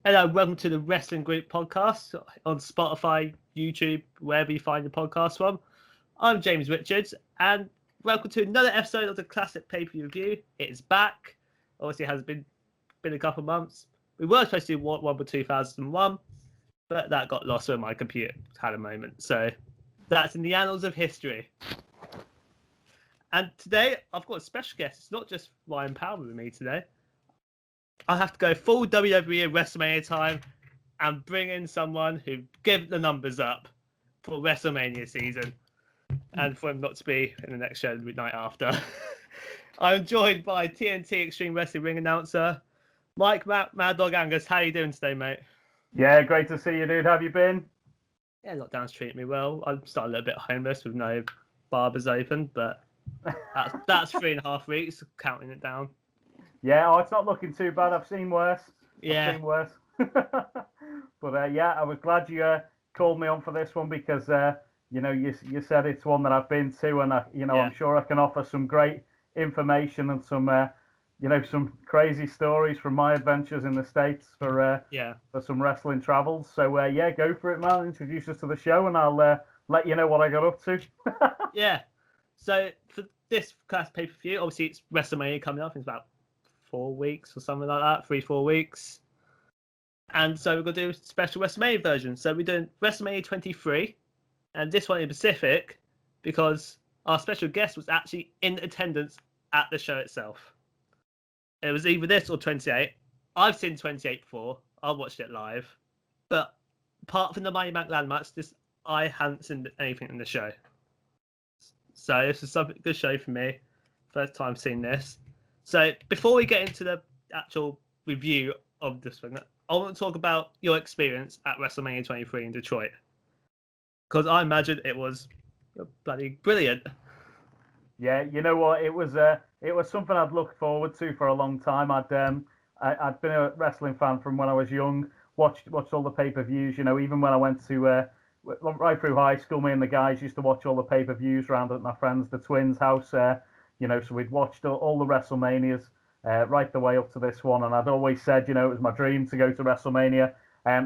Hello, welcome to the Wrestling Group podcast on Spotify, YouTube, wherever you find the podcast from. I'm James Richards, and welcome to another episode of the Classic Pay-Per-View Review. It's back. Obviously, it has been a couple of months. We were supposed to do one for 2001, but that got lost when my computer had a moment. So that's in the annals of history. And today, I've got a special guest. It's not just Ryan Powell with me today. I have to go full WWE at WrestleMania time and bring in someone who gave the numbers up for WrestleMania season and for him not to be in the next show the night after. I'm joined by TNT Extreme Wrestling ring announcer Maddog Angus. How are you doing today, mate? Yeah, great to see you, dude. How have you been? Yeah, lockdown's treating me well. I'm starting a little bit homeless with no barbers open, but that's 3.5 weeks, counting it down. Yeah, it's not looking too bad. I've seen worse. Yeah. I've seen worse. But yeah, I was glad you called me on for this one because you said it's one that I've been to, and I'm sure I can offer some great information and some some crazy stories from my adventures in the States for some wrestling travels. So yeah, go for it, man. Introduce us to the show, and I'll let you know what I got up to. Yeah. So for this class pay-per-view, obviously it's WrestleMania coming up. It's about 4 weeks or something like that, 3-4 weeks. And so we're going to do a special WrestleMania version. So we're doing WrestleMania 23, and this one in Pacific, because our special guest was actually in attendance at the show itself. It was either this or 28. I've seen 28 before. I watched it live. But apart from the Money Bank Land match, I hadn't seen anything in the show. So this is a good show for me. First time seeing this. So before we get into the actual review of this one, I want to talk about your experience at WrestleMania 23 in Detroit. Because I imagine it was bloody brilliant. Yeah, you know what? It was something I'd looked forward to for a long time. I'd been a wrestling fan from when I was young. Watched all the pay-per-views. Even when I went to right through high school, me and the guys used to watch all the pay-per-views around at my friends, the Twins' house. So we'd watched all the WrestleManias right the way up to this one, and I'd always said, it was my dream to go to WrestleMania.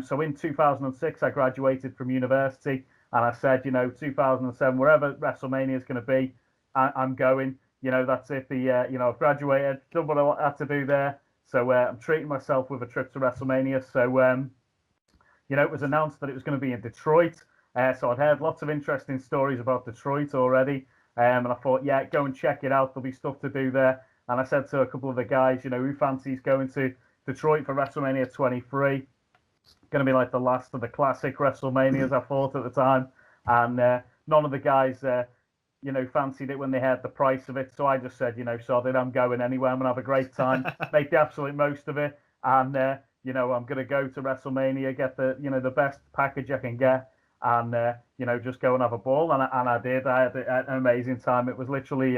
So in 2006, I graduated from university, and I said, 2007, wherever WrestleMania is going to be, I'm going. That's it. I've graduated, done what I had to do there. So I'm treating myself with a trip to WrestleMania. So, it was announced that it was going to be in Detroit. So I'd heard lots of interesting stories about Detroit already. And I thought, yeah, go and check it out. There'll be stuff to do there. And I said to a couple of the guys, who fancies going to Detroit for WrestleMania 23? Going to be like the last of the classic WrestleManias, I thought at the time. And none of the guys, fancied it when they heard the price of it. So I just said, sod it, I'm going anyway. I'm going to have a great time, make the absolute most of it. And, I'm going to go to WrestleMania, get the best package I can get. And, just go and have a ball. And I did. I had an amazing time. It was literally,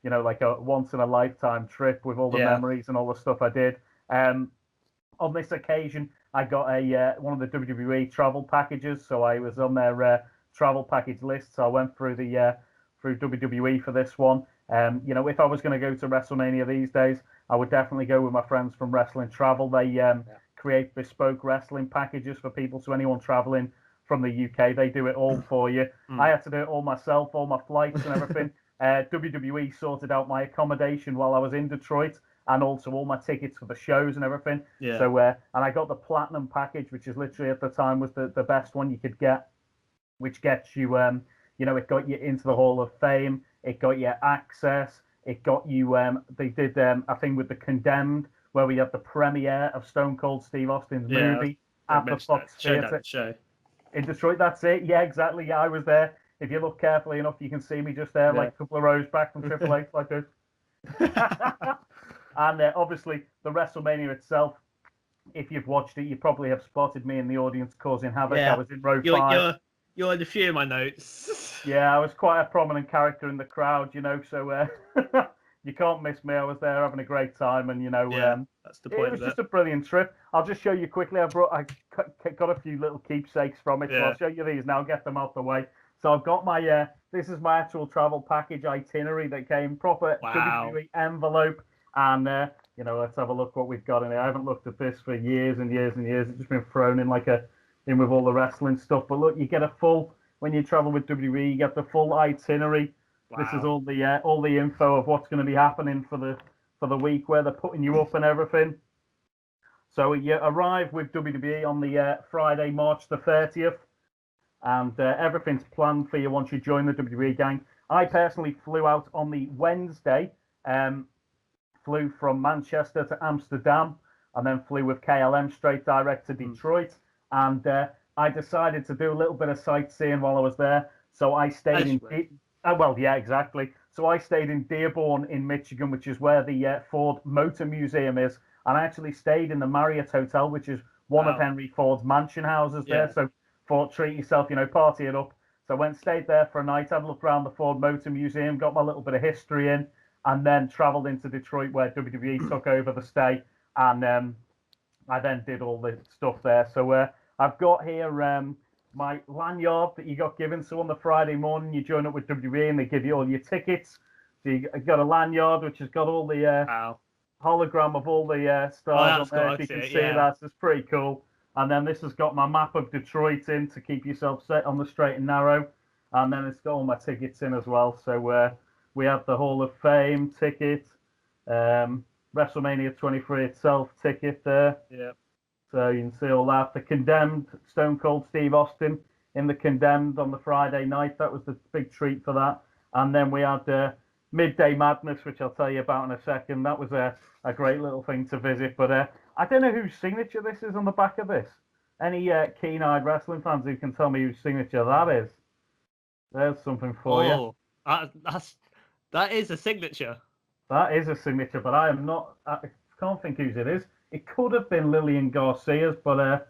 like a once-in-a-lifetime trip with all the memories and all the stuff I did. On this occasion, I got one of the WWE travel packages. So I was on their travel package list. So I went through through WWE for this one. If I was going to go to WrestleMania these days, I would definitely go with my friends from Wrestling Travel. They create bespoke wrestling packages for people. So anyone traveling from the UK, they do it all for you. I had to do it all myself, all my flights and everything. WWE sorted out my accommodation while I was in Detroit, and also all my tickets for the shows and everything. Yeah. So and I got the platinum package, which is literally at the time was the best one you could get, which gets you it got you into the Hall of Fame, it got you access, it got you they did a thing with the Condemned where we had the premiere of Stone Cold Steve Austin's movie at the Fox Theatre in Detroit. That's it. Yeah, exactly. Yeah, I was there. If you look carefully enough, you can see me just there, like a couple of rows back from Triple H, like this. And obviously, the WrestleMania itself, if you've watched it, you probably have spotted me in the audience causing havoc. I was in row 5. You're in a few of my notes. Yeah, I was quite a prominent character in the crowd, so you can't miss me. I was there having a great time, and that's the point. It was just a brilliant trip. I'll just show you quickly. I got a few little keepsakes from it, so I'll show you these now. Get them out the way. So I've got my this is my actual travel package itinerary that came proper WWE envelope, and let's have a look what we've got in here. I haven't looked at this for years and years and years. It's just been thrown in in with all the wrestling stuff. But look, you get when you travel with WWE, you get the full itinerary. Wow. This is all the info of what's going to be happening for the week, where they're putting you up and everything. So you arrive with WWE on the Friday, March the 30th, and everything's planned for you once you join the WWE gang. I personally flew out on the Wednesday, flew from Manchester to Amsterdam, and then flew with KLM straight direct to Detroit. And I decided to do a little bit of sightseeing while I was there. So I stayed exactly. So I stayed in Dearborn in Michigan, which is where the Ford Motor Museum is. And I actually stayed in the Marriott Hotel, which is one of Henry Ford's mansion houses there. So thought, treat yourself, party it up. So I stayed there for a night, had a look around the Ford Motor Museum, got my little bit of history in, and then travelled into Detroit, where WWE took over the stay. And I then did all the stuff there. So I've got here my lanyard that you got given. So on the Friday morning, you join up with WWE and they give you all your tickets. So you got a lanyard which has got all the hologram of all the stars on there. If you can see that, it's pretty cool. And then this has got my map of Detroit in to keep yourself set on the straight and narrow. And then it's got all my tickets in as well. So we have the Hall of Fame ticket, WrestleMania 23 itself ticket there. Yeah. So you can see all that. The Condemned, Stone Cold Steve Austin in the Condemned on the Friday night. That was the big treat for that. And then we had Midday Madness, which I'll tell you about in a second. That was a great little thing to visit. But I don't know whose signature this is on the back of this. Any keen-eyed wrestling fans who can tell me whose signature that is? There's something for you. That is a signature. That is a signature, but I can't think whose it is. It could have been Lillian Garcia's, but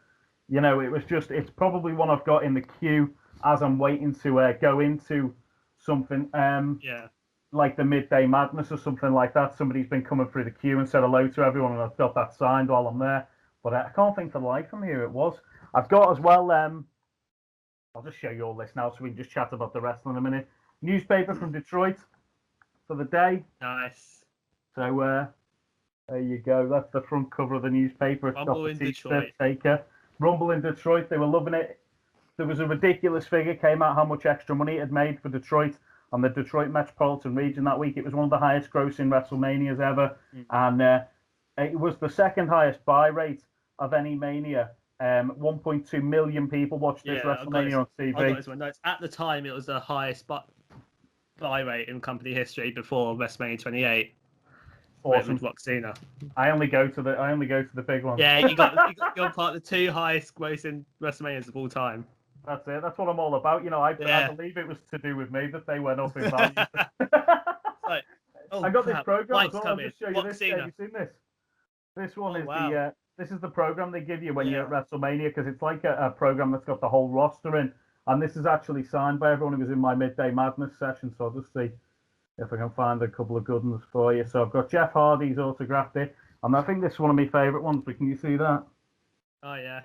it's probably one I've got in the queue as I'm waiting to go into something like the Midday Madness or something like that. Somebody's been coming through the queue and said hello to everyone, and I've got that signed while I'm there. But I can't think for the life of me who it was. I've got as well. I'll just show you all this now, so we can just chat about the wrestling in a minute. Newspaper from Detroit for the day. Nice. So there you go. That's the front cover of the newspaper. It's Rumble got in the Detroit. Taker. Rumble in Detroit. They were loving it. There was a ridiculous figure came out how much extra money it had made for Detroit on the Detroit metropolitan region that week. It was one of the highest grossing WrestleManias ever, and it was the second highest buy rate of any Mania. 1.2 million people watched this WrestleMania on TV. I got this one. No, at the time, it was the highest buy rate in company history before WrestleMania 28. Awesome. With Roxana. I only go to the big one. Yeah, you're part of the two highest grossing WrestleManias of all time. That's it. That's what I'm all about. I believe it was to do with me that they went up in value. I got this program as well. I'll just show you this. Have you seen this? This one is this is the program they give you when you're at WrestleMania, because it's like a program that's got the whole roster in, and this is actually signed by everyone who was in my Midday Madness session. So I'll just see if I can find a couple of good ones for you. So I've got Jeff Hardy's autographed it, and I think this is one of my favourite ones. But can you see that? Oh yeah.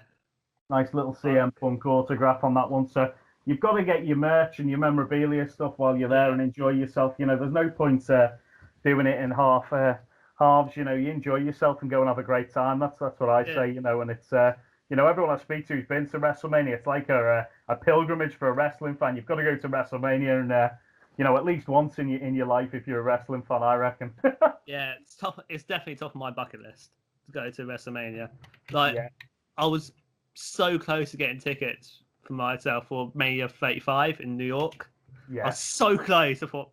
Nice little CM Punk autograph on that one. So you've got to get your merch and your memorabilia stuff while you're there and enjoy yourself. There's no point doing it in halves. You enjoy yourself and go and have a great time. That's what I say. And it's everyone I speak to who's been to WrestleMania, it's like a pilgrimage for a wrestling fan. You've got to go to WrestleMania and at least once in your life if you're a wrestling fan, I reckon. Yeah, it's top. It's definitely top of my bucket list to go to WrestleMania. I was so close to getting tickets for myself for Mania 35 in New York. Yeah. I was so close. I thought,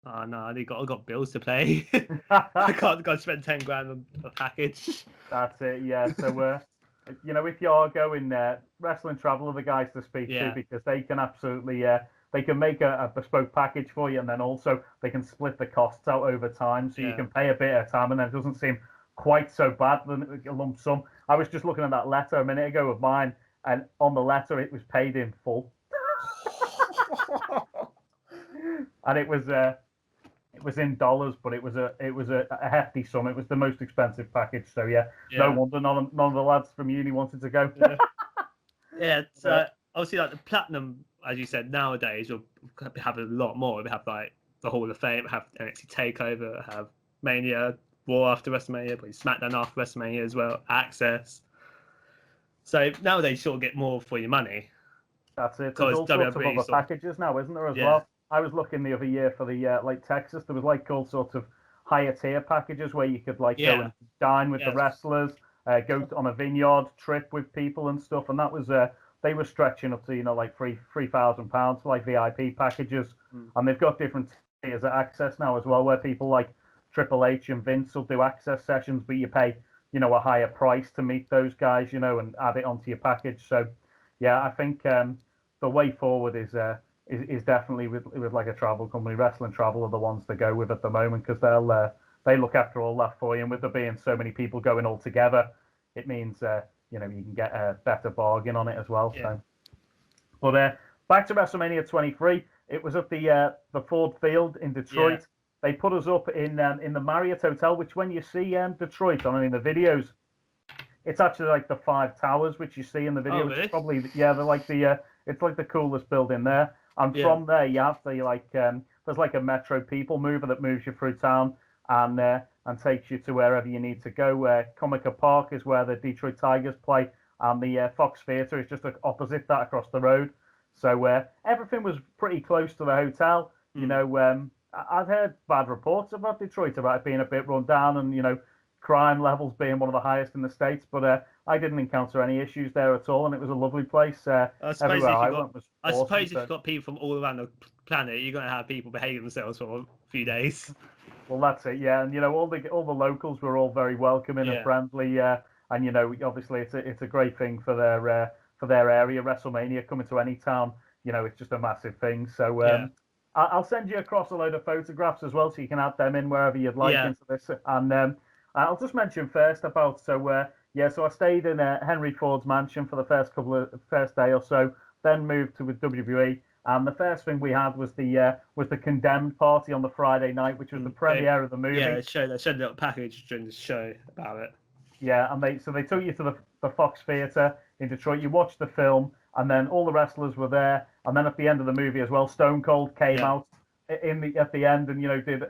oh no, I got bills to pay. I can't spend 10 grand on a package. That's it. Yeah. So if you are going, Wrestling Travel are the guys to speak to, because they can absolutely they can make a bespoke package for you, and then also they can split the costs out over time, so you can pay a bit at a time, and then it doesn't seem quite so bad than a lump sum. I was just looking at that letter a minute ago of mine, and on the letter it was paid in full, and it was in dollars, but it was a hefty sum. It was the most expensive package, so no wonder none of the lads from uni wanted to go. It's obviously like the platinum, as you said, nowadays you'll have a lot more. We have like the Hall of Fame, have NXT Takeover, have Mania Raw after WrestleMania, probably SmackDown after WrestleMania as well, Access. So nowadays you sort of get more for your money. That's it. There's all sorts of other packages now, isn't there, as well? I was looking the other year for the like Texas. There was like all sorts of higher tier packages where you could like go and dine with the wrestlers, go on a vineyard trip with people and stuff. And that was they were stretching up to like £3,000 like VIP packages. And they've got different tiers at Access now as well, where people like Triple H and Vince will do Access sessions, but you pay a higher price to meet those guys, and add it onto your package. So yeah, I think the way forward is definitely with like a travel company. Wrestling Travel are the ones to go with at the moment, because they look after all that for you. And with there being so many people going all together, it means you can get a better bargain on it as well. Yeah. So, but back to WrestleMania 23, it was at the Ford Field in Detroit. Yeah. They put us up in the Marriott Hotel, which when you see Detroit on any of the videos, it's actually like the 5 towers which you see in the video. Which is probably they're like it's like the coolest building there. And from there you have there's like a Metro People mover that moves you through town and takes you to wherever you need to go. Comica Park is where the Detroit Tigers play, and the Fox Theatre is just opposite that across the road. So everything was pretty close to the hotel. I've heard bad reports about Detroit, about it being a bit run down and, crime levels being one of the highest in the States. But I didn't encounter any issues there at all, and it was a lovely place. I suppose if you've got people from all around the planet, you're going to have people behaving themselves for a few days. Well, that's it, yeah. And, all the locals were all very welcoming and friendly. And, obviously it's a great thing for their area. WrestleMania coming to any town, it's just a massive thing. So I'll send you across a load of photographs as well, so you can add them in wherever you'd like into this. And I'll just mention first about so I stayed in Henry Ford's mansion for the first day or so, then moved to WWE. And the first thing we had was the Condemned party on the Friday night, which was the premiere of the movie. Yeah, they showed a little package during the show about it. Yeah, and they took you to the Fox Theatre in Detroit. You watched the film, and then all the wrestlers were there. And then at the end of the movie as well, Stone Cold came out at the end and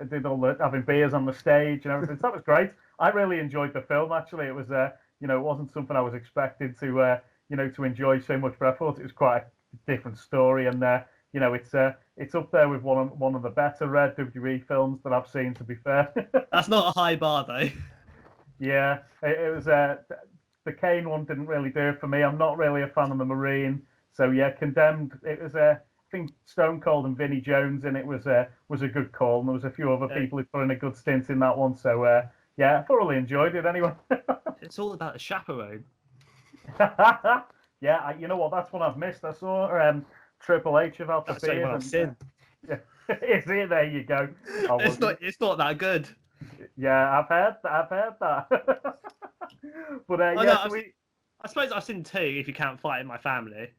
did all the having beers on the stage and everything. So that was great. I really enjoyed the film. Actually, it was it wasn't something I was expected to to enjoy so much, but I thought it was quite a different story. And it's up there with one of the better WWE films that I've seen. To be fair, that's not a high bar though. Yeah, it was. The Kane one didn't really do it for me. I'm not really a fan of the Marine. So yeah, Condemned. It was I think Stone Cold and Vinnie Jones, and it was a good call. And there was a few other people who put in a good stint in that one. So yeah, I thoroughly enjoyed it anyway. It's all about a chaperone. Yeah, you know what? That's one I've missed. I saw Triple H without the beard. I've seen. Is it? There you go. It's not that good. Yeah, I've heard that. But I suppose I've seen 2 if you can't Fight in My Family.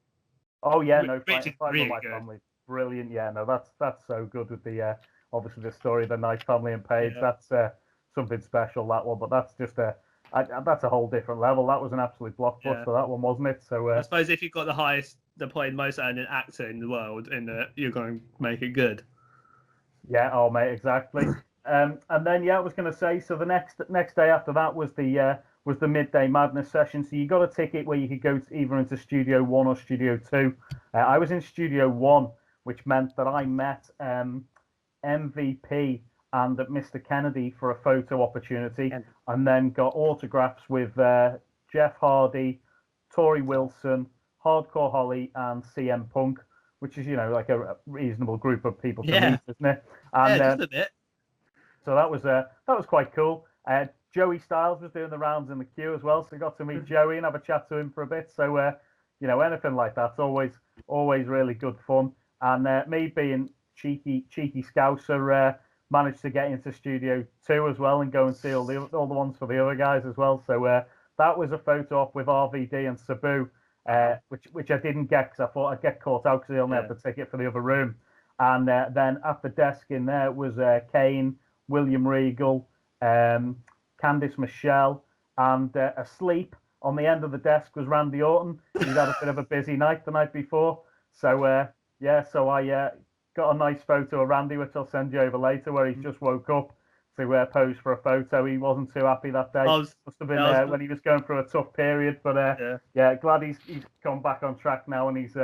Oh yeah, no, Fight really in My Family, brilliant. Yeah, no, that's so good with the obviously the story of the Knight family and Paige. Yeah. That's something special, that one. But that's just that's a whole different level. That was an absolute blockbuster, that one, wasn't it? So I suppose if you've got the most earning actor in the world, you're going to make it good. Yeah, oh mate, exactly. And then I was going to say, so the next day after that was the Midday Madness session. So you got a ticket where you could go either into Studio 1 or Studio 2. I was in Studio 1, which meant that I met MVP and Mr. Kennedy for a photo opportunity, and then got autographs with Jeff Hardy, Tori Wilson, Hardcore Holly, and CM Punk, which is like a reasonable group of people to meet, isn't it? And, just a bit. So that was quite cool. Joey Styles was doing the rounds in the queue as well, so we got to meet Joey and have a chat to him for a bit. So anything like that's always really good fun. And me being cheeky Scouser, managed to get into Studio 2 as well and go and see all the ones for the other guys as well. So that was a photo op with RVD and Sabu, which I didn't get because I thought I'd get caught out because I only had the ticket for the other room. And then at the desk in there was Kane, William Regal, Candice Michelle, and asleep on the end of the desk was Randy Orton. He'd had a bit of a busy night the night before. So I got a nice photo of Randy, which I'll send you over later, where he just woke up, to pose for a photo. He wasn't too happy that day. Must have been when he was going through a tough period. But yeah, glad he's gone back on track now, and he's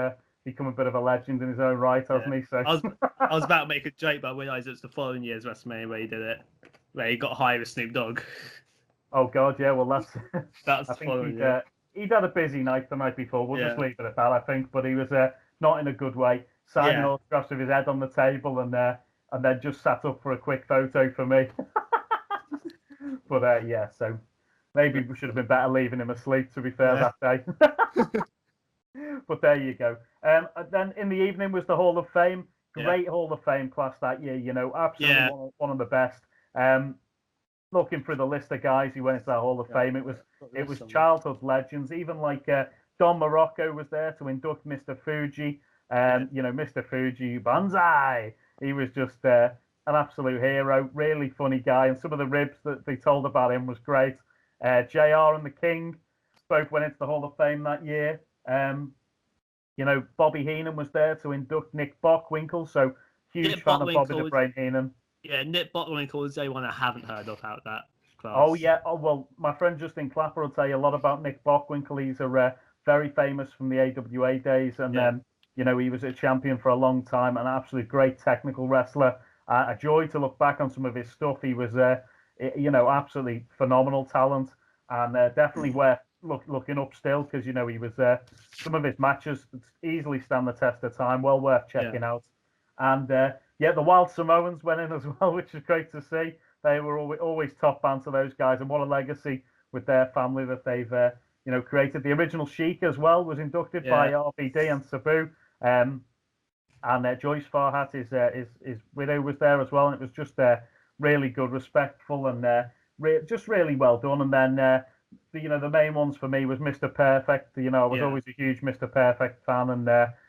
become a bit of a legend in his own right, hasn't he? So I was about to make a joke, but I realised it's the following year's WrestleMania where he did it, where he got high with Snoop Dogg. Oh God, yeah. Well, that's I the think following year. He'd had a busy night the night before. We'll just leave it at that, I think. But he was not in a good way, signing autographs with his head on the table, and then just sat up for a quick photo for me. But yeah, so maybe we should have been better leaving him asleep, to be fair, that day. But there you go. Then in the evening was the Hall of Fame. Great Hall of Fame class that year. Absolutely one of the best. Looking through the list of guys who went into that Hall of Fame, it was childhood legends. Even like Don Morocco was there to induct Mr. Fuji. Mr. Fuji Banzai. He was just an absolute hero, really funny guy, and some of the ribs that they told about him was great. JR and the King both went into the Hall of Fame that year. Bobby Heenan was there to induct Nick Bockwinkel, so huge fan of Bobby the Brain Heenan. Yeah, Nick Bockwinkel is the only one I haven't heard of out that class. Oh, yeah. Oh, well, my friend Justin Clapper will tell you a lot about Nick Bockwinkel. He's very famous from the AWA days, and he was a champion for a long time, an absolute great technical wrestler. A joy to look back on some of his stuff. He was, absolutely phenomenal talent, and definitely worth looking up still, because he was some of his matches easily stand the test of time. Well worth checking out. And the Wild Samoans went in as well, which is great to see. They were always top banter, those guys, and what a legacy with their family that they've created. The original Sheik as well was inducted by RVD and Sabu, and Joyce Farhat, his widow, was there as well, and it was just really good, respectful, and just really well done. And then the main ones for me was Mr. Perfect. I was always a huge Mr. Perfect fan, and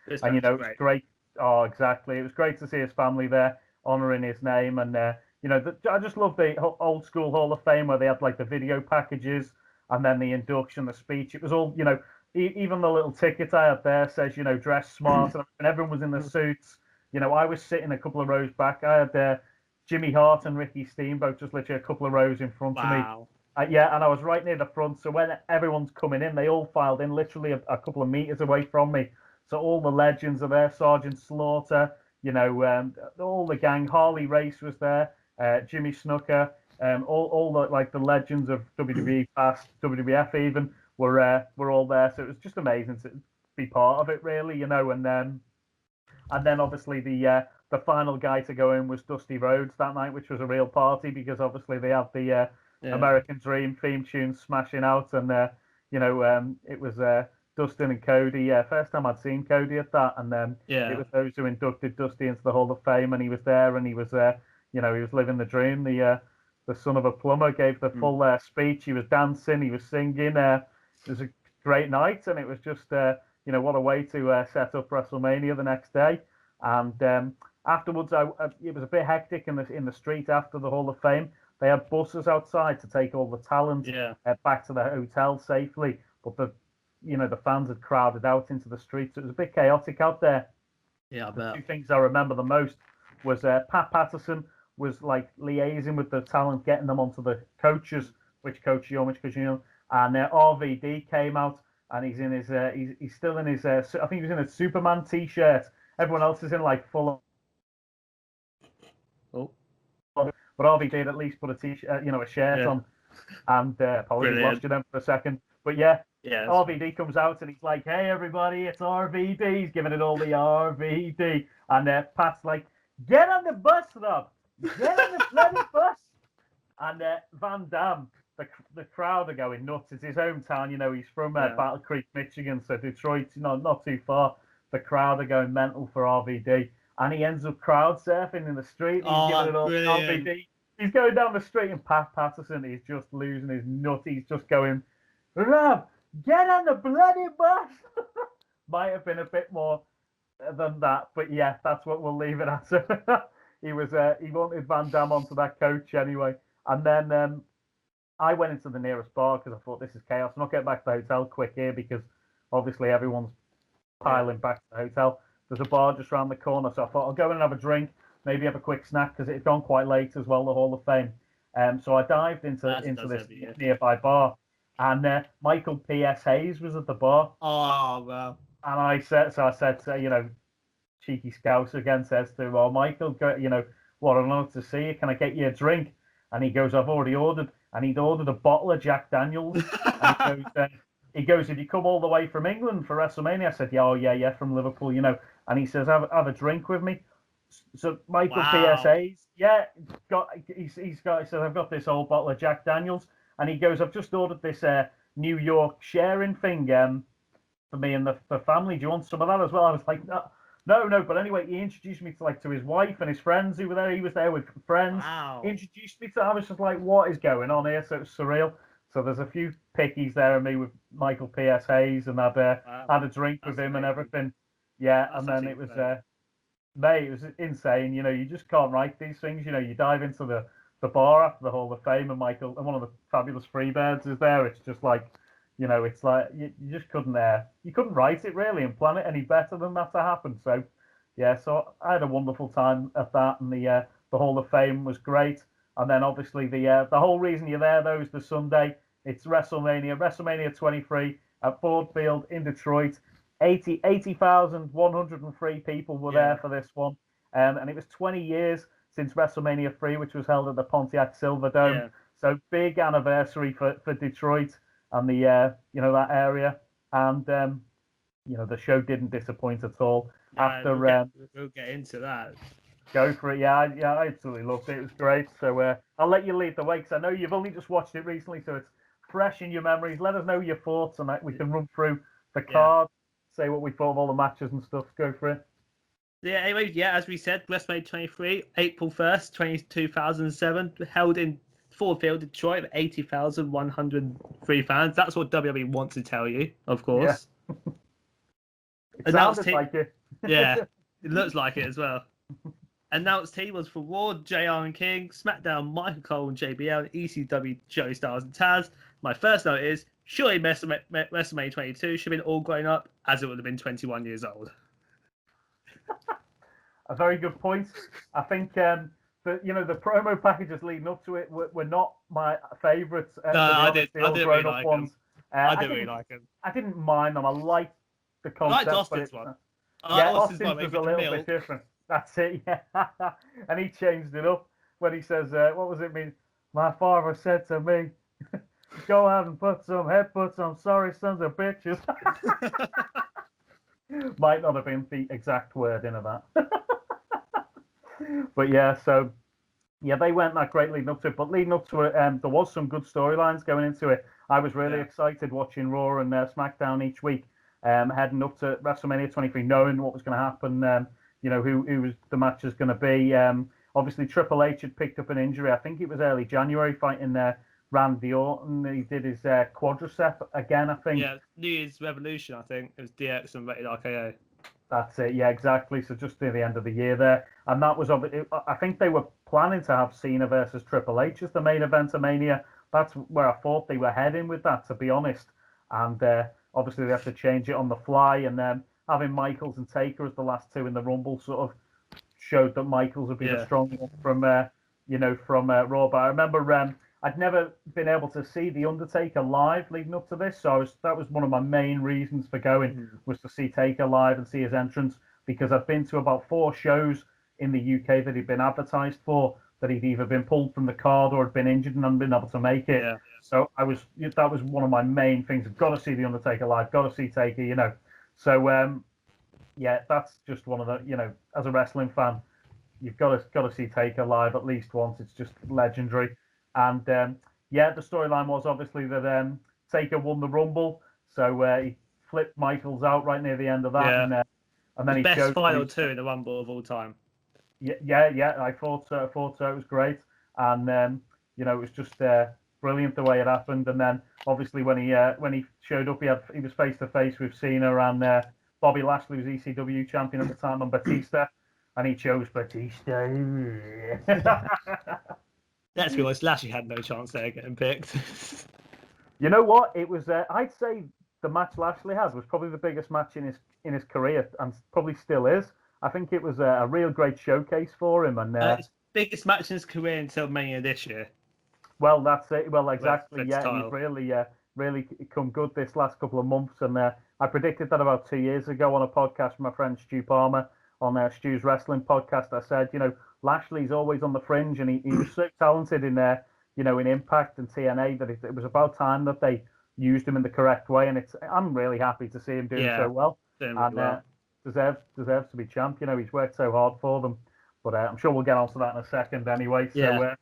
it was great. Oh, exactly. It was great to see his family there honouring his name, and I just love the old school Hall of Fame where they had like the video packages and then the induction, the speech. It was all, even the little ticket I had there says, dress smart, and everyone was in the suits. I was sitting a couple of rows back. I had Jimmy Hart and Ricky Steamboat just literally a couple of rows in front of me. And I was right near the front. So when everyone's coming in, they all filed in literally a couple of meters away from me. So all the legends are there. Sergeant Slaughter, all the gang. Harley Race was there. Jimmy Snuka, all the legends of WWE past, WWF even were all there. So it was just amazing to be part of it, really, and then obviously the final guy to go in was Dusty Rhodes that night, which was a real party because obviously they had the American Dream theme tune smashing out, and it was Dustin and Cody. First time I'd seen Cody at that, and it was those who inducted Dusty into the Hall of Fame, and he was there, and he was he was living the dream. The son of a plumber gave the full speech. He was dancing, he was singing. It was a great night, and it was just what a way to set up WrestleMania the next day. And afterwards, it was a bit hectic in the street after the Hall of Fame. They had buses outside to take all the talent back to the hotel safely, but the fans had crowded out into the streets. It was a bit chaotic out there. Yeah, I bet. The two things I remember the most was Pat Patterson was like liaising with the talent, getting them onto the coaches, which coach you on, which coach you on, and RVD came out, and he's in his he's still in his I think he was in a Superman t-shirt. Everyone else is in like full. But RVD at least put a t-shirt, a shirt on, and apologies, lost you then for a second. But RVD comes out and he's like, "Hey everybody, it's RVD." He's giving it all the RVD, and Pat's like, "Get on the bus, Rob. Get on the bloody bus." And Van Dam, the crowd are going nuts. It's his hometown, he's from Battle Creek, Michigan, so Detroit's not too far. The crowd are going mental for RVD. And he ends up crowd surfing in the street. He's giving it all RVD. He's going down the street, and Pat Patterson is just losing his nut. He's just going, "Rob, get on the bloody bus." Might have been a bit more than that, but yeah, that's what we'll leave it at. he wanted Van Dam onto that coach anyway. And then I went into the nearest bar because I thought this is chaos. I'm not getting back to the hotel quick here because obviously everyone's piling back to the hotel. There's a bar just around the corner, so I thought I'll go in and have a drink, maybe have a quick snack because it had gone quite late as well, the Hall of Fame. So I dived into this nearby bar, and Michael P.S. Hayes was at the bar. Oh, wow. And I said, cheeky scouse again, says to him, "Oh, Michael, what an honor to see you. Can I get you a drink?" And he goes, "I've already ordered." And he'd ordered a bottle of Jack Daniels. And he goes, "Have you come all the way from England for WrestleMania?" I said, "Yeah, from Liverpool, And he says, have a drink with me." So Michael PSAs, he says, "I've got this old bottle of Jack Daniels." And he goes, "I've just ordered this New York sharing thing for me and the family. Do you want some of that as well?" I was like, no. But anyway, he introduced me to his wife and his friends who were there. He was there with friends. Wow. He introduced me to. I was just like, what is going on here? So it was surreal. So there's a few pickies there of me with Michael P.S. Hayes, and had a drink with him and everything. Yeah, and then it was mate, it was insane. You just can't write these things. You dive into the bar after the Hall of Fame, and Michael and one of the fabulous Freebirds is there. It's just like, it's like you just couldn't write it really and plan it any better than that to happen. So yeah, so I had a wonderful time at that, and the Hall of Fame was great. And then obviously the whole reason you're there though is the Sunday. It's WrestleMania 23 at Ford Field in Detroit. 80,103 people were there for this one, and it was 20 years since WrestleMania 3, which was held at the Pontiac Silverdome. Yeah. So big anniversary for Detroit and the that area, and the show didn't disappoint at all. We'll get into that. Go for it. Yeah, I absolutely loved it. It was great. So I'll let you lead the way, because I know you've only just watched it recently, so it's fresh in your memories. Let us know your thoughts, and we can run through the card, say what we thought of all the matches and stuff. Go for it. Yeah, anyway, as we said, WrestleMania 23, April 1st, 2007, held in Ford Field, Detroit, with 80,103 fans. That's what WWE wants to tell you, of course. Yeah. It sounded like it. Yeah, it looks like it as well. Announced team was for Raw, JR and King, SmackDown, Michael Cole and JBL, and ECW, Joey Styles and Taz. My first note is, surely WrestleMania 22 should have been all grown up, as it would have been 21 years old. A very good point. I think the promo packages leading up to it were not my favourites. No, I didn't really like ones. I didn't really like them. I didn't mind them. I liked the concept. I liked Austin's one. Austin's was a little bit different. That's it, yeah. And he changed it up when he says, what was it mean? "My father said to me, go out and put some headbutts on sorry sons of bitches." Might not have been the exact wording of that. But yeah, so yeah, they weren't that great leading up to it. But leading up to it, there was some good storylines going into it. I was really excited watching Raw and SmackDown each week, heading up to WrestleMania 23, knowing what was going to happen. Who was the match is going to be. Obviously, Triple H had picked up an injury. I think it was early January, fighting Randy Orton. He did his quadricep again, I think. Yeah, New Year's Revolution, I think. It was DX and Rated RKO. That's it, yeah, exactly. So just near the end of the year there. And that was, I think they were planning to have Cena versus Triple H as the main event of Mania. That's where I thought they were heading with that, to be honest. And obviously they have to change it on the fly. And then having Michaels and Taker as the last two in the Rumble sort of showed that Michaels would be the strong one from Raw. But I remember I'd never been able to see The Undertaker live leading up to this, so that was one of my main reasons for going, was to see Taker live and see his entrance, because I've been to about 4 shows in the UK that he'd been advertised for, that he'd either been pulled from the card or had been injured and hadn't been able to make it. Yeah. So that was one of my main things. I've got to see The Undertaker live, got to see Taker, So that's just one of the, as a wrestling fan, you've got to see Taker live at least once. It's just legendary. And the storyline was obviously that Taker won the Rumble, so he flipped Michaels out right near the end of that, and then he best final 2 in the Rumble of all time. Yeah. I thought so. It was great, and it was just brilliant the way it happened. And then obviously when he showed up, he was face to face with Cena, and Bobby Lashley was ECW champion at the time, and Batista, and he chose Batista. Let's be honest, Lashley had no chance there getting picked. You know what? It was. I'd say the match Lashley has was probably the biggest match in his career, and probably still is. I think it was a real great showcase for him, and biggest match in his career until Mania this year. Well, that's it. Well, exactly. Fixed Yeah, title. he's really come good this last couple of months, and I predicted that about 2 years ago on a podcast with my friend Stu Palmer on Stu's Wrestling Podcast. I said, Lashley's always on the fringe, and he was so talented in in Impact and TNA that it was about time that they used him in the correct way, and I'm really happy to see him doing so well, doing and well. deserves to be champ. He's worked so hard for them, but I'm sure we'll get onto that in a second anyway. So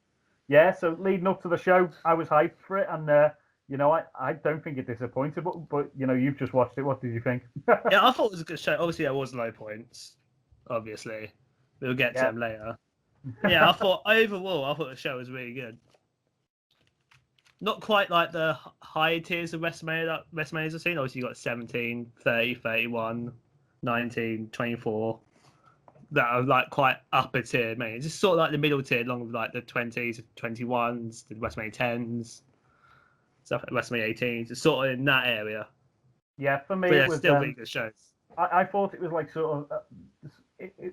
so leading up to the show, I was hyped for it, and I don't think it disappointed, but you've just watched it. What did you think? Yeah, I thought it was a good show. Obviously, there was low points. Obviously, we'll get to them later. Yeah, I thought the show was really good. Not quite like the high tiers of WrestleMania that WrestleManias have seen. Obviously, you got 17, 30, 31, 19, 24. That are like quite upper tier, man. It's just sort of like the middle tier, along with like the 20s, 21s, the WrestleMania 10s, stuff like WrestleMania 18s. It's sort of in that area. Yeah, for me, But it was still really good shows. I thought it was like sort of,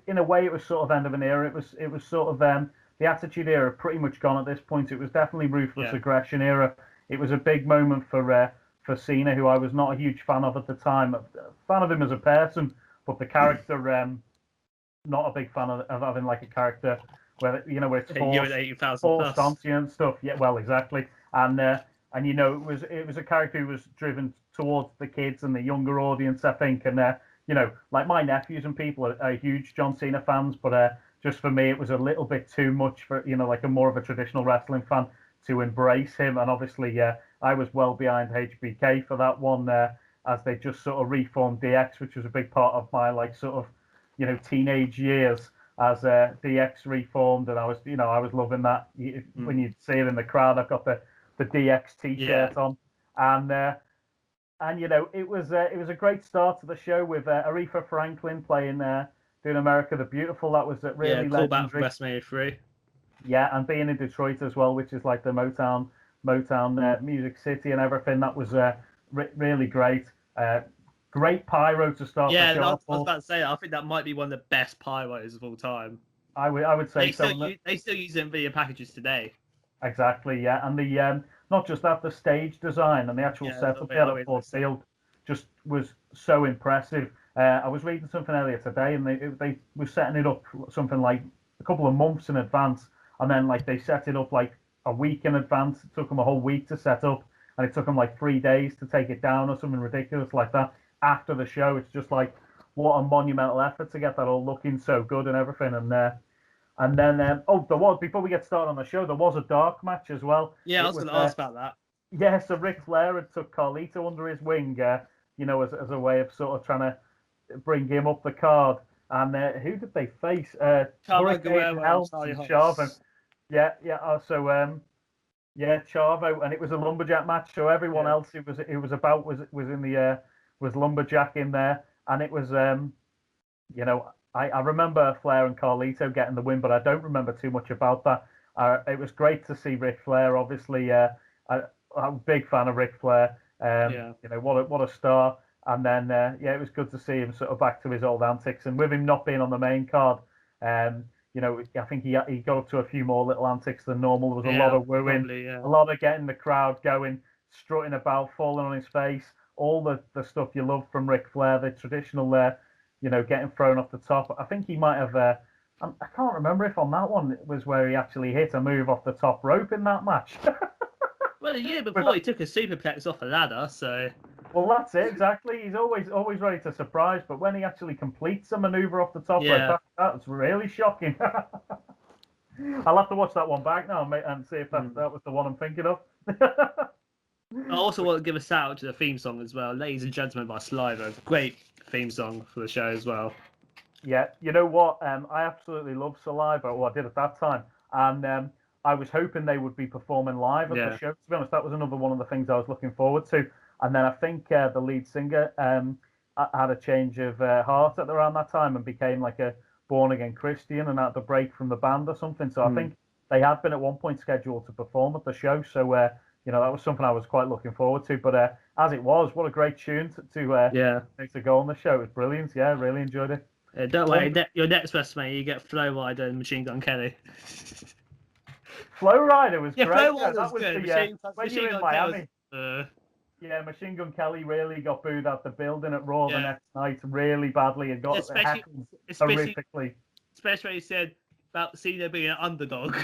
in a way, it was sort of end of an era. It was sort of the Attitude Era pretty much gone at this point. It was definitely Ruthless Aggression era. It was a big moment for Cena, who I was not a huge fan of at the time. A fan of him as a person, but the character, not a big fan of having like a character where where it's forced onto you and stuff. Yeah, well, exactly. And it was a character who was driven towards the kids and the younger audience, I think. And like my nephews and people are huge John Cena fans, but just for me, it was a little bit too much for like a more of a traditional wrestling fan to embrace him. And obviously, I was well behind HBK for that one, as they just sort of reformed DX, which was a big part of my like sort of teenage years as DX reformed, and I was loving that. When you'd see it in the crowd, I've got the DX T-shirt on, and it was a great start to the show with Aretha Franklin playing doing America the Beautiful. That was really legendary. Callback from WrestleMania 3. Yeah, and being in Detroit as well, which is like the Motown Music City and everything. That was really great. Great pyro to start the show. Yeah, I was about to say, I think that might be one of the best pyros of all time. I would say they still use it in video packages today. Exactly, yeah, and the not just that, the stage design and the actual setup there at Ford Field just was so impressive. I was reading something earlier today, and they were setting it up something like a couple of months in advance, and then like they set it up like a week in advance. It took them a whole week to set up, and it took them like 3 days to take it down or something ridiculous like that. After the show, it's just like what a monumental effort to get that all looking so good and everything. And then there was, before we get started on the show, there was a dark match as well. Yeah, I was going to ask about that. Yeah, so Ric Flair had took Carlito under his wing, as a way of sort of trying to bring him up the card. And who did they face? Hurricane Helms and Chavo. Yeah. So Chavo, and it was a lumberjack match. So everyone else it was about was in the was lumberjack in there, and it was I remember Flair and Carlito getting the win, but I don't remember too much about that. It was great to see Ric Flair. Obviously, I'm a big fan of Ric Flair. What a star. And then it was good to see him sort of back to his old antics. And with him not being on the main card, I think he got up to a few more little antics than normal. There was a lot of wooing, a lot of getting the crowd going, strutting about, falling on his face, all the stuff you love from Ric Flair, the traditional getting thrown off the top. I think he might have. I can't remember if on that one it was where he actually hit a move off the top rope in that match. Well, the year before he took a superplex off a ladder, so. Well, that's it exactly. He's always ready to surprise, but when he actually completes a maneuver off the top rope, that's really shocking. I'll have to watch that one back now and see if that was the one I'm thinking of. I also want to give a shout out to the theme song as well, "Ladies and Gentlemen" by Sliver. Great theme song for the show as well. Yeah, you know what? I absolutely love Saliva, or I did at that time, and I was hoping they would be performing live at the show. To be honest, that was another one of the things I was looking forward to. And then I think the lead singer had a change of heart at around that time and became like a born-again Christian and had to break from the band or something. So I think they had been at one point scheduled to perform at the show. So, that was something I was quite looking forward to. But as it was, what a great tune to go on the show. It was brilliant. Yeah, really enjoyed it. Don't worry, your next WrestleMania, you get Flo Rida and Machine Gun Kelly. Flow Rider was Yeah, great. Flow Yeah, Rider that was was good. when Machine you're in Gun Kelly Miami. was, Yeah, Machine Gun Kelly really got booed out the building at Raw the yeah, next night really badly and got heckled especially horrifically. when he said about Cena being an underdog.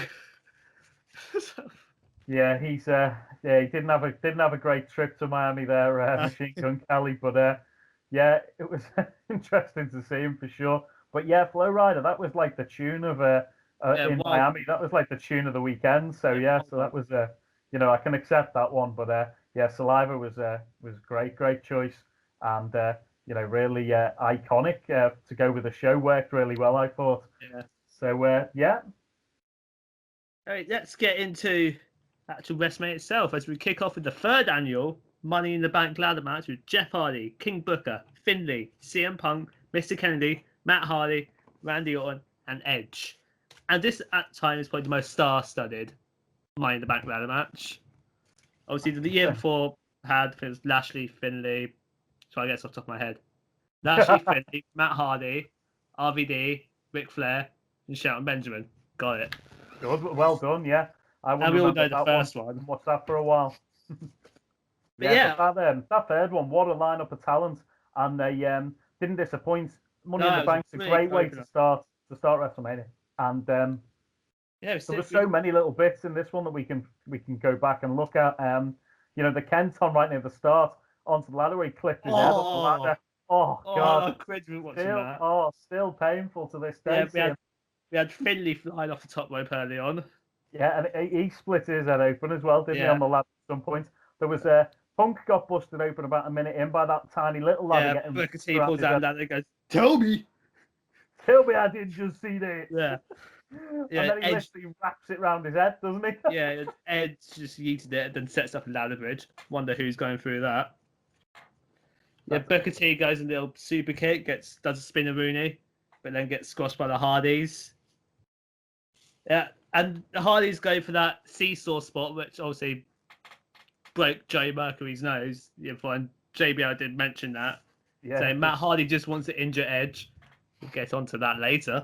Yeah, he didn't have a great trip to Miami there, Machine Gun Kelly, but yeah, it was interesting to see him for sure. But yeah, Flow Rider, that was like the tune of in Miami. That was like the tune of the weekend. So yeah, so that was I can accept that one. But yeah, Saliva was great choice, and really iconic to go with the show. Worked really well, I thought. Yeah. So yeah. All right, let's get into actual WrestleMania itself as we kick off with the third annual Money in the Bank ladder match with Jeff Hardy, King Booker, Finlay, CM Punk, Mr. Kennedy, Matt Hardy, Randy Orton, and Edge. And this at the time is probably the most star-studded Money in the Bank ladder match. Obviously, the year before had it was Lashley, Finlay. So I guess off the top of my head, Lashley, Finlay, Matt Hardy, RVD, Ric Flair, and Shelton Benjamin. Got it. Good, well done, yeah. I And we all know the first one. Watched that for a while. But that third one, what a lineup of talent, and they didn't disappoint. Money in the Bank's a great way to start WrestleMania, and there were so many little bits in this one that we can go back and look at. The Kenton right near the start onto the ladder where he clipped his head on the ladder. Oh God! Still painful to this day. Yeah, we had Finlay flying off the top rope early on. Yeah, and he split his head open as well, didn't he, on the ladder at some point? There was Punk got busted open about a minute in by that tiny little ladder. Yeah, Booker T pulls down that and goes, Tell me I didn't just see that. Yeah. And then he literally wraps it round his head, doesn't he? Yeah, Ed just yeeted it and then sets up a ladder bridge. Wonder who's going through that. Yeah, Booker T goes in a little super kick, does a spin-a-rooney, but then gets squashed by the Hardys. Yeah, and the Hardys go for that seesaw spot, which obviously broke Joey Mercury's nose. Yeah, fine. JBL did mention that. Yeah. So Matt Hardy just wants to injure Edge. We'll get onto that later.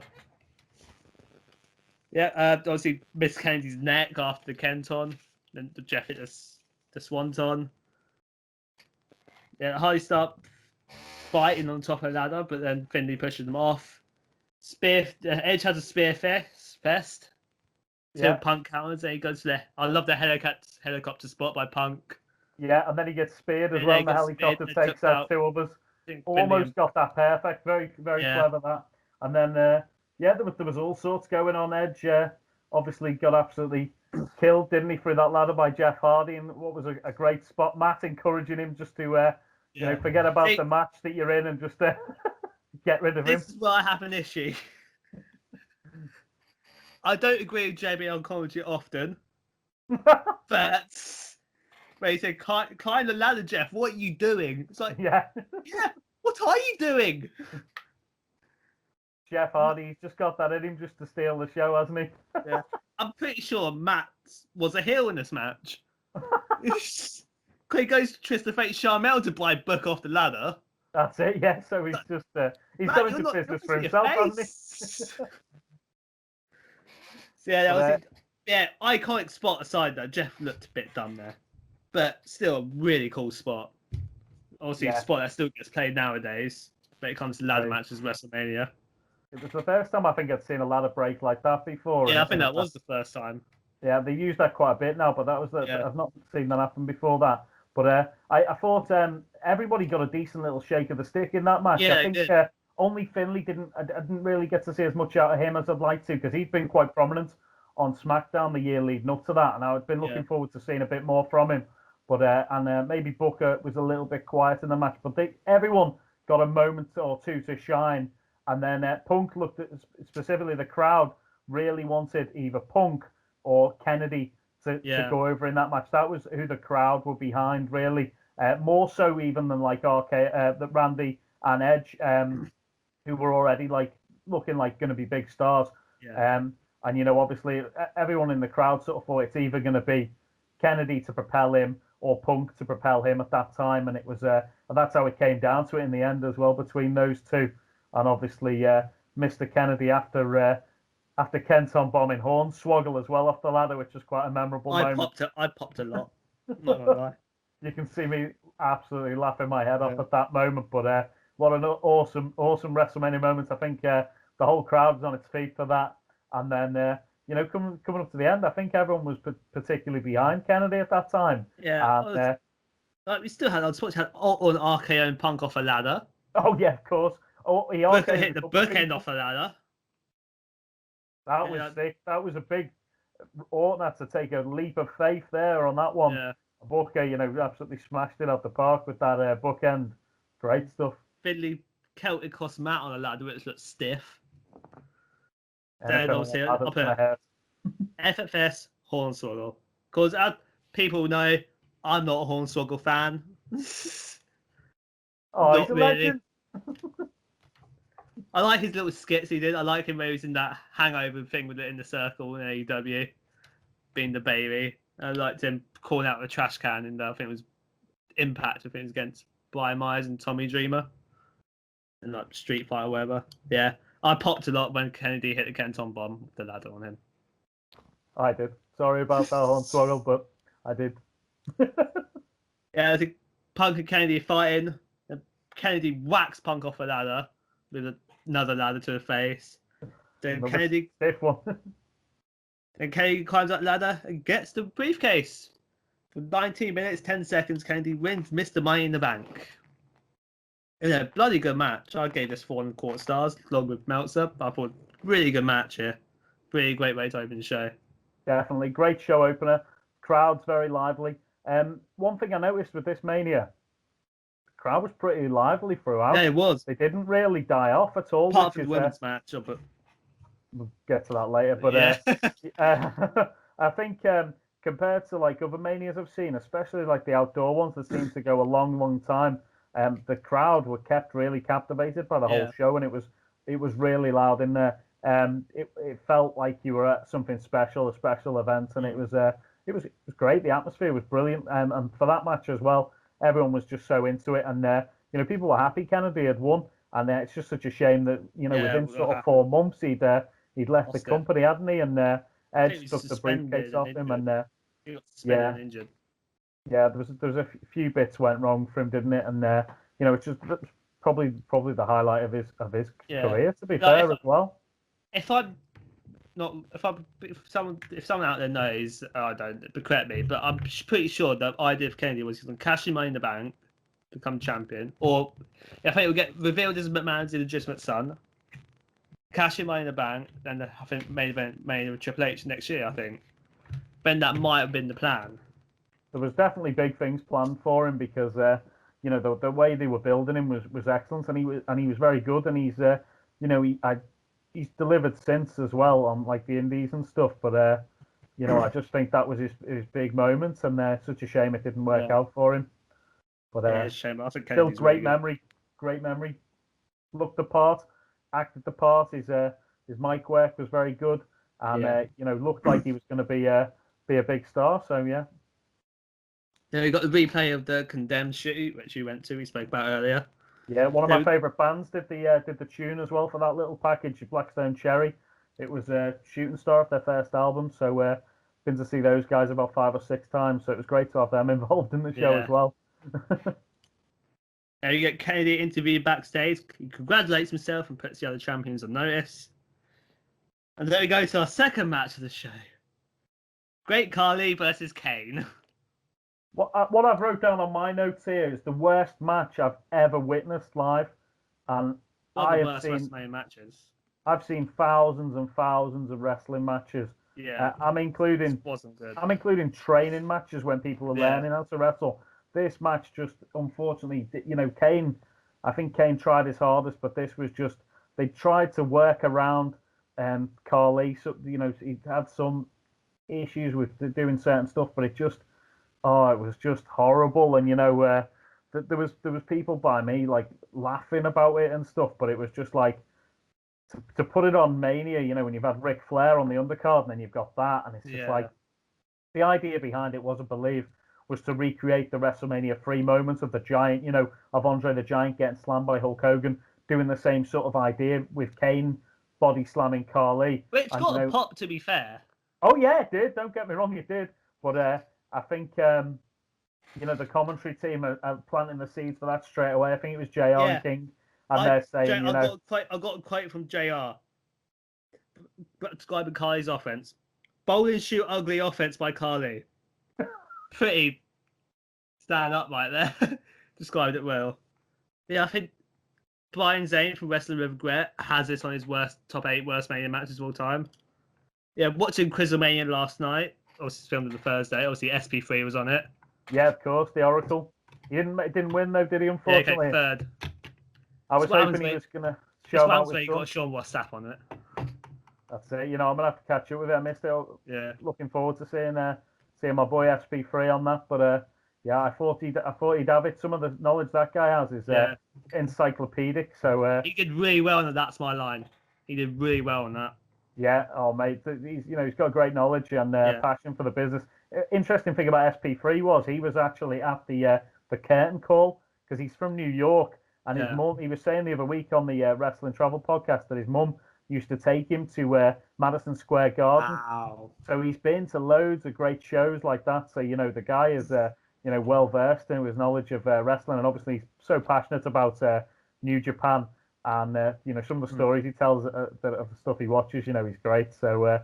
Yeah, obviously Miss Kennedy's neck after the Kenton, then the Jeff hit the Swanton. Yeah, Hardy start fighting on top of the ladder, but then Finlay pushes them off. Edge has a spear fest. So Punk counters, and he goes there. I love the helicopter spot by Punk. Yeah, and then he gets speared as well. And the helicopter takes out two others. Almost got that perfect. Very, very clever that. And then there was all sorts going on. Edge obviously got absolutely killed, didn't he, through that ladder by Jeff Hardy, and what was a great spot. Matt encouraging him just to forget about the match that you're in and just get rid of him. This is where I have an issue. I don't agree with JB on commentary often, but when he said, climb the ladder, Jeff, what are you doing? It's like, yeah, what are you doing? Jeff Hardy's just got that in him just to steal the show, hasn't he? Yeah. I'm pretty sure Matt was a heel in this match. He goes to twist the fate Sharmell to buy Book off the ladder. That's it, yeah. So he's just he's Matt, got into business for himself, hasn't he? So yeah, iconic spot aside though, Jeff looked a bit dumb there. But still a really cool spot. Obviously a spot that still gets played nowadays when it comes to ladder matches WrestleMania. It was the first time I think I'd seen a ladder break like that before. Yeah, I think that was the first time. Yeah, they use that quite a bit now, but that was I've not seen that happen before that. But I thought everybody got a decent little shake of the stick in that match. Yeah, I think only Finlay I didn't really get to see as much out of him as I'd like to, because he'd been quite prominent on SmackDown the year leading up to that, and I'd been looking forward to seeing a bit more from him. But maybe Booker was a little bit quiet in the match, but everyone got a moment or two to shine. And then Punk looked at, specifically the crowd really wanted either Punk or Kennedy to go over in that match. That was who the crowd were behind, really. More so even than like that Randy and Edge, who were already like looking like going to be big stars. Yeah. And obviously everyone in the crowd sort of thought it's either going to be Kennedy to propel him or Punk to propel him at that time, and it was that's how it came down to it in the end as well between those two. And obviously, Mr. Kennedy, after after Kenton bombing Hornswoggle as well off the ladder, which was quite a memorable moment. I popped a lot. Not gonna lie. You can see me absolutely laughing my head off at that moment. But what an awesome WrestleMania moment. I think the whole crowd was on its feet for that. And then, coming up to the end, I think everyone was particularly behind Kennedy at that time. Yeah. And, we still had, I was watching, on RKO and Punk off a ladder. Oh, yeah, of course. Oh, he Booker hit the bookend off a ladder. That was sick. That was a big... Orton had to take a leap of faith there on that one. Yeah. Booker, absolutely smashed it out the park with that bookend. Great stuff. Fiddly Celtic cross mat on a ladder, which looked stiff. Then obviously, I'll put FFS Hornswoggle. Because as people know, I'm not a Hornswoggle fan. Oh, he's a legend. I like his little skits he did. I like him where he was in that hangover thing with it in the circle in AEW, being the baby. I liked him calling out the trash can, and I think it was Impact. I think it was against Brian Myers and Tommy Dreamer, and like Street Fighter or whatever. Yeah, I popped a lot when Kennedy hit the Kenton bomb with the ladder on him. I did. Sorry about that Hornswoggle, but I did. Yeah, I think Punk and Kennedy fighting. Kennedy whacks Punk off a ladder with another ladder to the face. Then Kennedy stiff one. Then Kennedy climbs up the ladder and gets the briefcase. For 19 minutes, 10 seconds, Kennedy wins Mr. Money in the Bank. Yeah, bloody good match. I gave this 4.25 stars, along with Meltzer. I thought really good match here. Really great way to open the show. Definitely great show opener. Crowd's very lively. One thing I noticed with this Mania, the crowd was pretty lively throughout. Yeah, it was. They didn't really die off at all. Apart from the women's match, but we'll get to that later. But I think compared to like other Manias I've seen, especially like the outdoor ones that seem to go a long time, the crowd were kept really captivated by the whole show, and it was really loud in there. It felt like you were at something special, a special event, and it was great. The atmosphere was brilliant, and for that match as well, everyone was just so into it, and people were happy Kennedy had won, and it's just such a shame that within sort of 4 months he'd left the company, hadn't he? And Edge took the briefcase off him, and he got suspended and injured. Yeah, there was a few bits went wrong for him, didn't it? And it's just probably the highlight of his career, to be fair, as well. If someone out there knows, I don't, but correct me, but I'm pretty sure the idea of Kennedy was he's going to cash in Money in the Bank, become champion, or I think it will get revealed as McMahon's illegitimate son, cash in Money in the Bank, and I think main event made with Triple H next year. I think then that might have been the plan. There was definitely big things planned for him because the way they were building him was excellent, and he was very good, and he's delivered since as well on like the indies and stuff, but I just think that was his big moment, and such a shame it didn't work out for him. But it's a shame. I think still great memory. Looked the part, acted the part. His mic work was very good, and looked like he was going to be a big star. So yeah. Yeah, we got the replay of the Condemned shoot, which you went to. We spoke about earlier. Yeah, one of my favourite bands did the tune as well for that little package, Blackstone Cherry. It was Shooting Star of their first album, so been to see those guys about 5 or 6 times, so it was great to have them involved in the show as well. You get Kennedy interviewed backstage. He congratulates himself and puts the other champions on notice. And then we go to our second match of the show. Great Khali versus Kane. What I've wrote down on my notes here is the worst match I've ever witnessed live, and WrestleMania matches. I've seen thousands and thousands of wrestling matches. Yeah, I'm including training matches when people are learning how to wrestle. This match just, unfortunately, Kane. I think Kane tried his hardest, but this was just they tried to work around Khali. So he had some issues with doing certain stuff, but it was just horrible. And there was people by me like laughing about it and stuff, but it was just like to put it on Mania, when you've had Ric Flair on the undercard and then you've got that, and it's just like the idea behind it was, I believe, was to recreate the WrestleMania 3 moments of the Giant, of Andre the Giant getting slammed by Hulk Hogan, doing the same sort of idea with Kane body slamming Carly. Which got a pop, to be fair. Oh yeah, it did. Don't get me wrong, it did. But I think the commentary team are planting the seeds for that straight away. I think it was JR and King, and they're saying, I got a quote from JR describing Carly's offense: bowl and shoot ugly offense by Carly. Pretty stand up right there. Described it well. Yeah, I think Brian Zane from Wrestling with Regret has this on his top 8 worst Mania matches of all time. Yeah, watching Wrestlemania last night. Obviously, it's filmed on the Thursday. Obviously, SP3 was on it. Yeah, of course, the Oracle. He didn't win though, did he? Unfortunately, yeah, third. I was hoping he was gonna show up with got Sean WhatsApp on it. That's it. I'm gonna have to catch up with it. I missed it. Yeah. Looking forward to seeing my boy SP3 on that. But yeah, I thought he'd have it. Some of the knowledge that guy has is encyclopedic. So he did really well on That's My Line. He did really well on that. Yeah, oh mate, he's got great knowledge and passion for the business. Interesting thing about SP3 was he was actually at the curtain call because he's from New York, and his mum. He was saying the other week on the Wrestling Travel podcast that his mum used to take him to Madison Square Garden. Wow. So he's been to loads of great shows like that. So the guy is well versed in his knowledge of wrestling, and obviously he's so passionate about New Japan. And some of the stories he tells of the stuff he watches, he's great. So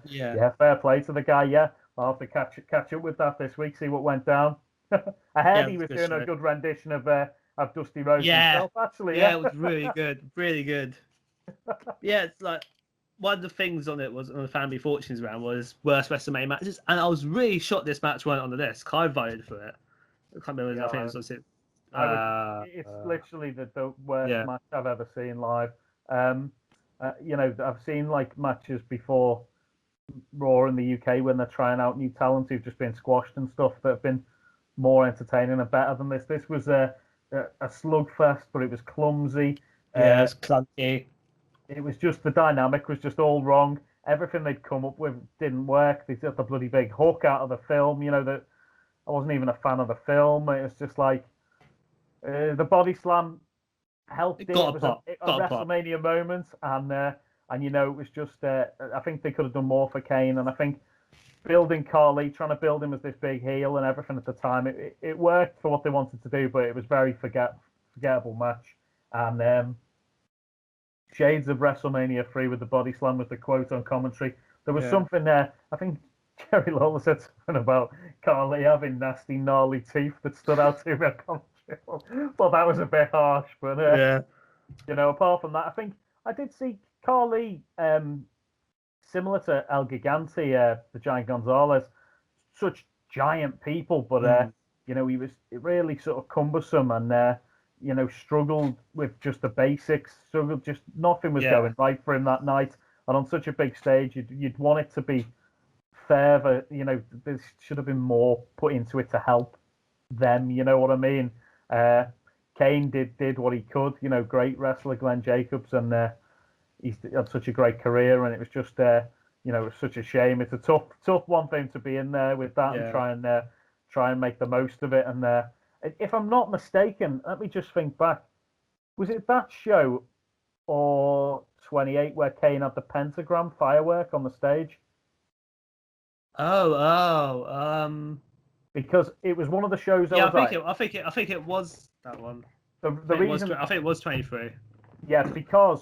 fair play to the guy. Yeah, I'll have to catch up with that this week, see what went down. I heard he was doing a good rendition of Dusty Rhodes himself. Actually, it was really good, really good. Yeah, it's like one of the things on it was on the Family Fortunes round was worst WrestleMania matches, and I was really shocked this match weren't on the list. I voted for it. I can't remember. I think it was it's literally the worst match I've ever seen live. I've seen like matches before Raw in the UK when they're trying out new talent who've just been squashed and stuff that have been more entertaining and better than this. This was a slugfest, but it was clumsy. Yeah, it was clunky. It was just the dynamic was just all wrong. Everything they'd come up with didn't work. They took the bloody big hook out of the film. That I wasn't even a fan of the film. It was just like. The body slam helped it. It was a WrestleMania moment, and it was just. I think they could have done more for Kane, and I think building Carly, trying to build him as this big heel and everything at the time, it worked for what they wanted to do, but it was very forgettable match. And shades of WrestleMania 3 with the body slam was the quote on commentary. There was something there. I think Jerry Lawler said something about Carly having nasty, gnarly teeth that stood out to me on commentary. Well, that was a bit harsh, but apart from that, I think I did see Carly similar to El Gigante, the Giant Gonzalez, such giant people, but he was really sort of cumbersome and struggled with just the basics. Just nothing was going right for him that night, and on such a big stage, you'd want it to be fair. But there should have been more put into it to help them. You know what I mean? Kane did what he could, great wrestler Glenn Jacobs, and he's had such a great career, and it was just it was such a shame. It's a tough one for him to be in there with that and try and make the most of it. And if I'm not mistaken, let me just think back, was it that show or 28 where Kane had the pentagram firework on the stage? Because it was one of the shows. I think it was that one. The reason I think it was 23. Yeah, because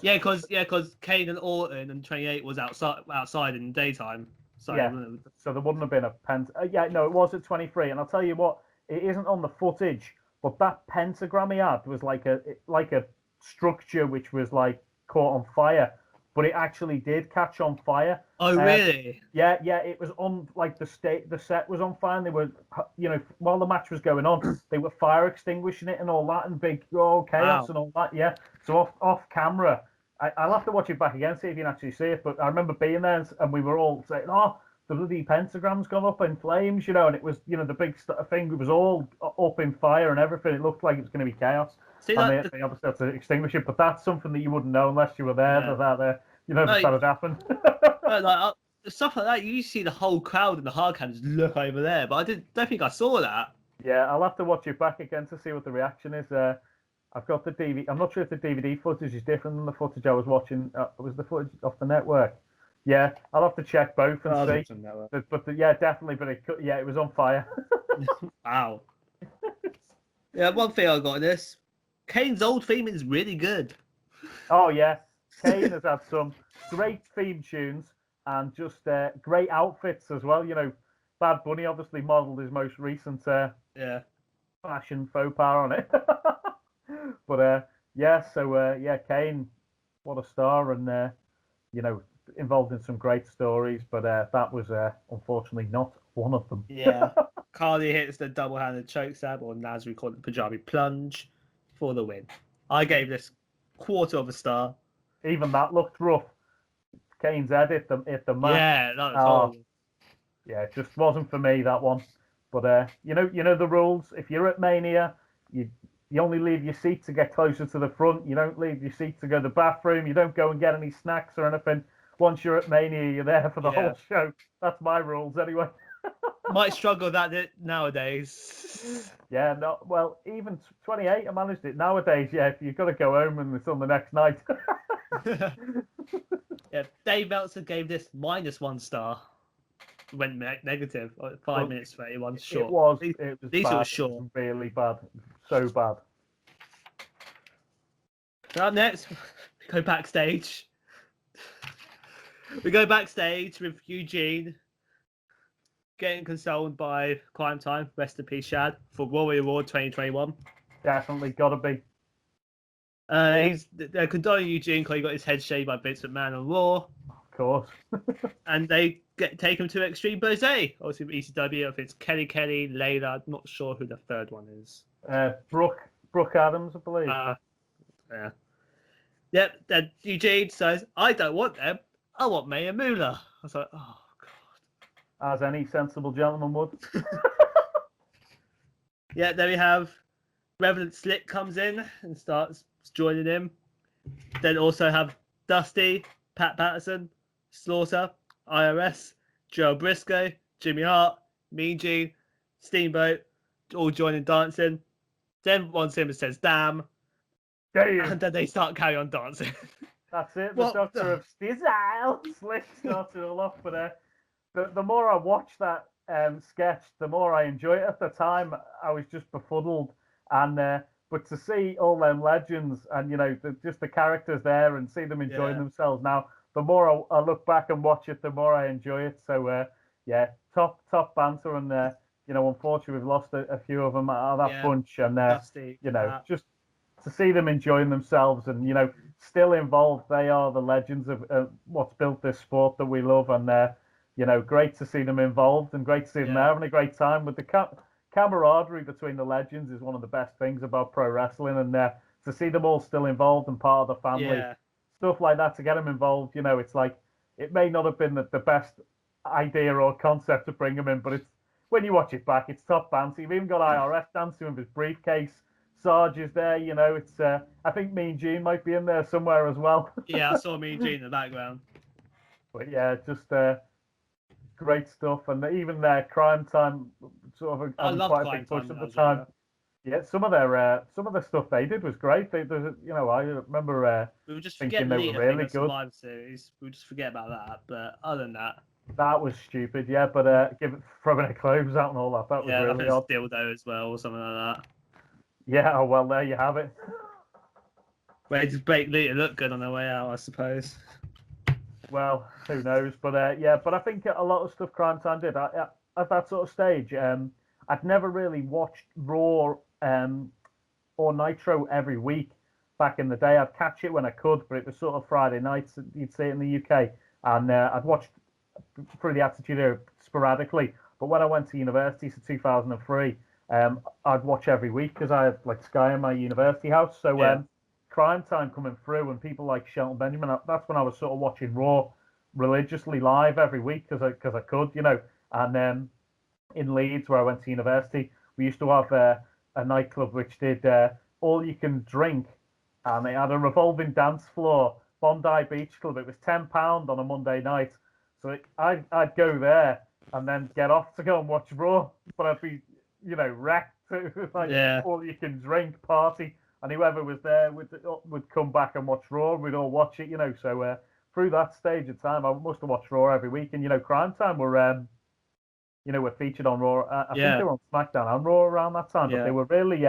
Kane and Orton and 28 was outside in the daytime. So so there wouldn't have been a it was at 23. And I'll tell you what, it isn't on the footage, but that pentagram he had was like a structure which was like caught on fire. But it actually did catch on fire. Oh, really? Yeah. It was on like the set was on fire, and they were, while the match was going on, they were fire extinguishing it and all that, and big chaos and all that. Yeah. So off camera, I'll have to watch it back again, see if you can actually see it. But I remember being there, and we were all saying, "Oh, the bloody pentagram's gone up in flames," and it was, the big thing was all up in fire and everything. It looked like it was going to be chaos. See, they obviously had to extinguish it, but that's something that you wouldn't know unless you were there. That had happened. Stuff like that, you see the whole crowd in the hard cam just look over there, but don't think I saw that. Yeah, I'll have to watch it back again to see what the reaction is. I've got the DVD. I'm not sure if the DVD footage is different than the footage I was watching. It was the footage off the network. Yeah, I'll have to check both and see. Yeah, definitely. But it was on fire. Wow. Yeah, one thing I got in this: Kane's old theme is really good. Oh yeah, Kane has had some great theme tunes and just great outfits as well. You know, Bad Bunny obviously modelled his most recent fashion faux pas on it. But Kane, what a star, and you know, involved in some great stories. But that was unfortunately not one of them. Yeah. Carly hits the double-handed chokestab, or as we call it, the Punjabi plunge, for the win. I gave this 1/4 of a star. Even that looked rough. Kane's head hit the mat. Yeah, that was horrible. Yeah, it just wasn't for me, that one. But you know the rules. If you're at Mania, you only leave your seat to get closer to the front. You don't leave your seat to go to the bathroom. You don't go and get any snacks or anything. Once you're at Mania, you're there for the whole show. That's my rules anyway. Might struggle with that nowadays. Yeah, no. Well, even 28, I managed it. Nowadays, yeah, if you've got to go home and it's on the next night. Yeah, Dave Meltzer gave this -1 star. Went negative. 5 minutes 31 short. It was These bad. were short. It was really bad. So bad. So up next, we go backstage. We go backstage with Eugene getting consoled by Climb Time, rest in peace, Shad, for Royal Award 2021. Definitely got to be. They're condoling Eugene because he got his head shaved by Vince McMahon on Raw. Of course. And they take him to Extreme Bose. Obviously, ECW. If it's Kelly, Layla, I'm not sure who the third one is. Brooke Adams, I believe. Yeah. Yep. Then Eugene says, "I don't want them. I want Maya Moolah." I was like, "Oh God." As any sensible gentleman would. Yeah. Then we have Reverend Slick comes in and starts joining him. Then also have Dusty, Pat Patterson, Slaughter, IRS, Joe Briscoe, Jimmy Hart, Mean Gene, Steamboat, all joining dancing. Then one Simmer says, "Damn." And then they start carry on dancing. That's it. The Doctor of Steel Slick started it all off. But the more I watch that sketch, the more I enjoy it. At the time, I was just befuddled. And but to see all them legends and, you know, just the characters there and see them enjoying themselves now, the more I look back and watch it, the more I enjoy it. So, top banter. And, you know, unfortunately, we've lost a few of them out of that bunch. And, Dusty, you know, just to see them enjoying themselves and, you know, still involved. They are the legends of what's built this sport that we love. And, you know, great to see them involved and great to see them having a great time with the camaraderie between the legends is one of the best things about pro wrestling. And to see them all still involved and part of the family, stuff like that, to get them involved, you know, it's like, it may not have been the best idea or concept to bring them in, but it's, when you watch it back, it's top banter. You've even got IRS dancing with his briefcase. Sarge is there, you know. It's I think Mean Gene might be in there somewhere as well. Yeah, I saw Mean Gene in the background. But yeah, just great stuff, and even their Crime Time sort of having quite a big push at the time. Yeah, some of the stuff they did was great. You know, I remember we would just thinking they were really good. Live series, we would just forget about that. But other than that, that was stupid. Yeah, but throwing their clothes out and all that, that was really odd. Dildo as well, or something like that. Yeah, well, there you have it. They just make Lita look good on their way out, I suppose. Well, who knows? But but I think a lot of stuff Crime Time did at that sort of stage. I'd never really watched Raw or Nitro every week back in the day. I'd catch it when I could, but it was sort of Friday nights. You'd see it in the UK, and I'd watched through the Attitude Era sporadically. But when I went to university, so 2003. I'd watch every week because I had like Sky in my university house. So Crime Time coming through and people like Shelton Benjamin, that's when I was sort of watching Raw religiously live every week because I could, you know. And in Leeds, where I went to university, we used to have a nightclub which did all you can drink, and they had a revolving dance floor, Bondi Beach Club. It was £10 on a Monday night. So I'd go there and then get off to go and watch Raw, but I'd be, you know, wrecked. Like all you can drink party. and whoever was there would come back and watch Raw. We'd all watch it, So through that stage of time, I must have watched Raw every week. And Crime Time were featured on Raw. I think they were on SmackDown and Raw around that time, but they were really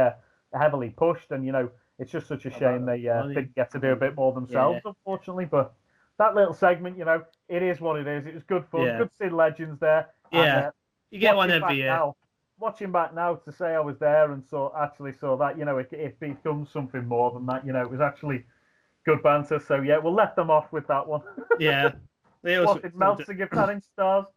heavily pushed. And it's just such a shame they didn't get to do a bit more themselves, unfortunately. But that little segment, it is what it is. It was good fun. Good to see legends there. Yeah, and, you get one every year. Watching back now to say I was there and saw that, it becomes something more than that. It was actually good banter. So yeah, we'll let them off with that one. Yeah. What did Meltzer give that in stars?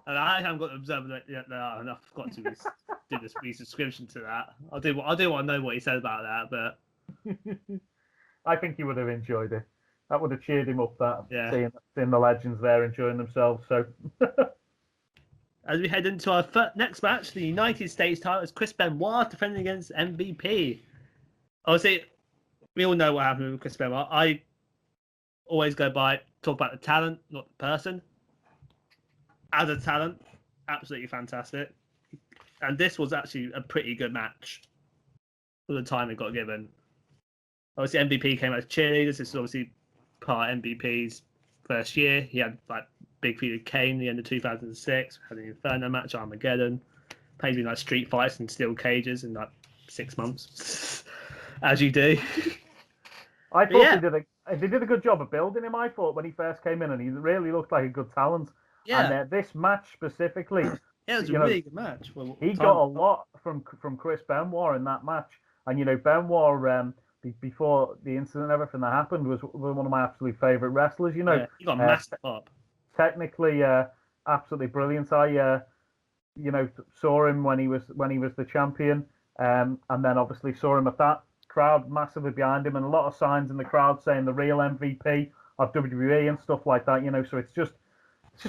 And I haven't got to observe it yet. No, and I forgot to do this resubscription to that. I do want to know what he said about that, but I think he would have enjoyed it. That would have cheered him up. Seeing the legends there enjoying themselves. So. As we head into our next match, the United States title is Chris Benoit defending against MVP. Obviously, we all know what happened with Chris Benoit. I always talk about the talent, not the person. As a talent, absolutely fantastic. And this was actually a pretty good match for the time it got given. Obviously, MVP came as cheerleaders. This is obviously part of MVP's first year. He had big feud with Kane at the end of 2006. Had an Inferno match, Armageddon. Played in street fights and steel cages in 6 months, as you do. I thought they did a good job of building him. I thought when he first came in, and he really looked like a good talent. Yeah. And this match specifically, it was a really good match. He got a lot from Chris Benoit in that match, and Benoit before the incident and everything that happened was one of my absolute favorite wrestlers. He got massive up. Technically, absolutely brilliant. I saw him when he was the champion, and then obviously saw him at that crowd massively behind him, and a lot of signs in the crowd saying the real MVP of WWE and stuff like that. So it's just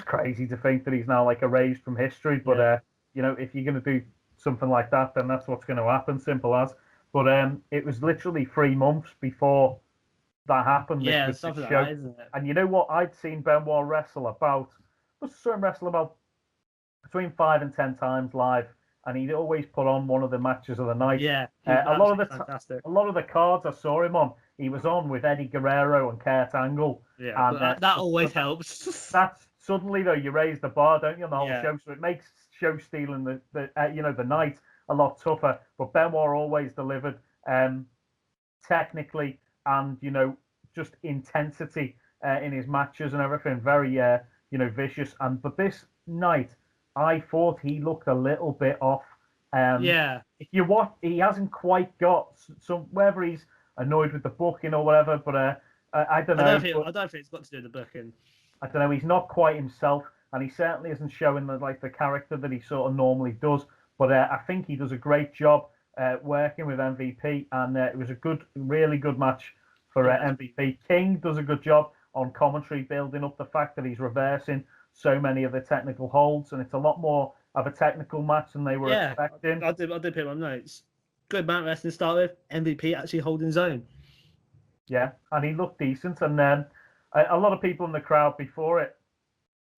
crazy to think that he's now erased from history. But if you're going to do something like that, then that's what's going to happen. Simple as. But it was literally 3 months before that happened. Yeah, something like that, isn't it? And you know what? I'd seen Benoit wrestle about between 5 and 10 times live, and he'd always put on one of the matches of the night. Yeah, a lot of the cards I saw him on, he was on with Eddie Guerrero and Kurt Angle. Yeah, and that always helps. That's suddenly though you raise the bar, don't you, on the whole show? So it makes show stealing the night a lot tougher. But Benoit always delivered, technically and just intensity in his matches and everything. Very vicious. But this night, I thought he looked a little bit off. If you watch, he hasn't quite got whether he's annoyed with the booking or whatever. But I don't know. I don't think it's got to do with the booking. I don't know. He's not quite himself, and he certainly isn't showing the character that he sort of normally does. But I think he does a great job working with MVP, and it was a really good match for MVP. King does a good job on commentary, building up the fact that he's reversing so many of the technical holds, and it's a lot more of a technical match than they were expecting. I did put my notes. Good match wrestling to start with. MVP actually holding his own. Yeah, and he looked decent, and then a lot of people in the crowd before it,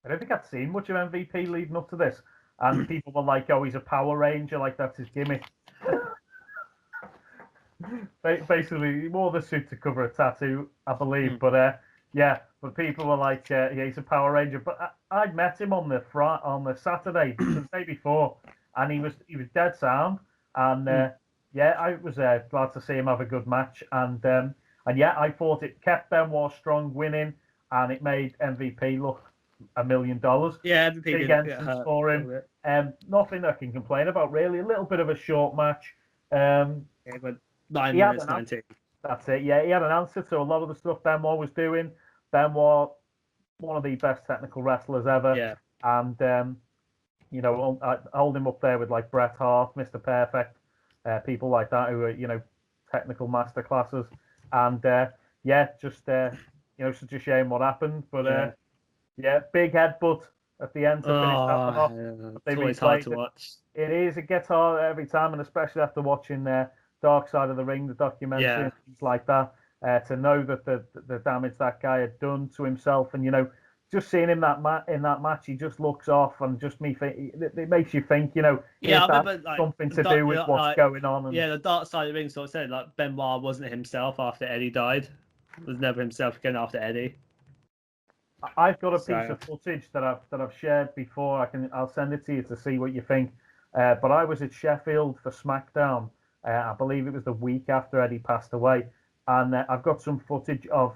I don't think I'd seen much of MVP leading up to this, and people were like, "Oh, he's a Power Ranger, that's his gimmick." Basically, he wore the suit to cover a tattoo, I believe. But but people were like, "Yeah, he's a Power Ranger." But I'd met him on the Saturday, the day before, and he was dead sound. And I was glad to see him have a good match. And I thought it kept Benoit strong, winning, and it made MVP look $1 million. Yeah, MVP big entrance for him. Nothing I can complain about really. A little bit of a short match. But 9 minutes 19. That's it. Yeah, he had an answer to a lot of the stuff Benoit was doing. Benoit, one of the best technical wrestlers ever. Yeah. And I hold him up there with Bret Hart, Mr. Perfect, people like that who are technical master classes. And such a shame what happened. But big headbutt at the end to finish that one off. Yeah. It's always hard to watch. It is. It gets hard every time, and especially after watching Dark Side of the Ring, the documentary, and things like that, to know that the damage that guy had done to himself, and just seeing him in that match, he just looks off, and just me think it makes you think, is Yeah, I that remember like something to do with what's going on? And yeah, the dark side of the ring sort of said like Benoit wasn't himself after Eddie died. Was never himself again after Eddie. I've got a piece So of footage that I've shared before. I'll send it to you to see what you think. But I was at Sheffield for SmackDown. I believe it was the week after Eddie passed away, and I've got some footage of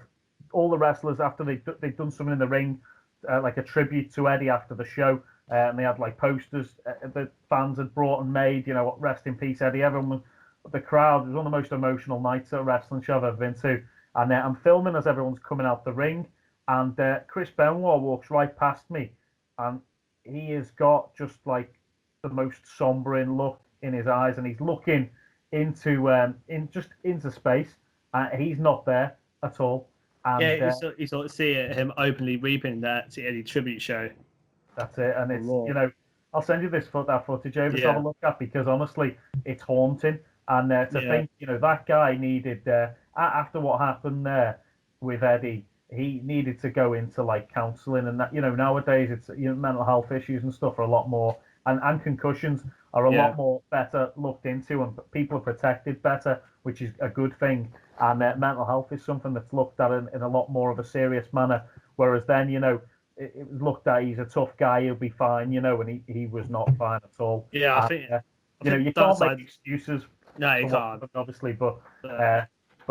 all the wrestlers after they'd done something in the ring, like a tribute to Eddie after the show, and they had like posters that fans had brought and made. Rest in peace, Eddie. Everyone, the crowd. It was one of the most emotional nights at a wrestling show I've ever been to. And I'm filming as everyone's coming out the ring, and Chris Benoit walks right past me, and he has got just like the most sombering look in his eyes, and he's looking into space. He's not there at all. And, yeah, you sort of see him openly weeping that Eddie tribute show. That's it, and it's I'll send you that footage over to have a look at, because honestly, it's haunting. And to think, that guy needed after what happened there with Eddie, he needed to go into like counselling, and that nowadays it's mental health issues and stuff are a lot more, and concussions are a lot more better looked into, and people are protected better, which is a good thing. And mental health is something that's looked at in a lot more of a serious manner. Whereas then, it was looked at, he's a tough guy, he'll be fine, and he was not fine at all. Yeah, I think you can't make excuses. No, you can't. Obviously, but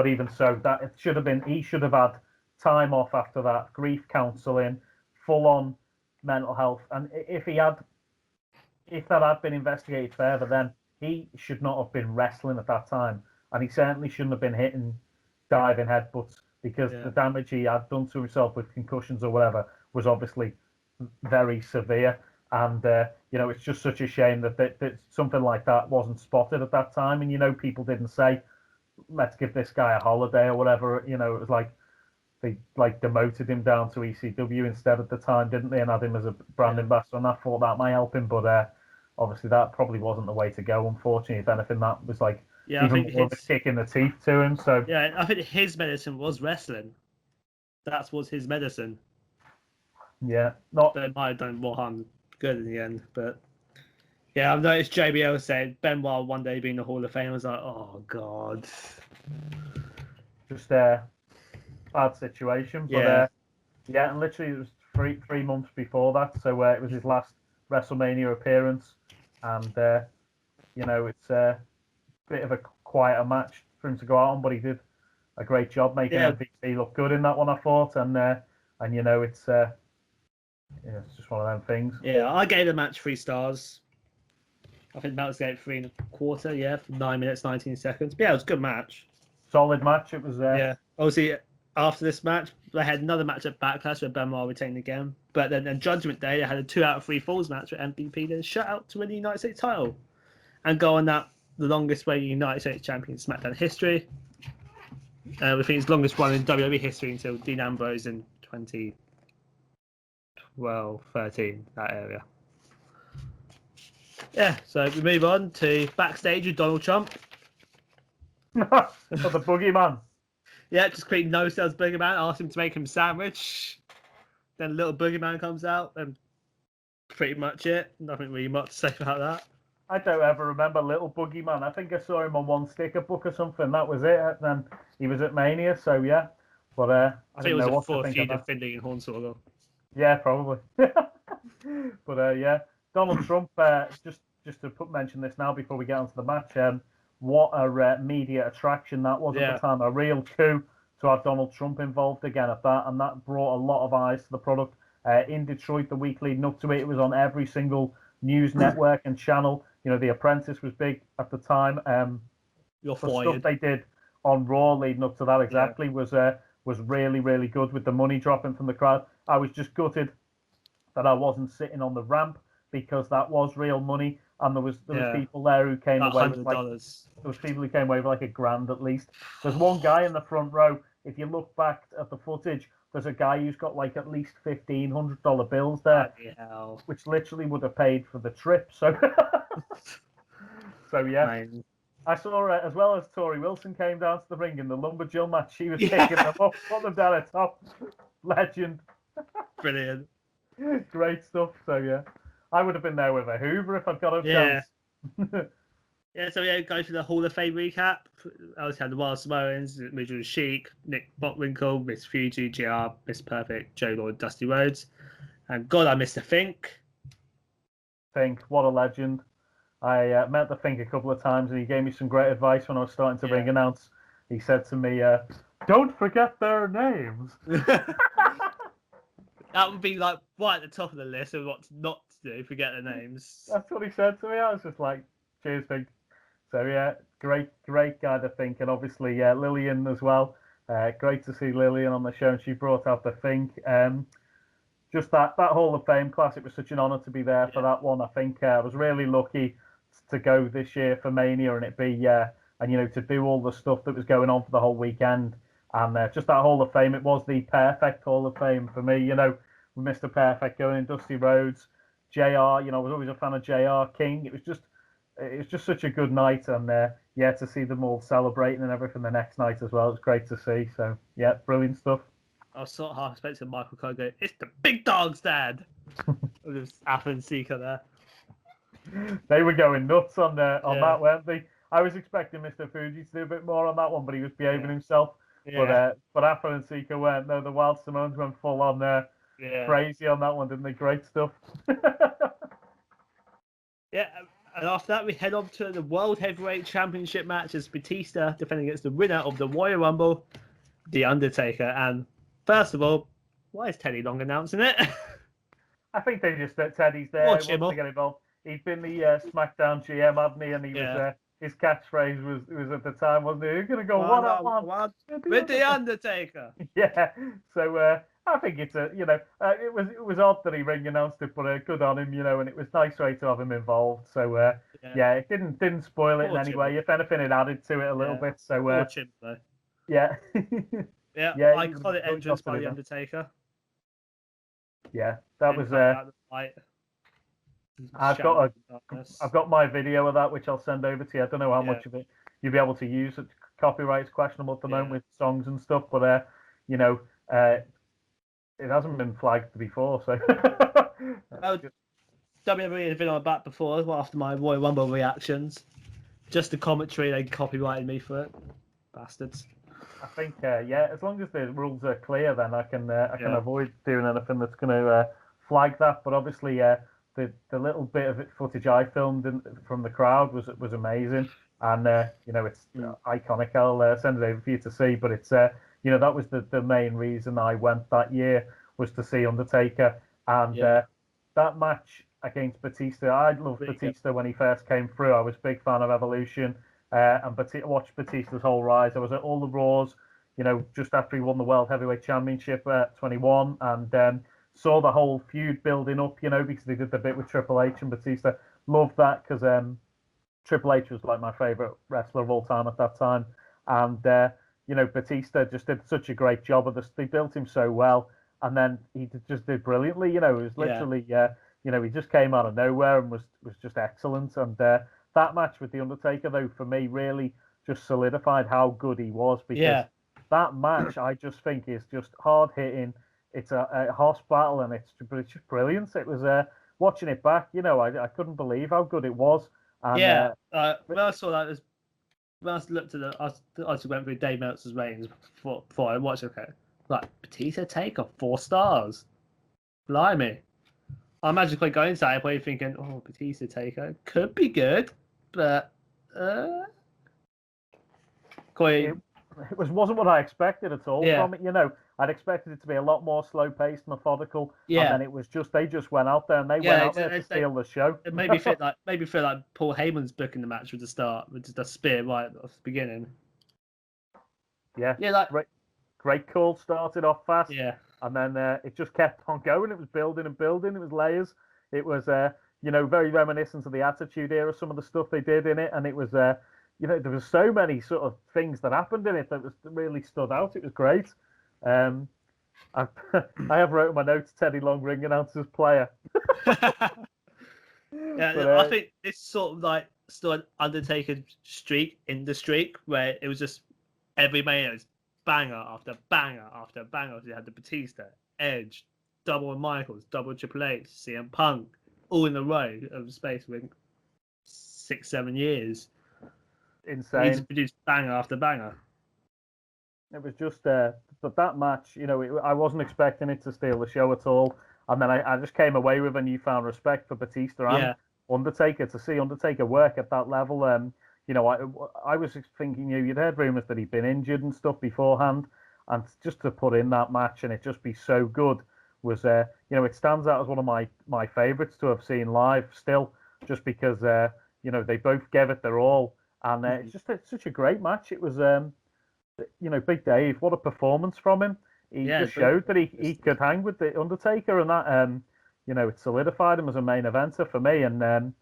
even so, that it should have been. He should have had time off after that, grief counselling, full on mental health, and if that had been investigated further, then he should not have been wrestling at that time, and he certainly shouldn't have been hitting diving headbutts, because the damage he had done to himself with concussions or whatever was obviously very severe. And it's just such a shame that something like that wasn't spotted at that time. And people didn't say, let's give this guy a holiday or whatever. It was like they like demoted him down to ECW instead at the time, didn't they, and had him as a brand ambassador. And I thought that might help him, but obviously that probably wasn't the way to go, unfortunately. If anything, that was like even more of a kick in the teeth to him. So yeah, I think his medicine was wrestling. That was his medicine. Yeah, They might have done more harm good in the end, but yeah, I've noticed JBL said Benoit one day being the Hall of Fame. I was like, oh god, just a bad situation. But and literally it was three months before that, so it was his last WrestleMania appearance, and it's a bit of a quieter match for him to go out on, but he did a great job making MVP look good in that one, I thought, and it's just one of them things. Yeah, I gave the match 3 stars. I think Matt's gave it 3.25. Yeah, for 9 minutes 19 seconds. But yeah, it was a good match. Solid match. It was. Yeah. Obviously, after this match, they had another match at Backlash where Benoit retained again. But then on Judgment Day, they had a 2 out of 3 falls match where MVP then shut out to win the United States title and go on that the longest reigning United States champion in SmackDown history. We think it's the longest one in WWE history until Dean Ambrose in 2013, that area. Yeah, so we move on to backstage with Donald Trump. For the boogeyman. Yeah, just quick no sells boogeyman, asked him to make him a sandwich. Then a little boogeyman comes out, and pretty much it. Nothing really much to say about that. I don't ever remember Little Boogeyman. I think I saw him on one sticker book or something. That was it. Then he was at Mania, so yeah. But I think it was a 4th feud of Finley and Hornswoggle. Yeah, probably. But yeah, Donald Trump. Just to mention this now before we get onto the match. What a media attraction that was at the time. A real coup to have Donald Trump involved again at that, and that brought a lot of eyes to the product. In Detroit, the week leading up to it, it was on every single news network and channel. The Apprentice was big at the time. The stuff they did on Raw leading up to that was really, really good, with the money dropping from the crowd. I was just gutted that I wasn't sitting on the ramp, because that was real money, and there was people there who came away with like there was people who came away with like $1,000 at least. There's one guy in the front row. If you look back at the footage, there's a guy who's got like at least $1,500 bills there, which literally would have paid for the trip. So, so yeah. Man. I saw as well as Tori Wilson came down to the ring in the Lumberjill match. She was picking them up, put them down at top. Legend. Brilliant. Great stuff. So yeah, I would have been there with a Hoover if I'd got a Yeah. chance. Yeah, so we go through the Hall of Fame recap. I also had the Wild Samoans, Major Sheik, Nick Bockwinkel, Miss Fuji, JR, Miss Perfect, Joe Lloyd, Dusty Rhodes. And God, I missed the Fink. Fink, what a legend. I met the Fink a couple of times and he gave me some great advice when I was starting to ring announce. He said to me, don't forget their names. That would be like right at the top of the list of what not to do, forget the names. That's what he said to me. I was just like, cheers, Fink. So yeah, great guy to Fink. And obviously Lillian as well. Great to see Lillian on the show and she brought out the Fink. Just that Hall of Fame class, it was such an honour to be there for that one. I think I was really lucky to go this year for Mania and it be and to do all the stuff that was going on for the whole weekend and just that Hall of Fame. It was the perfect Hall of Fame for me. With Mr. Perfect going in, Dusty Rhodes, JR. I was always a fan of JR King. It was just such a good night and to see them all celebrating and everything the next night as well. It's great to see. So yeah, brilliant stuff. I was sort of half expecting Michael Cole go, it's the big dog's dad. With Alpha and Seeker there. They were going nuts on that, weren't they? I was expecting Mr. Fuji to do a bit more on that one, but he was behaving himself. Yeah. But Alpha and Seeker weren't. No, the Wild Samoans went full on crazy on that one, didn't they? Great stuff. And after that, we head on to the World Heavyweight Championship match as Batista defending against the winner of the Royal Rumble, The Undertaker. And first of all, why is Teddy Long announcing it? I think they just Teddy's there. Watch him to get involved. He'd been the SmackDown GM, hadn't he? And he was his catchprise was at the time, wasn't he? You're gonna go one with The Undertaker. Yeah. So I think it's it was odd that he ring announced it, but good on him, and it was nice way to have him involved. So it didn't spoil it in any way. If anything, it added to it a little bit. So yeah. Iconic entrance by The Undertaker. Yeah, that was. I've got my video of that, which I'll send over to you. I don't know how much of it you'll be able to use. Copyright's questionable at the moment with songs and stuff, but it hasn't been flagged before, so. WWE has been on my back before after my Royal Rumble reactions. Just the commentary, they copyrighted me for it, bastards. I think as long as the rules are clear, then I can avoid doing anything that's going to flag that. But obviously, the little bit of footage I filmed from the crowd was amazing, and it's iconic. I'll send it over for you to see. But it's that was the main reason I went that year, was to see Undertaker, and that match against Batista. I loved Batista when he first came through. I was a big fan of Evolution. And watched Batista's whole rise. I was at all the Raws, just after he won the World Heavyweight Championship at 21, and saw the whole feud building up, because they did the bit with Triple H and Batista. Loved that because Triple H was like my favourite wrestler of all time at that time. And, Batista just did such a great job of this. They built him so well, and then he just did brilliantly. It was literally, he just came out of nowhere and was just excellent. And that match with The Undertaker, though, for me, really just solidified how good he was, because that match, I just think, is just hard-hitting. It's a horse battle, and it's just brilliant. It was, watching it back, I couldn't believe how good it was. And, when I saw that, when I looked at I just went through Dave Meltzer's ratings before I watched it. Okay, like, Batista Taker, 4 stars. Blimey. I imagine quite going into that, probably thinking, oh, Batista Taker could be good, but it wasn't what I expected at all from it. I'd expected it to be a lot more slow-paced, methodical, and then it was they just went out there and they went out there to steal the show. It maybe feel like Paul Heyman's booking the match with the start, with just a spear right at the beginning. Yeah, great call, started off fast. Yeah. And then it just kept on going. It was building and building. It was layers. It was, very reminiscent of the Attitude Era, some of the stuff they did in it. And it was, there was so many sort of things that happened in it that really stood out. It was great. I have wrote in my notes, Teddy Long ring announcer's player. I think this sort of like started Undertaker's streak in the streak, where it was just every Mania was banger after banger after banger. You had the Batista, Edge, double with Michaels, double with Triple H, CM Punk, all in a row over the space of 6-7 years. Insane. He's produced banger after banger. It was just, but that match, I wasn't expecting it to steal the show at all. And then I just came away with a newfound respect for Batista and Undertaker. To see Undertaker work at that level, I was thinking, you'd heard rumours that he'd been injured and stuff beforehand, and just to put in that match and it just be so good was, it stands out as one of my favourites to have seen live still, just because, they both gave it their all. And it's such a great match. It was, Big Dave, what a performance from him. He just showed that he could hang with the Undertaker, and that, it solidified him as a main eventer for me, and,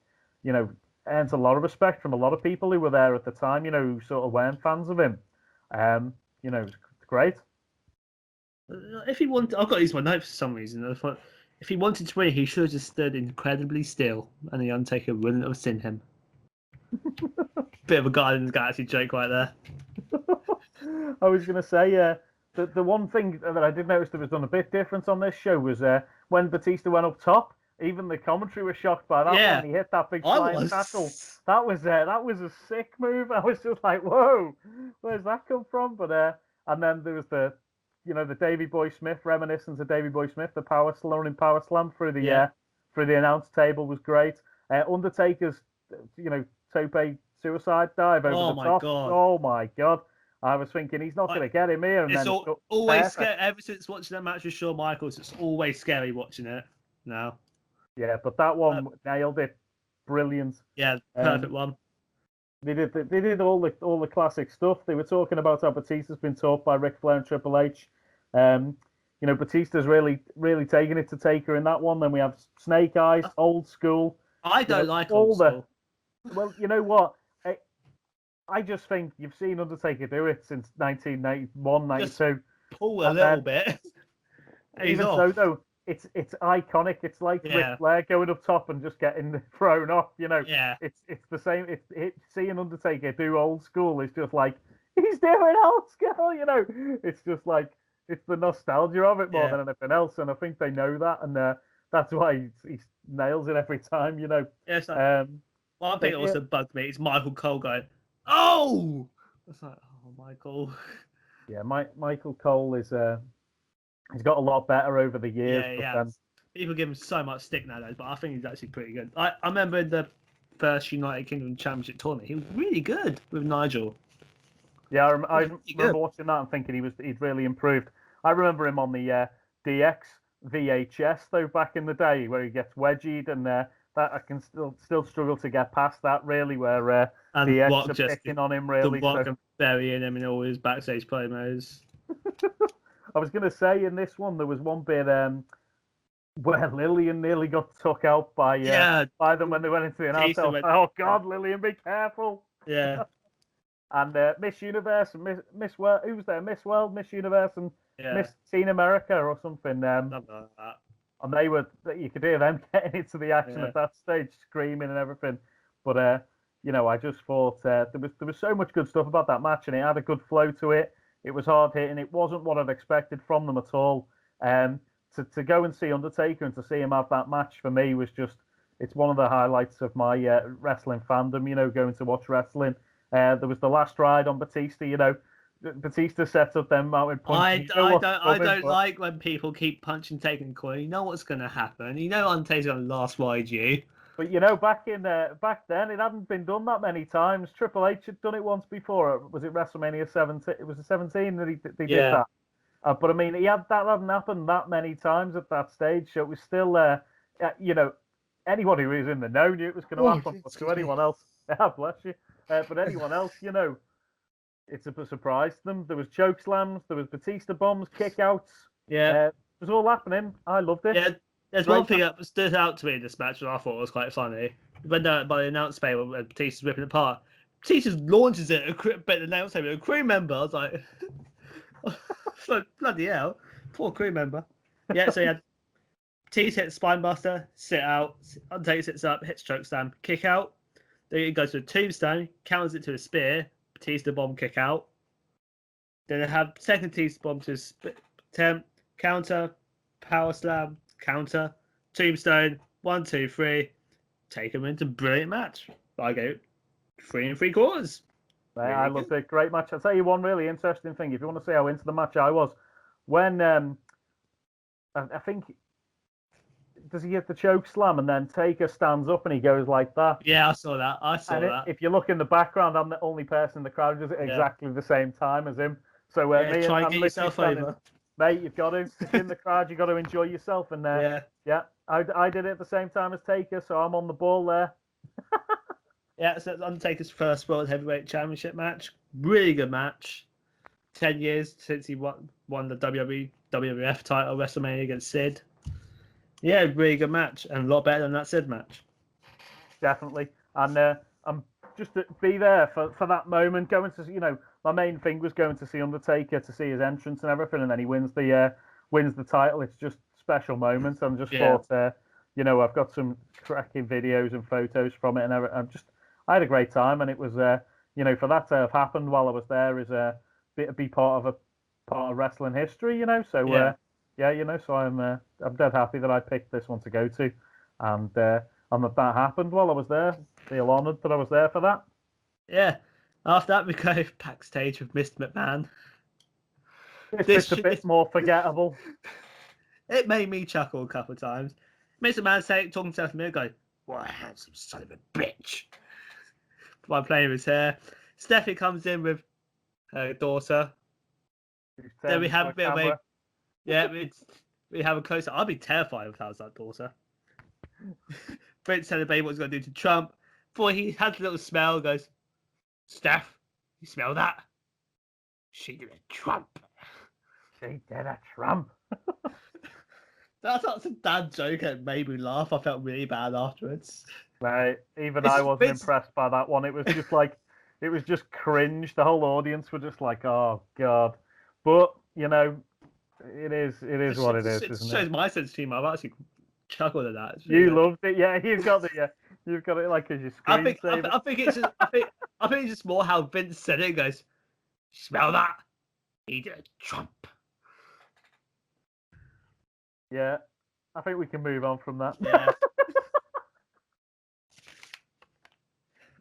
earns a lot of respect from a lot of people who were there at the time, who sort of weren't fans of him. It's great. If he wanted, I've got these in my notes for some reason. I thought if he wanted to win, he should have just stood incredibly still, and the Undertaker wouldn't have seen him. Bit of a Guardians of the Galaxy joke right there. I was going to say, the one thing that I did notice that was done a bit different on this show was when Batista went up top. Even the commentary was shocked by that when he hit that big flying tackle. That was a sick move. I was just like, whoa, where's that come from? But and then there was the Davey Boy Smith reminiscence of Davey Boy Smith, the power slam through the announce table was great. Undertaker's tope suicide dive over the top. God. Oh my god. I was thinking he's not going to get him here. And it's always scary. Ever since watching that match with Shawn Michaels, it's always scary watching it now. Yeah, but that one nailed it. Brilliant. Yeah, perfect one. They did all the classic stuff. They were talking about how Batista's been taught by Ric Flair and Triple H. Batista's really taking it to Taker in that one. Then we have Snake Eyes, old school. I don't like old school. Well, you know what? I just think you've seen Undertaker do it since 1991, 92. Just pull a little bit. Even so, though, it's iconic. It's like Ric Flair going up top and just getting thrown off. It's the same. It's seeing Undertaker do old school. It's just like he's doing old school. It's just like it's the nostalgia of it more than anything else. And I think they know that, and that's why he nails it every time. Yes. One thing that also bugged me is Michael Cole going, "Oh!" It's like, oh, Michael. Yeah, Michael Cole is he's got a lot better over the years. Yeah. People give him so much stick nowadays, but I think he's actually pretty good. I remember in the first United Kingdom Championship tournament, he was really good with Nigel. Yeah, I remember watching that and thinking he'd really improved. I remember him on the DX VHS though back in the day where he gets wedgied, and that I can still struggle to get past that really, where DX are picking on him really. The Rock and burying him in all his backstage promos. I was going to say in this one there was one bit where Lillian nearly got took out by them when they went into the announce. Oh God, Lillian, be careful! Yeah. And Miss Universe and Miss World, who was there? Miss World, Miss Universe, and Miss Teen America or something. Something like that. And you could hear them getting into the action at that stage, screaming and everything. But I just thought there was so much good stuff about that match, and it had a good flow to it. It was hard hitting. It wasn't what I'd expected from them at all. To go and see Undertaker and to see him have that match for me was it's one of the highlights of my wrestling fandom. Going to watch wrestling. There was the last ride on Batista. Batista set up them mounted punch. I don't like when people keep punching, taking coin. You know what's going to happen. Undertaker's going to last ride you. But back then it hadn't been done that many times. Triple H had done it once before. Was it WrestleMania 17? It was 17 that they did that. But I mean, that hadn't happened that many times at that stage. So it was still, anyone who was in the know knew it was going to happen. But to anyone else, bless you. But anyone else, it's a surprise to them. There was choke slams, there was Batista bombs, kickouts. Yeah, it was all happening. I loved it. Yeah. There's one thing that stood out to me in this match that I thought was quite funny. When by the announce table, when Batista's ripping it apart, Batista launches it a bit the announce table. A crew member, I was like, bloody hell, poor crew member. Yeah, so he had Batista hits Spinebuster, sit out, Undertaker sits up, hits choke slam, kick out. Then he goes to a tombstone, counters it to a spear, Batista bomb, kick out. Then they have second Batista bomb to attempt, counter, power slam, counter, tombstone, 1, 2, 3. Take him into brilliant match. I go 3 3/4. Really I loved it. Great match. I'll tell you one really interesting thing. If you want to see how into the match I was, when I think, does he get the choke slam and then Taker stands up and he goes like that? Yeah, I saw that. If you look in the background, I'm the only person in the crowd who does it exactly the same time as him. So try and get yourself over. Mate, you've got to. If you're in the crowd, you've got to enjoy yourself. And I did it at the same time as Taker, so I'm on the ball there. Yeah, so it's Undertaker's first World Heavyweight Championship match. Really good match. 10 years since he won the WWF title WrestleMania against Sid. Yeah, really good match, and a lot better than that Sid match. Definitely. And I'm just to be there for that moment, going to, my main thing was going to see Undertaker, to see his entrance and everything, and then he wins the title. It's just special moments. I'm just thought, I've got some cracking videos and photos from it, and I had a great time, and it was, for that to have happened while I was there is a be part of wrestling history, So so I'm dead happy that I picked this one to go to, and that happened while I was there. Feel honoured that I was there for that. Yeah. After that, we go backstage with Mr. McMahon. It's a bit more forgettable. It made me chuckle a couple of times. Mr. McMahon talking to me, going, "What a handsome son of a bitch!" By playing with his hair. Stephanie comes in with her daughter. Then we have a bit of a we have a close up. I'd be terrified if I was that daughter. Vince telling the baby what he's going to do to Trump. Before he has a little smell, goes, "Steph, you smell that? She did a Trump." She did a Trump. That's a dad joke and made me laugh. I felt really bad afterwards. Right. I wasn't impressed by that one. It was just it was just cringe. The whole audience were just like, "Oh God." But, it is what it is, isn't it? It shows my sense of humor. I've actually chuckled at that. You loved it. Yeah, you've got it like as your screensaver. I think it's just more how Vince said it. He goes, "Smell that? He did a Trump." Yeah, I think we can move on from that. Yeah.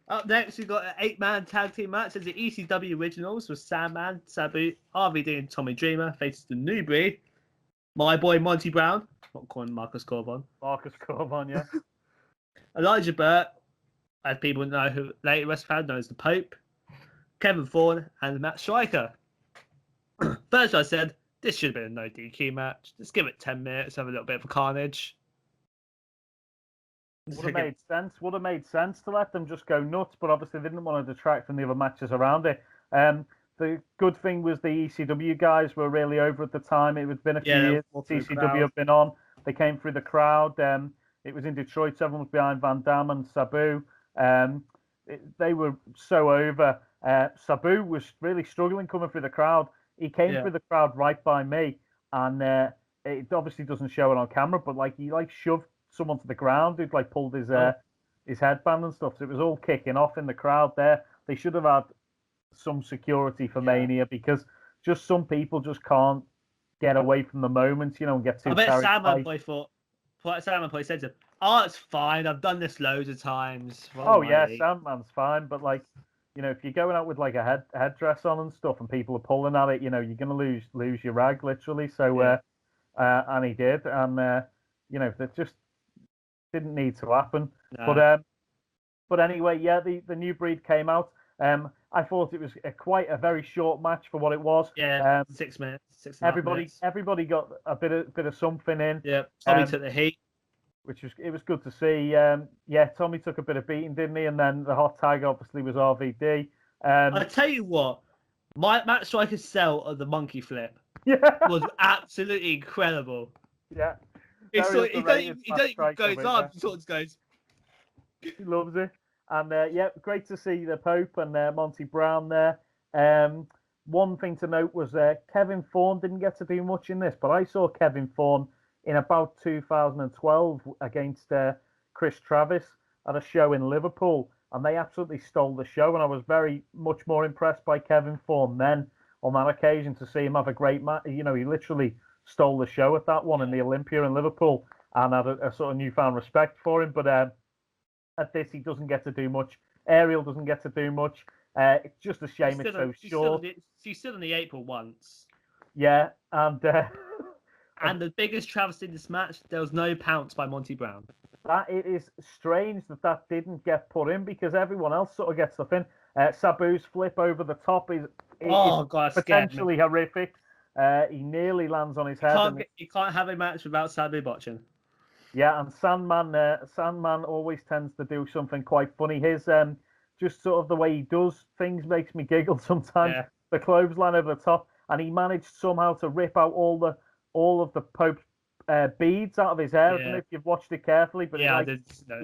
Up next, we've got an 8-man tag team match as the ECW Originals with Sandman, Sabu, RVD, and Tommy Dreamer faces the New Breed. My boy Monty Brown, not calling Marcus Corbin. Marcus Corbin, yeah. Elijah Burke, as people know who later Western knows the Pope. Kevin Thorne and Matt Striker. First, I said this should have been a no DQ match. Just give it 10 minutes, have a little bit of a carnage. Would have made sense to let them just go nuts, but obviously they didn't want to detract from the other matches around it. The good thing was the ECW guys were really over at the time. It had been a few years since ECW had been on. They came through the crowd. It was in Detroit. Everyone was behind Van Damme and Sabu. They were so over. Sabu was really struggling coming through the crowd. He came through the crowd right by me, and it obviously doesn't show it on camera, but he shoved someone to the ground who'd pulled his headband and stuff. So it was all kicking off in the crowd there. They should have had some security for Mania, because just some people just can't get away from the moment, and get too carried away. Sandman Boy said to him, "Oh, it's fine. I've done this loads of times." Sandman's fine, but if you're going out with a headdress on and stuff, and people are pulling at it, you're going to lose your rag literally. So, and he did, and that just didn't need to happen. No. But anyway, the New Breed came out. I thought it was quite a very short match for what it was. 6 minutes. Everybody got a bit of something in. Yeah, Tommy took the heat, it was good to see. Tommy took a bit of beating, didn't he? And then the hot tag obviously was RVD. I tell you what, Matt Striker's sell of the monkey flip was absolutely incredible. Yeah. He don't even go his arms, he sort of goes. He loves it. And great to see the Pope and Monty Brown there. One thing to note was Kevin Thorne didn't get to do much in this, but I saw Kevin Thorne in about 2012 against Chris Travis at a show in Liverpool, and they absolutely stole the show. And I was very much more impressed by Kevin Thorne then on that occasion to see him have a great match. He literally stole the show at that one in the Olympia in Liverpool, and had a sort of newfound respect for him. But at this, he doesn't get to do much. Ariel doesn't get to do much. It's just a shame it's so short. She's still in the April once. Yeah, and and the biggest travesty in this match, there was no pounce by Monty Brown. That it is strange that didn't get put in, because everyone else sort of gets stuff in. Sabu's flip over the top is potentially horrific. He nearly lands on his head. You can't have a match without Sabu botching. Yeah, and Sandman always tends to do something quite funny. His just sort of the way he does things makes me giggle sometimes. Yeah. The clothesline over the top, and he managed somehow to rip out all of the Pope's beads out of his hair. Yeah. I don't know if you've watched it carefully, but he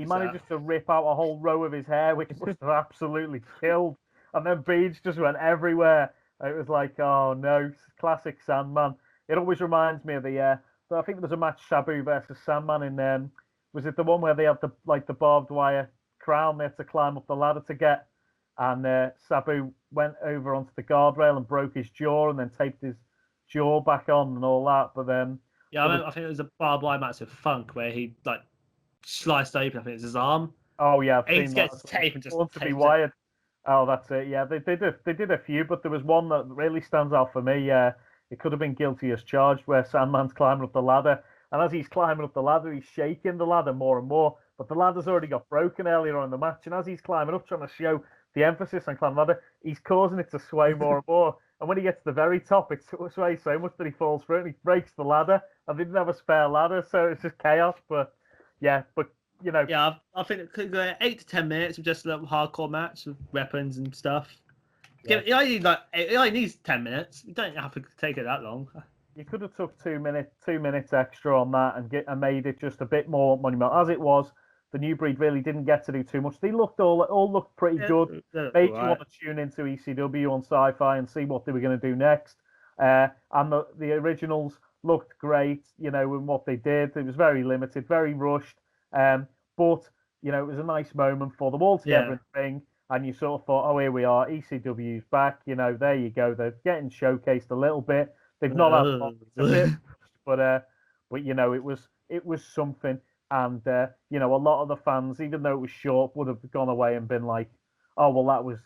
manages to rip out a whole row of his hair, which must have absolutely killed. And then beads just went everywhere. It was like, oh no, classic Sandman. It always reminds me of I think there was a match, Sabu versus Sandman, in was it the one where they had the barbed wire crown they had to climb up the ladder to get, and Sabu went over onto the guardrail and broke his jaw, and then taped his jaw back on and all that. But I think it was a barbed wire match with Funk where he sliced open, I think it's his arm. Oh yeah, I've seen that. Gets tape and just to be wired. Oh, that's it. Yeah, they did a few, but there was one that really stands out for me. It could have been guilty as charged, where Sandman's climbing up the ladder, and as he's climbing up the ladder, he's shaking the ladder more and more. But the ladder's already got broken earlier on in the match, and as he's climbing up, trying to show the emphasis on climbing the ladder, he's causing it to sway more and more. And when he gets to the very top, it sways so much that he falls through it, and he breaks the ladder. And they didn't have a spare ladder, so it's just chaos. But yeah, you know. Yeah, I think it could go 8 to 10 minutes of just a little hardcore match with weapons and stuff. Yeah. It only needs 10 minutes. You don't have to take it that long. You could have took 2 minutes extra on that and made it just a bit more monumental. As it was, the New Breed really didn't get to do too much. They looked all looked pretty good. Made you want to tune into ECW on Sci-Fi and see what they were going to do next. And the originals looked great, in what they did. It was very limited, very rushed. But, it was a nice moment for them all together in the ring. And you sort of thought, oh, here we are, ECW's back. There you go. They're getting showcased a little bit. They've not had long, but it was something. And a lot of the fans, even though it was short, would have gone away and been like, oh, well, that was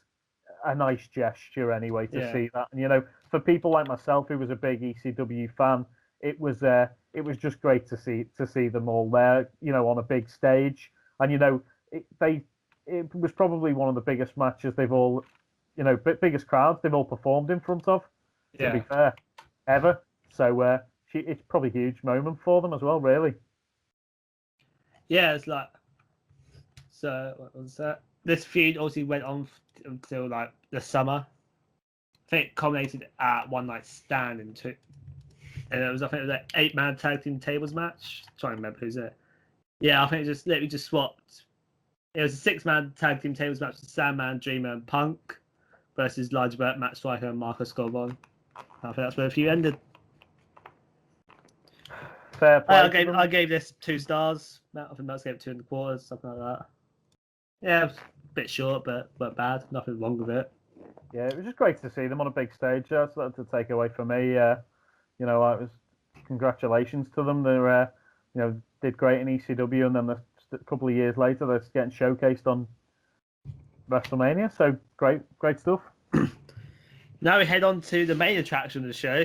a nice gesture anyway to see that. And for people like myself, who was a big ECW fan, it was just great to see them all there, on a big stage. And it was probably one of the biggest matches they've all, biggest crowds they've all performed in front of. To be fair, ever. So it's probably a huge moment for them as well, really. Yeah, it's so what was that? This feud obviously went on until the summer. I think it culminated at One Night Stand and it was an 8-man tag team tables match. I'm trying to remember who's it. Yeah, I think it just literally just swapped. It was a 6-man tag team tables match with Sandman, Dreamer, and Punk versus Large Bert, Matt Striker, and Marcus Corbon. I think that's where the feud ended. Fair play. I gave this 2 stars. I think Matt gave it 2 1/4, something like that. Yeah, it was a bit short, but bad. Nothing wrong with it. Yeah, it was just great to see them on a big stage. That's to take away from me. It was congratulations to them. They did great in ECW, and then a couple of years later, they're getting showcased on WrestleMania. So great stuff. Now we head on to the main attraction of the show,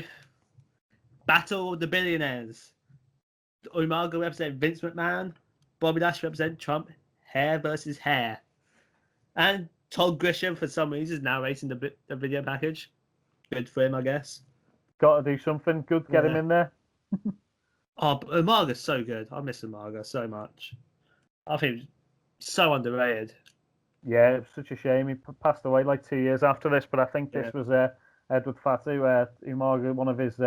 Battle of the Billionaires. Umaga represent Vince McMahon, Bobby Lashley represent Trump, hair versus hair. And Todd Grisham, for some reason, is narrating the video package. Good for him, I guess. Got to do something. Good to get him in there. Oh, Umaga's so good. I miss Umaga so much. I think he's so underrated. Yeah, it's such a shame. He passed away 2 years after this, but I think this was Edward Fatu, Umaga, one of his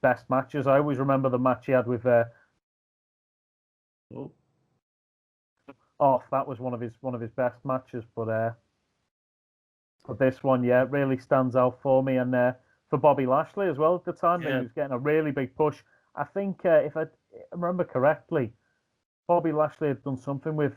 best matches. I always remember the match he had with that was one of his best matches. But this one, really stands out for me, and for Bobby Lashley as well at the time. He was getting a really big push. I think if I remember correctly, Bobby Lashley had done something with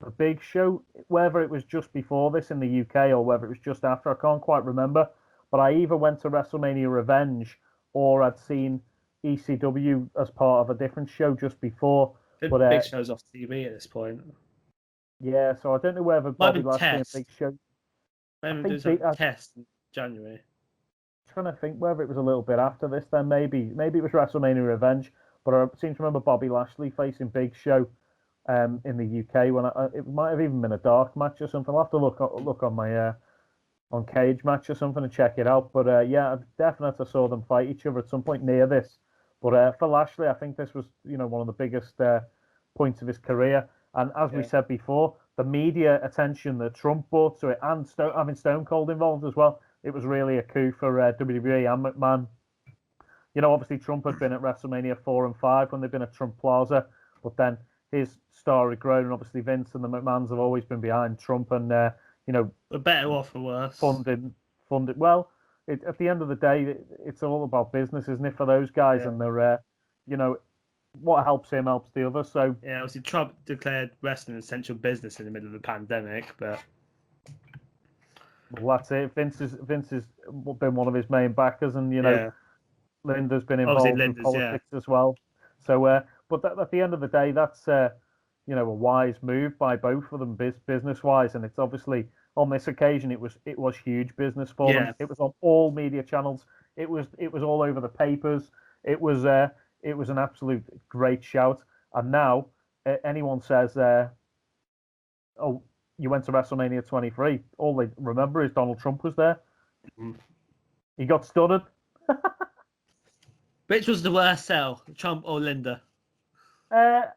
a Big Show, whether it was just before this in the UK or whether it was just after. I can't quite remember. But I either went to WrestleMania Revenge or I'd seen ECW as part of a different show just before. But Big Show's off TV at this point. Yeah, so I don't know whether Might Bobby be Lashley and Test. Big Show. Maybe do some test in January. Trying to think whether it was a little bit after this. Then maybe it was WrestleMania Revenge. But I seem to remember Bobby Lashley facing Big Show in the UK when it might have even been a dark match or something. I'll have to look on my on Cage Match or something and check it out. But yeah, I definitely saw them fight each other at some point near this. But for Lashley, I think this was one of the biggest points of his career. And as we said before, the media attention that Trump brought to it, and having Stone Cold involved as well, it was really a coup for WWE and McMahon. Obviously Trump had been at WrestleMania 4 and 5 when they'd been at Trump Plaza, but then his star had grown, and obviously Vince and the McMahons have always been behind Trump, and for better or for worse, funded. Well, at the end of the day, it's all about business, isn't it, for those guys? Yeah. And they're, what helps him helps the other. So yeah, obviously Trump declared wrestling an essential business in the middle of the pandemic, but well, that's it. Vince has been one of his main backers, and Linda's been involved in politics as well. So, but at the end of the day, that's a wise move by both of them, business wise, and it's obviously on this occasion it was huge business for them. It was on all media channels. It was all over the papers. It was an absolute great shout. And now anyone says, "Oh, you went to WrestleMania 23," all they remember is Donald Trump was there. Mm-hmm. He got stunned. Which was the worst sell, Trump or Linda? Yeah,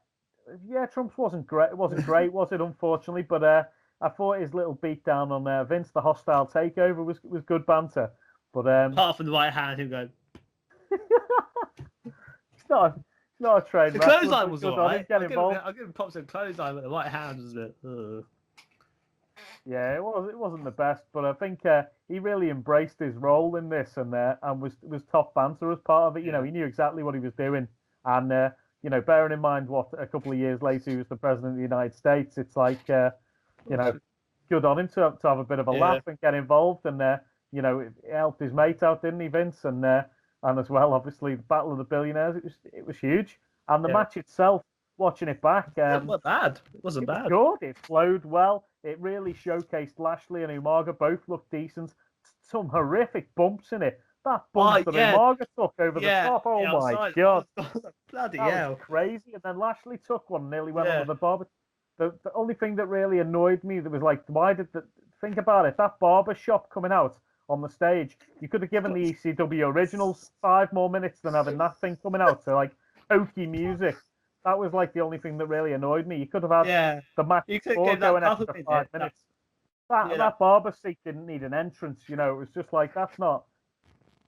Trump's wasn't great. It wasn't great, was it? Unfortunately, but I thought his little beatdown on Vince, the hostile takeover, was good banter. But apart from the right hand, him going. It's not a train. The clothesline was alright. I'll give him props on clothesline, but the right hand was a bit. Yeah, it wasn't the best, but I think he really embraced his role in this and was top banter as part of it. He knew exactly what he was doing, and bearing in mind what a couple of years later he was the president of the United States, it's like good on him to have a bit of a laugh and get involved, and it helped his mate out, didn't he, Vince? And as well, obviously, the Battle of the Billionaires, it was huge, and the match itself, watching it back, it wasn't bad. It wasn't bad. Good. It flowed well. It really showcased Lashley and Umaga both looked decent. Some horrific bumps in it. That bump that Umaga took over the top. Oh my god! Bloody hell! Was crazy. And then Lashley took one, nearly went over the barber. The only thing that really annoyed me that was like, why did think about it? That barber shop coming out on the stage, you could have given the ECW originals 5 more minutes than having that thing coming out to like hokey music. That was like the only thing that really annoyed me. You could have had the match before going extra 5 minutes. That barber seat didn't need an entrance. It was just like, that's not.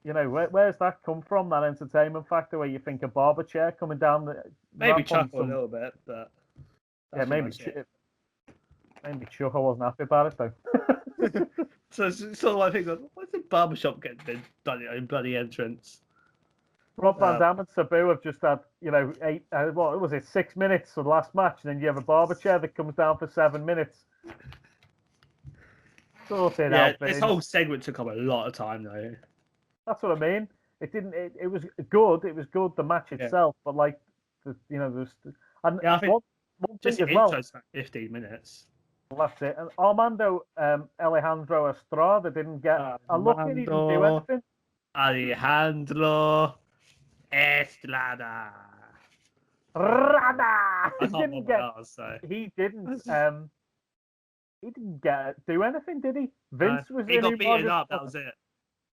Where's that come from? That entertainment factor where you think a barber chair coming down the maybe chuckle a little bit, but maybe Chuck. I wasn't happy about it though. So it's sort of like things like, what's the barbershop getting done in bloody entrance? Rob Van Dam and Sabu have just had, 6 minutes for the last match, and then you have a barber chair that comes down for 7 minutes. Sorted out. This whole segment took up a lot of time, though. That's what I mean. It didn't. It was good. It was good. The match itself, but like, there's. And I think one just thing the as well. intro's like 15 minutes. Well, that's it. And Armando Alejandro Estrada didn't get a look. He didn't do anything. Alejandro Estrada. Rada. He didn't do anything, did he? Vince was he got beaten up. That was it.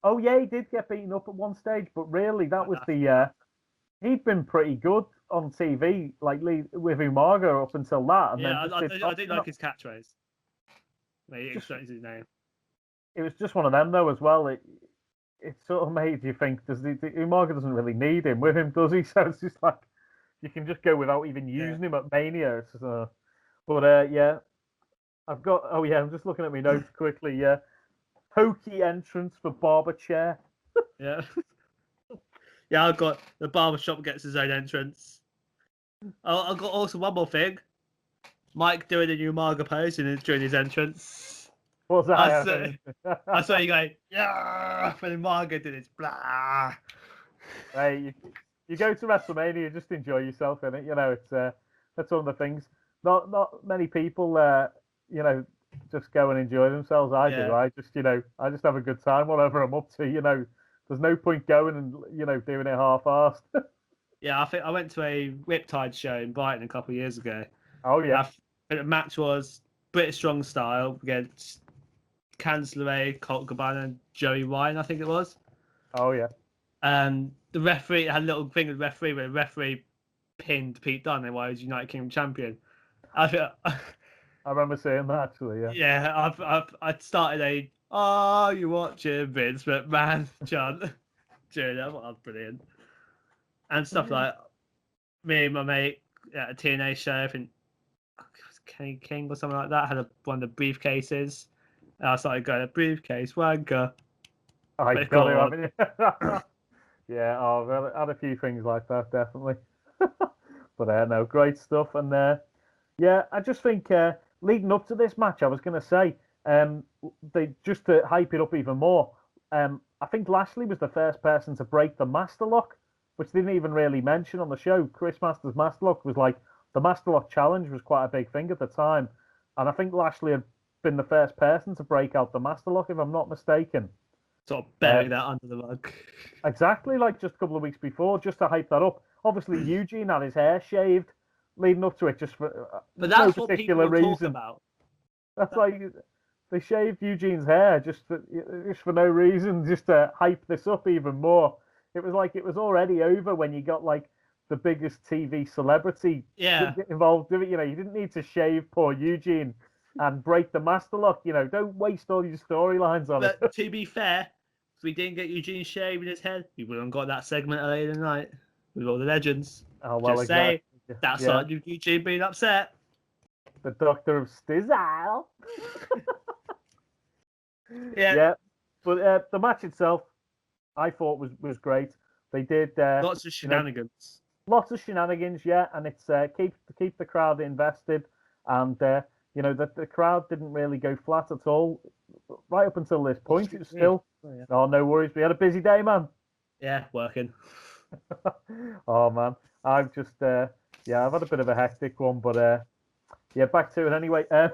Oh yeah, he did get beaten up at one stage, but really that was he'd been pretty good on TV, like with Umaga up until that. And I did like his catchphrase. He extracted his name. It was just one of them though as well. It sort of made you think, Umaga doesn't really need him with him, does he? So it's just like you can just go without even using him at Mania. I've got. Oh yeah, I'm just looking at my notes quickly. Yeah, hokey entrance for barber chair. Yeah. Yeah, I've got the barbershop gets his own entrance. I've got also one more thing. Mike doing a new Umaga pose during his entrance. What's that? I saw you go, yeah, when Umaga did his blah. Hey, you go to WrestleMania, you just enjoy yourself in it. You know, it's that's one of the things. Not many people, you know, just go and enjoy themselves. I do. Yeah. I just have a good time, whatever I'm up to. You know, there's no point going and doing it half-assed. Yeah, I think I went to a Riptide show in Brighton a couple of years ago. Oh yeah. The match was British Strong Style against Candice LeRae, Colt Cabana, and Joey Ryan, I think it was. Oh yeah. And the referee had a little thing with the referee where the referee pinned Pete Dunne while he was United Kingdom champion. I remember saying that actually. Yeah. Yeah, I started a you watching Vince McMahon chant during that. That was brilliant. And stuff like me and my mate at a TNA show, I think it was Kenny King or something like that, had one of the briefcases. And I started going, a briefcase wanker. I got it. I mean, yeah, I've had a few things like that, definitely. But no, great stuff. And yeah, I just think leading up to this match, I was going to say, they just to hype it up even more. I think Lashley was the first person to break the Master Lock, which they didn't even really mention on the show. Chris Masters' Master Lock was like the Master Lock challenge was quite a big thing at the time, and I think Lashley had been the first person to break out the Master Lock, if I'm not mistaken. Sort of bury that under the rug. Exactly, like just a couple of weeks before, just to hype that up. Obviously, Eugene had his hair shaved leading up to it, just for but that's no what particular people reason. talk about. That's like they shaved Eugene's hair just for no reason, just to hype this up even more. It was like it was already over when you got like the biggest TV celebrity involved with it. You know, you didn't need to shave poor Eugene and break the Master Lock. You know, don't waste all your storylines on it. To be fair, if we didn't get Eugene shaving his head, we wouldn't have got that segment later tonight with all the legends. Oh, well, Just exactly. say that started with Eugene being upset. The Doctor of Stizzle. Yeah. But the match itself, I thought was great. They did lots of shenanigans. Lots of shenanigans, yeah, and it's keep the crowd invested, and the crowd didn't really go flat at all right up until this point. It was still no worries. We had a busy day, man. Yeah, working. Oh man, I've just I've had a bit of a hectic one, but back to it anyway. I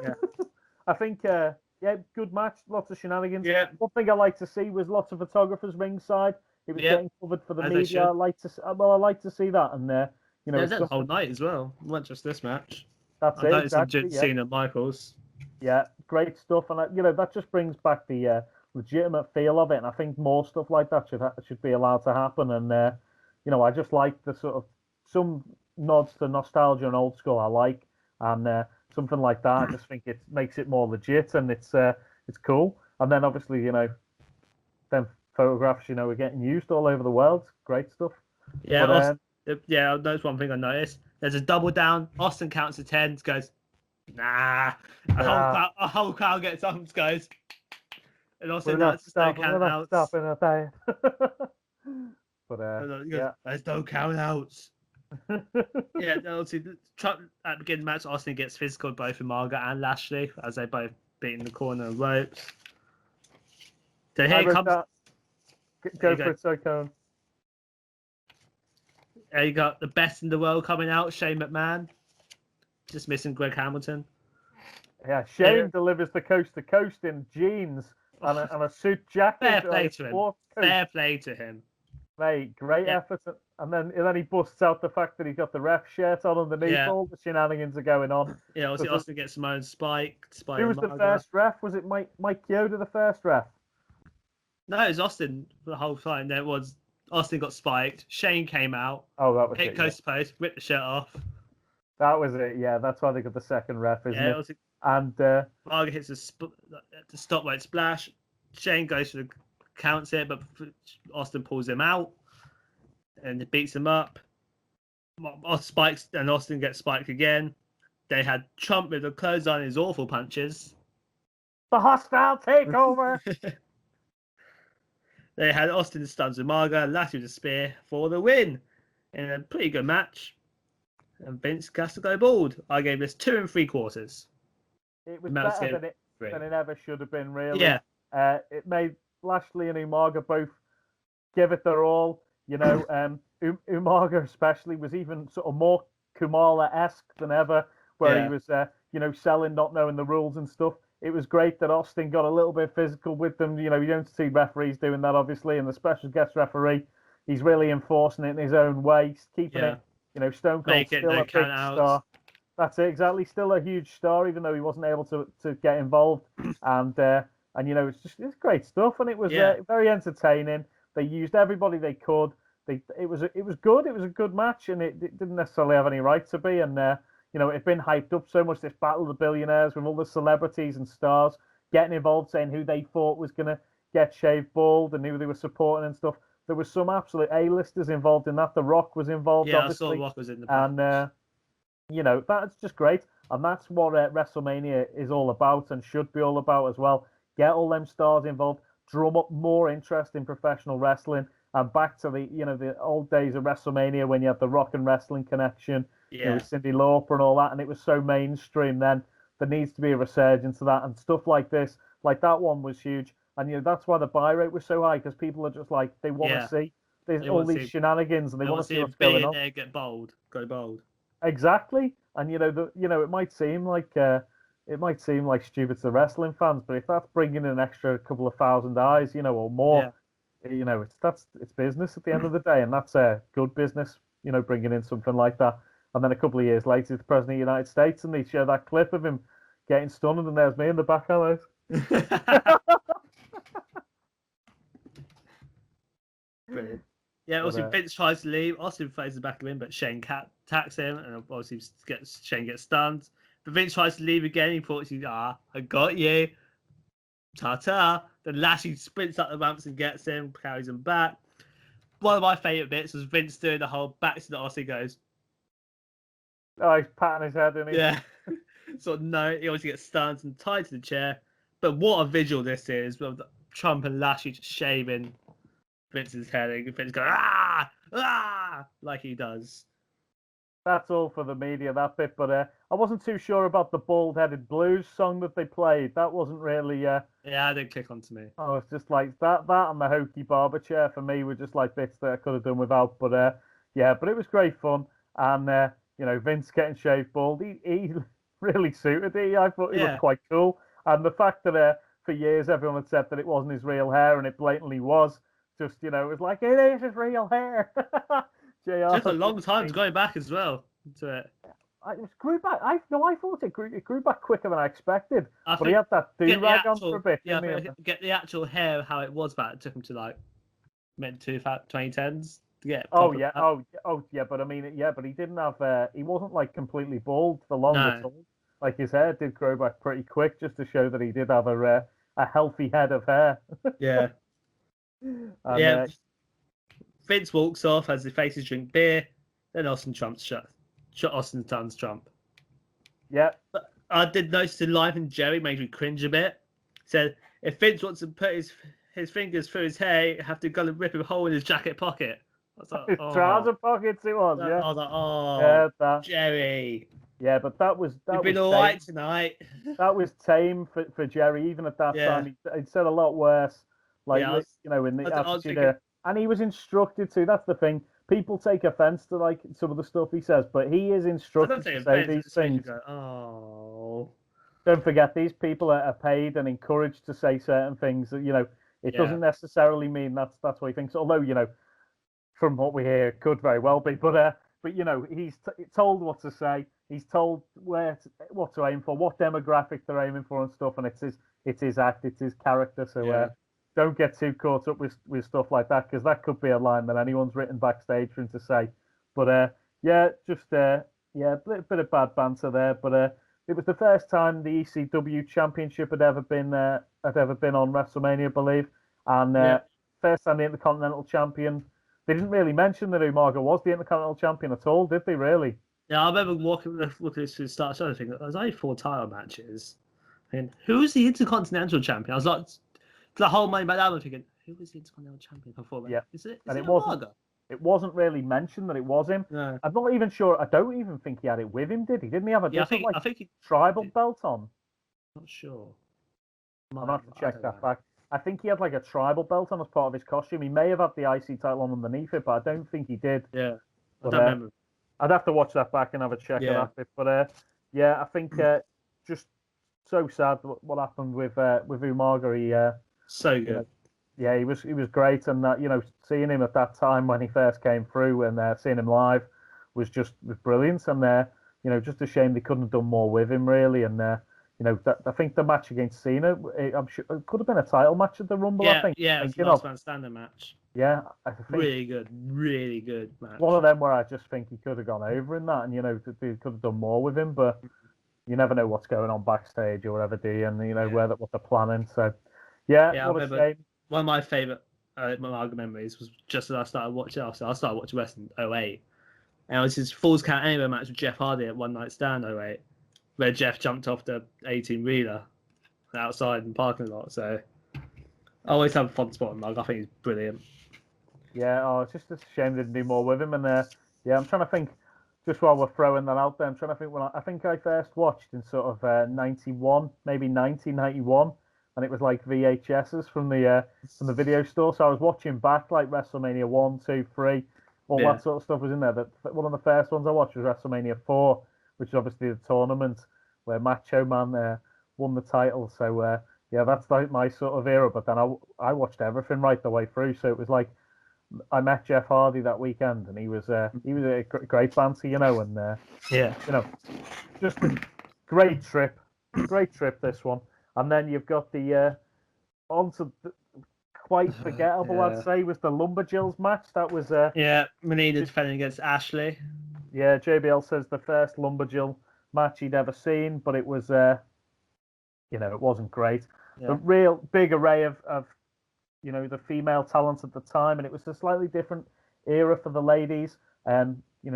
think good match, lots of shenanigans. Yeah. One thing I like to see was lots of photographers ringside. It was getting covered for the media. I like to see that, and there's that whole night as well, not just this match. That's it. Exactly. Cena Michaels. Yeah, great stuff, and that just brings back the legitimate feel of it. And I think more stuff like that should be allowed to happen. And I just like the sort of some nods to nostalgia and old school. I like, and something like that. I just think it makes it more legit, and it's cool. And then obviously then photographs are getting used all over the world. Great stuff. Yeah, that's one thing I noticed. There's a double down. Austin counts to 10. Goes, nah. A whole crowd gets up and goes. And Austin does don't count outs. There's no count outs. Obviously, at the beginning of the match, Austin gets physical with both Margaret and Lashley as they both beat in the corner of ropes. So here comes. Go for it, Socone. You got the best in the world coming out, Shane McMahon. Just missing Greg Hamilton. Yeah, Shane delivers the coast to coast in jeans and a suit jacket. Fair play to him. Fair play to him. Mate, great effort. And then he busts out the fact that he's got the ref shirt on underneath. Yeah. All the shenanigans are going on. Yeah, also Austin gets Simone Spike. Who was the first ref? Was it Mike Chioda, the first ref? No, it was Austin for the whole time. There was Austin got spiked. Shane came out. Oh, that was hit coast to post, ripped the shirt off. That was it. Yeah, that's why they got the second ref, isn't it? And Margaret hits the stopweight splash. Shane goes for the counts it, but Austin pulls him out and beats him up. Spikes and Austin gets spiked again. They had Trump with the clothesline his awful punches. The hostile takeover. They had Austin stuns with Marga, Lashley with a spear for the win in a pretty good match. And Vince has to go bald. I gave this 2 3/4. It was better than it ever should have been, really. Yeah. It made Lashley and Umaga both give it their all. You know, Umaga especially was even sort of more Kamala-esque than ever, where he was, selling, not knowing the rules and stuff. It was great that Austin got a little bit physical with them. You know, you don't see referees doing that, obviously, and the special guest referee, he's really enforcing it in his own way, keeping it, Stone Cold still a big star. That's it, exactly. Still a huge star, even though he wasn't able to get involved. And it's great stuff, and it was very entertaining. They used everybody they could. It was good. It was a good match, and it didn't necessarily have any right to be. And it'd been hyped up so much, this Battle of the Billionaires with all the celebrities and stars getting involved, saying who they thought was going to get shaved bald and who they were supporting and stuff. There was some absolute A-listers involved in that. The Rock was involved, obviously. I saw The Rock was in the and that's just great. And that's what WrestleMania is all about and should be all about as well. Get all them stars involved, drum up more interest in professional wrestling, and back to the old days of WrestleMania when you had the Rock and Wrestling connection, with Cyndi Lauper and all that, and it was so mainstream then. There needs to be a resurgence of that, and stuff like this, like that one was huge. And that's why the buy rate was so high, because people are just like, they want to see all these shenanigans, and they want to see what's going on. Go bold. Exactly, and it might seem like stupid to the wrestling fans, but if that's bringing in an extra couple of thousand eyes, or more, it's business at the end of the day, and that's a good business, bringing in something like that. And then a couple of years later, it's the president of the United States, and they show that clip of him getting stunned, and there's me in the back of it. Brilliant. Yeah, also Vince tries to leave. Austin faces the back of him, but Shane attacks him, and obviously Shane gets stunned. But Vince tries to leave again. He thought, I got you. Ta-ta. Then Lashley sprints up the ramps and gets him, carries him back. One of my favourite bits was Vince doing the whole back to the Austin goes. Oh, he's patting his head, isn't he? Yeah. He obviously gets stunned and tied to the chair. But what a visual this is, with Trump and Lashley just shaving Vince's head, and Vince going, like he does. That's all for the media, that bit. But I wasn't too sure about the Bald-Headed Blues song that they played. That wasn't really... Yeah, it didn't click onto me. Oh, it's just like that and the hokey barber chair for me were just like bits that I could have done without. But but it was great fun. And, Vince getting shaved bald, he really suited it. I thought he looked quite cool. And the fact that for years everyone had said that it wasn't his real hair, and it blatantly was. Just, it was like, it is his real hair. JR. Took a long time to go back as well to it. It grew back. I thought it grew back quicker than I expected. But he had that do-rag on for a bit. Yeah, get the actual hair how it was back. It took him to mid 2010s to get. But I mean, but he didn't have. He wasn't completely bald for long at all. Like his hair did grow back pretty quick, just to show that he did have a healthy head of hair. Yeah. And, Vince walks off as the faces drink beer. Then Austin stuns Trump. Yeah. But I did notice the line from Jerry made me cringe a bit. He said, if Vince wants to put his fingers through his hair, he'd have to go and rip a hole in his jacket pocket. I was like, his trouser pockets it was, yeah. I was like, Jerry. Yeah, but that was You've been all right tonight. That was tame for Jerry, even at that time. He'd said a lot worse. In the attitude there. And he was instructed to. That's the thing. People take offense to some of the stuff he says, but he is instructed to say these things. Go, Don't forget, these people are paid and encouraged to say certain things. It doesn't necessarily mean that's what he thinks. Although, from what we hear, it could very well be. But he's told what to say. He's told what to aim for, what demographic they're aiming for and stuff. And it's his act, it's his character. So don't get too caught up with stuff like that, because that could be a line that anyone's written backstage for him to say. But a bit of bad banter there. But it was the first time the ECW Championship had ever been on WrestleMania, I believe, and first time the Intercontinental Champion. They didn't really mention that Umaga was the Intercontinental Champion at all, did they? Really? Yeah, I remember looking at this to start show, thinking there's only 4 title matches, and who's the Intercontinental Champion? I was like, the whole Money back down, I'm thinking, who was the Intercontinental Champion before that? Yeah, is it Umaga? It wasn't really mentioned that it was him. No. I'm not even sure. I don't even think he had it with him, did he? Didn't he have a different I think he tribal belt on? Not sure. I'll have to check that back. I think he had like a tribal belt on as part of his costume. He may have had the IC title on underneath it, but I don't think he did. Yeah, I But, don't remember. I'd have to watch that back and have a check of Yeah. that bit. But yeah, I think just so sad what happened with Umaga. He So you good. know, yeah, he was great, and seeing him at that time when he first came through and seeing him live was brilliant. And just a shame they couldn't have done more with him really. And I think the match against Cena, I'm sure it could have been a title match at the Rumble. Yeah, I think. yeah, it's the Thinking last of. man standing match. Yeah, I think Really good match. one of them where I just think he could have gone over in that, and they could have done more with him, but you never know what's going on backstage or whatever, do you? And what they're planning. So Yeah, what a shame. One of my favourite memories was just as I started watching. I started watching wrestling in 08, and it was his Falls Count Anywhere match with Jeff Hardy at One Night Stand 08, where Jeff jumped off the 18 wheeler outside in the parking lot. So I always have a fun spot in Mug. I think he's brilliant. Yeah, it's just a shame they didn't do more with him. And I'm trying to think, just while we're throwing that out there, I'm trying to think when I think I first watched in sort of 91, maybe 1991, and it was like VHSs from the video store. So I was watching back like WrestleMania 1, 2, 3, all that sort of stuff was in there. One of the first ones I watched was WrestleMania 4, which is obviously the tournament where Macho Man won the title. So that's like my sort of era. But then I watched everything right the way through. So it was like I met Jeff Hardy that weekend, and he was a great banter, and just a great trip this one. And then you've got the onto the, quite forgettable, I'd say, was the Lumberjills match. That was Melina defending against Ashley. Yeah, JBL says the first Lumberjill match he'd ever seen, but it was it wasn't great. Yeah. The real big array of the female talent at the time, and it was a slightly different era for the ladies.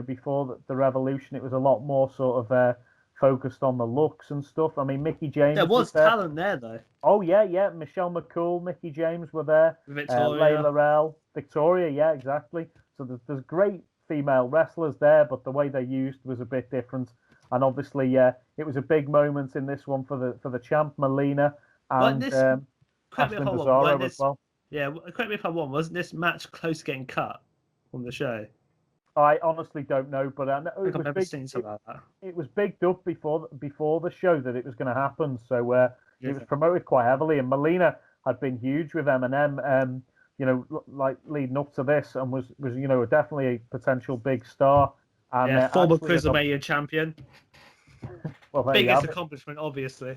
Before the revolution, it was a lot more sort of focused on the looks and stuff. I mean, Mickey James. There was talent there, though. Oh yeah. Michelle McCool, Mickey James were there. Victoria. Layla Rell, Victoria, yeah, exactly. So there's great female wrestlers there, but the way they used was a bit different. And obviously, it was a big moment in this one for the champ Melina and Ashley Mazzaro as well. Yeah, correct me if I'm wrong. Wasn't this match close to getting cut on the show? I honestly don't know, but I know I've never seen something like that. It was bigged up before the show that it was going to happen, so it was promoted quite heavily. And Melina had been huge with Eminem, like leading up to this, and was definitely a potential big star. And former Wrestlemania champion. Well, biggest accomplishment, obviously.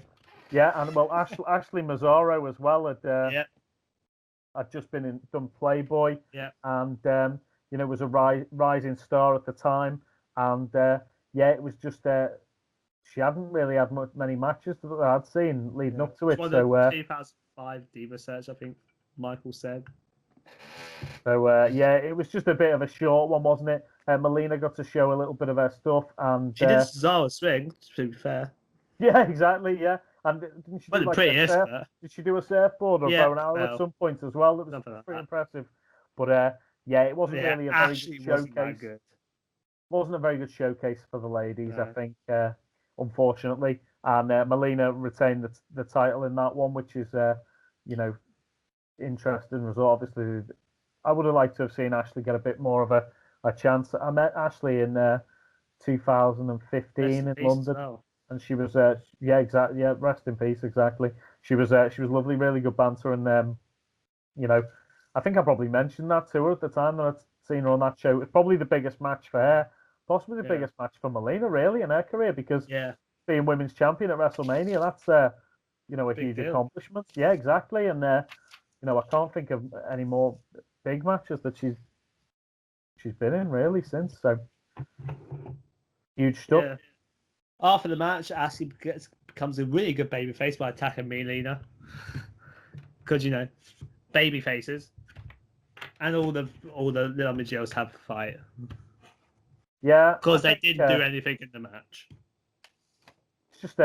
Yeah, and Ashley Mazzaro as well had just done Playboy, and was a rising star at the time, and it was just she hadn't really had many matches that I'd seen leading up to it. So 2005 Diva Search, I think Michael said. So it was just a bit of a short one, wasn't it? Melina got to show a little bit of her stuff, and she did Cesaro swing. To be fair. Yeah, exactly. Yeah. And didn't she do did she do a surfboard or bow and arrow at some point as well? That was pretty impressive. But it wasn't really a very good showcase. Wasn't a very good showcase for the ladies, I think, unfortunately. And Melina retained the title in that one, which is interesting result. Obviously, I would have liked to have seen Ashley get a bit more of a chance. I met Ashley in 2015 in London. Well. And she was, exactly, rest in peace, exactly. She was lovely, really good banter, and I think I probably mentioned that to her at the time that I'd seen her on that show. It's probably the biggest match for her, possibly the biggest match for Melina, really, in her career, because being women's champion at WrestleMania, that's a huge accomplishment. Yeah, exactly, and I can't think of any more big matches that she's been in really since. So huge stuff. Yeah. After the match, Ashley becomes a really good babyface by attacking Melina. Because, baby faces. And all the Lumberjills have to fight. Yeah. Because they didn't do anything in the match. It's just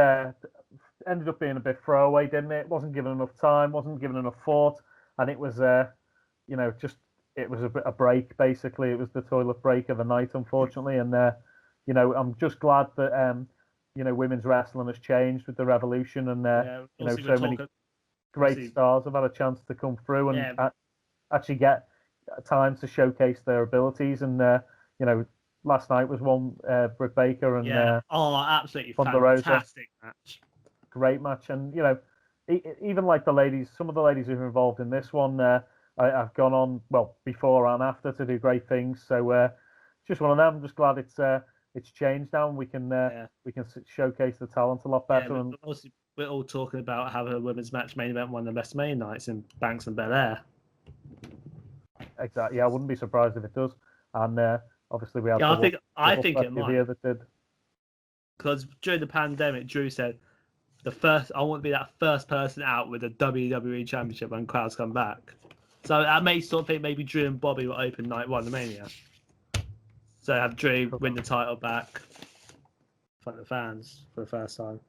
ended up being a bit throwaway, didn't it? Wasn't given enough time, wasn't given enough thought. And it was, it was a break, basically. It was the toilet break of the night, unfortunately. And, I'm just glad that, women's wrestling has changed with the revolution, and great stars have had a chance to come through and actually get time to showcase their abilities. And last night was one Britt Baker and absolutely Thunder fantastic match. Great match, and even like the ladies, some of the ladies who are involved in this one, I've gone on before and after to do great things. So just one of them. I'm just glad it's changed now, and we can showcase the talent a lot better. Yeah, and we're all talking about how a women's match main event one of the WrestleMania nights in Banks and Bel Air. Exactly. Yeah, I wouldn't be surprised if it does. And obviously we have. Yeah, I think it might. That did. Because during the pandemic, Drew said, I want to be that first person out with a WWE Championship when crowds come back. So that makes sort of think maybe Drew and Bobby will open night one of Mania. So have Drew win the title back in front of the fans for the first time.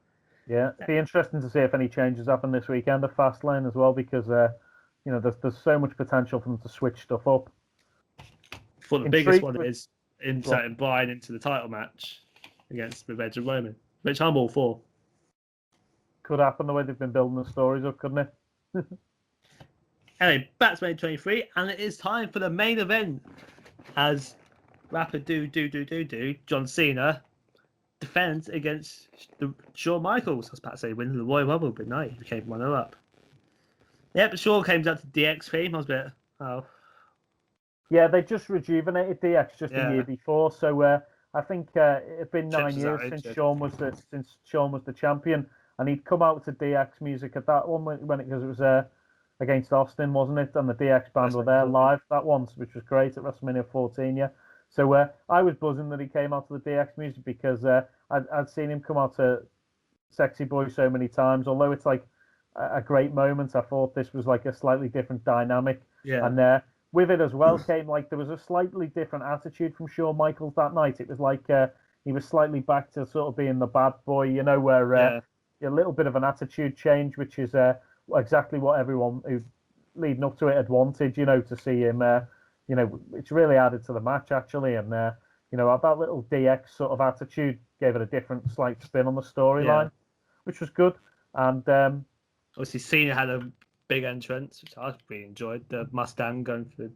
Yeah, it'd be interesting to see if any changes happen this weekend at Fastlane as well, because there's so much potential for them to switch stuff up. For the biggest one is inserting Bryan into the title match against Revenge and Roman, which I'm all for. Could happen the way they've been building the stories up, couldn't it? Anyway, back to Mania 23, and it is time for the main event as rapper John Cena defends against Shawn Michaels. I was about to say wins the Royal Rumble, but no, he became runner-up. But Shawn came out to DX theme. I was a bit, Yeah, they just rejuvenated DX just a year before, so I think it'd been 9 years since Shawn was the champion, and he'd come out to DX music at that one because it was against Austin, wasn't it? And the DX band were there live that once, which was great at WrestleMania 14. Yeah, so I was buzzing that he came out to the DX music because I'd seen him come out to Sexy Boy so many times. Although it's like a great moment, I thought this was like a slightly different dynamic. Yeah, and with it as well came like there was a slightly different attitude from Shawn Michaels that night. It was like he was slightly back to sort of being the bad boy, where a little bit of an attitude change, which is exactly what everyone who leading up to it had wanted, to see him, which really added to the match actually. And, that little DX sort of attitude gave it a different slight spin on the storyline, which was good. And obviously Cena had a big entrance, which I really enjoyed. The Mustang going through.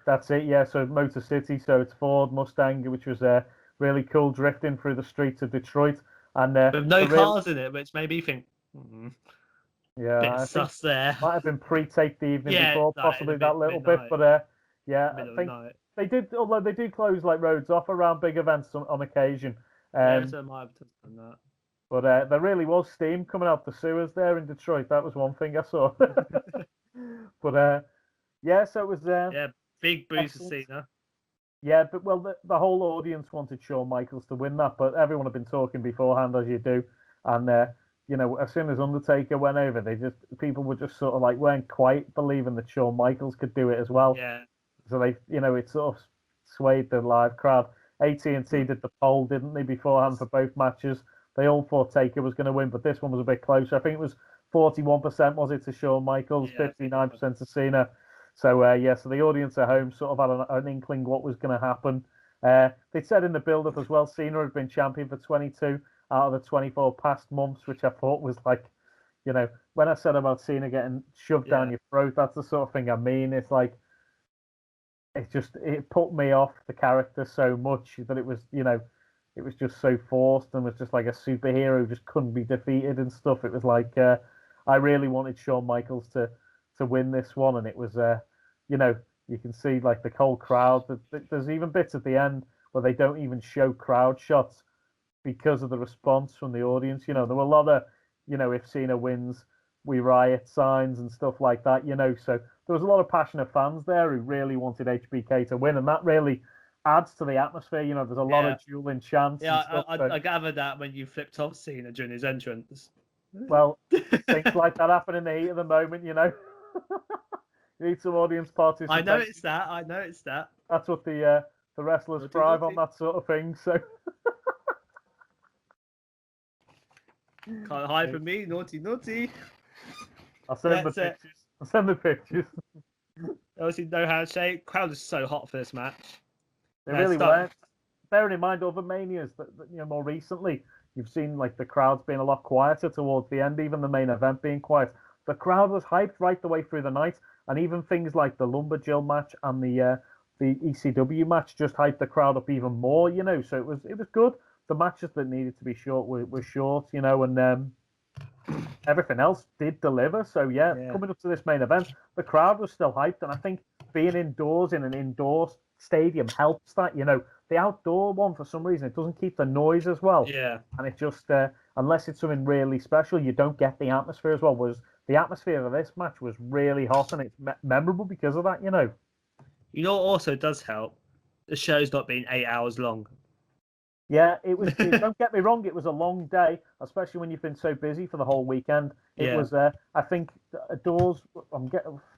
That's it, yeah. So Motor City, so it's Ford Mustang, which was really cool, drifting through the streets of Detroit. And with no cars in it, which made me think, yeah, bit sus there. Might have been pre-taped the evening before, possibly that little bit. But I think they did. Although they do close like roads off around big events on occasion. So I might have done that. But there really was steam coming out the sewers there in Detroit. That was one thing I saw. But so it was. Big boost for Cena. Yeah, but the whole audience wanted Shawn Michaels to win that, but everyone had been talking beforehand, as you do, and as soon as Undertaker went over, people were just sort of like weren't quite believing that Shawn Michaels could do it as well. Yeah. So they, it sort of swayed the live crowd. AT&T did the poll, didn't they, beforehand for both matches? They all thought Taker was going to win, but this one was a bit closer. I think it was 41% was it to Shawn Michaels, 59% to Cena. So so the audience at home sort of had an inkling what was going to happen. They said in the build-up as well, Cena had been champion for 22 out of the 24 past months, which I thought was like, when I said about Cena getting shoved down your throat, that's the sort of thing I mean. It's like, it put me off the character so much that it was, it was just so forced and was just like a superhero who just couldn't be defeated and stuff. It was like, I really wanted Shawn Michaels to win this one, and it was, you can see like the whole crowd. There's even bits at the end where they don't even show crowd shots because of the response from the audience. There were a lot of, if Cena wins, we riot signs and stuff like that. So there was a lot of passionate fans there who really wanted HBK to win, and that really adds to the atmosphere. There's a lot of dueling chants. Yeah, I gathered that when you flipped off Cena during his entrance. Well, things like that happen in the heat of the moment. You need some audience participation. I noticed that. That's what the wrestlers thrive on, that sort of thing. So can't hide from me, naughty. I'll send the pictures. Obviously, no handshake. Crowd is so hot for this match. They really weren't. Bearing in mind other manias that more recently, you've seen like the crowds being a lot quieter towards the end, even the main event being quiet. the crowd was hyped right the way through the night, and even things like the Lumberjill match and the ECW match just hyped the crowd up even more, So it was good. The matches that needed to be short were short, and everything else did deliver. So yeah, coming up to this main event, the crowd was still hyped, and I think being indoors in an indoor stadium helps that. The outdoor one, for some reason, it doesn't keep the noise as well. Yeah. And it just, unless it's something really special, you don't get the atmosphere as well. Was the atmosphere of this match was really hot, and it's memorable because of that. You know what also does help? The show's not being 8 hours long. Yeah, it was. Don't get me wrong, it was a long day, especially when you've been so busy for the whole weekend. It was. I think doors.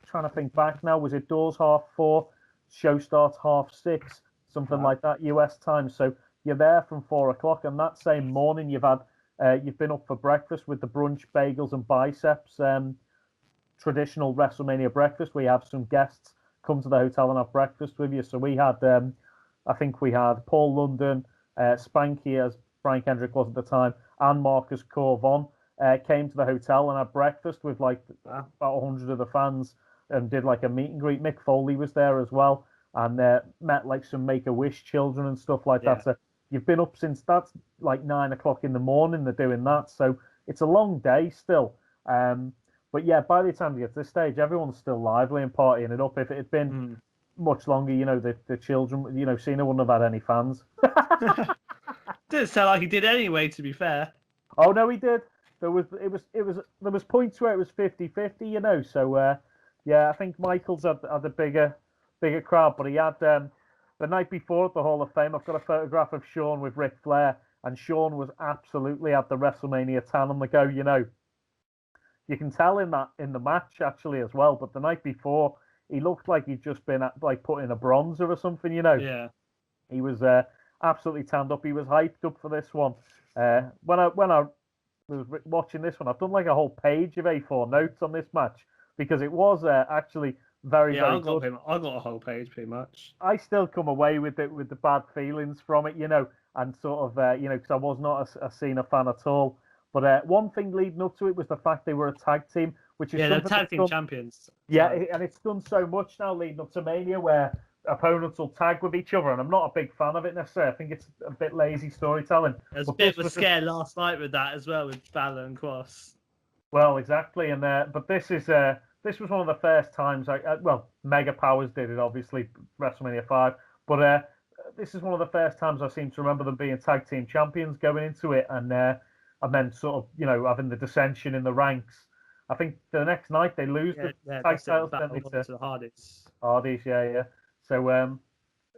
Trying to think back now. Was it doors 4:30? Show starts 6:30, something like that, US time. So you're there from 4:00, and that same morning you've been up for breakfast with the brunch, bagels, and biceps. Traditional WrestleMania breakfast. We have some guests come to the hotel and have breakfast with you. So we had. I think we had Paul London. Spanky, as Brian Kendrick was at the time, and Marcus Corvon came to the hotel and had breakfast with about 100 of the fans and did a meet and greet. Mick Foley was there as well, and met some Make-A-Wish children and stuff like that. So you've been up since that's 9:00 in the morning. They're doing that, so it's a long day still. But yeah, by the time you get to this stage, everyone's still lively and partying it up. If it had been much longer, the children, Cena wouldn't have had any fans. Didn't sound like he did anyway, to be fair. Oh no, he did. There was points where it was 50-50, So yeah, I think Michaels had a bigger crowd, but he had the night before at the Hall of Fame. I've got a photograph of Shawn with Ric Flair, and Shawn was absolutely at the WrestleMania tan on the go. You can tell in the match actually as well. But the night before, he looked like he'd just been put in a bronzer or something. Yeah. He was absolutely tanned up. He was hyped up for this one. When I was watching this one, I've done a whole page of A4 notes on this match because it was actually very good. I got a whole page pretty much. I still come away with the bad feelings from it, and sort of because I was not a Cena fan at all. But one thing leading up to it was the fact they were a tag team, which is they're tag team champions. Yeah, and it's done so much now leading up to Mania where opponents will tag with each other, and I'm not a big fan of it necessarily. I think it's a bit lazy storytelling. There's a bit of a scare last night with that as well, with Balor and Cross. Well, exactly, and but this was one of the first times. Mega Powers did it, obviously, WrestleMania 5, but this is one of the first times I seem to remember them being tag team champions going into it, and then sort of having the dissension in the ranks. I think the next night they lose the tag titles. Then they to the Hardys. Hardys, yeah. So,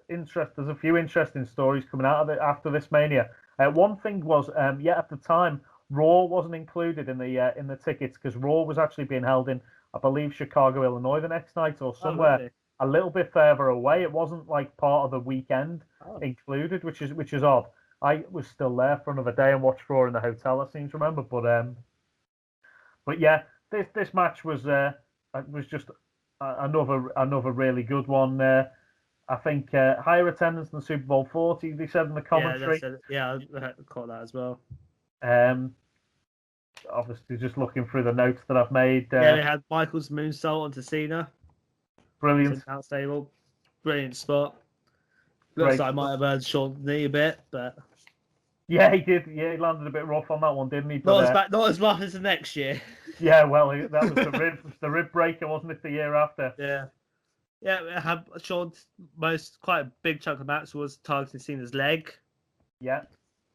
there's a few interesting stories coming out of it after this Mania. One thing was, at the time, Raw wasn't included in the tickets because Raw was actually being held in, I believe, Chicago, Illinois the next night or somewhere a little bit further away. It wasn't part of the weekend included, which is odd. I was still there for another day and watched Raw in the hotel, I seem to remember. But yeah, this match was just another really good one. I think higher attendance than Super Bowl 40. They said in the commentary. I caught that as well. Obviously, just looking through the notes that I've made. They had Michael's moonsault onto Cena. Brilliant. Stable. Brilliant spot. Looks like I might have heard Shawn's knee a bit, but yeah, he did. Yeah, he landed a bit rough on that one, didn't he? But, not as much as the next year. Yeah, well, that was the rib breaker, wasn't it? The year after. Yeah. Shawn's quite a big chunk of the match was targeting Cena's leg. Yeah.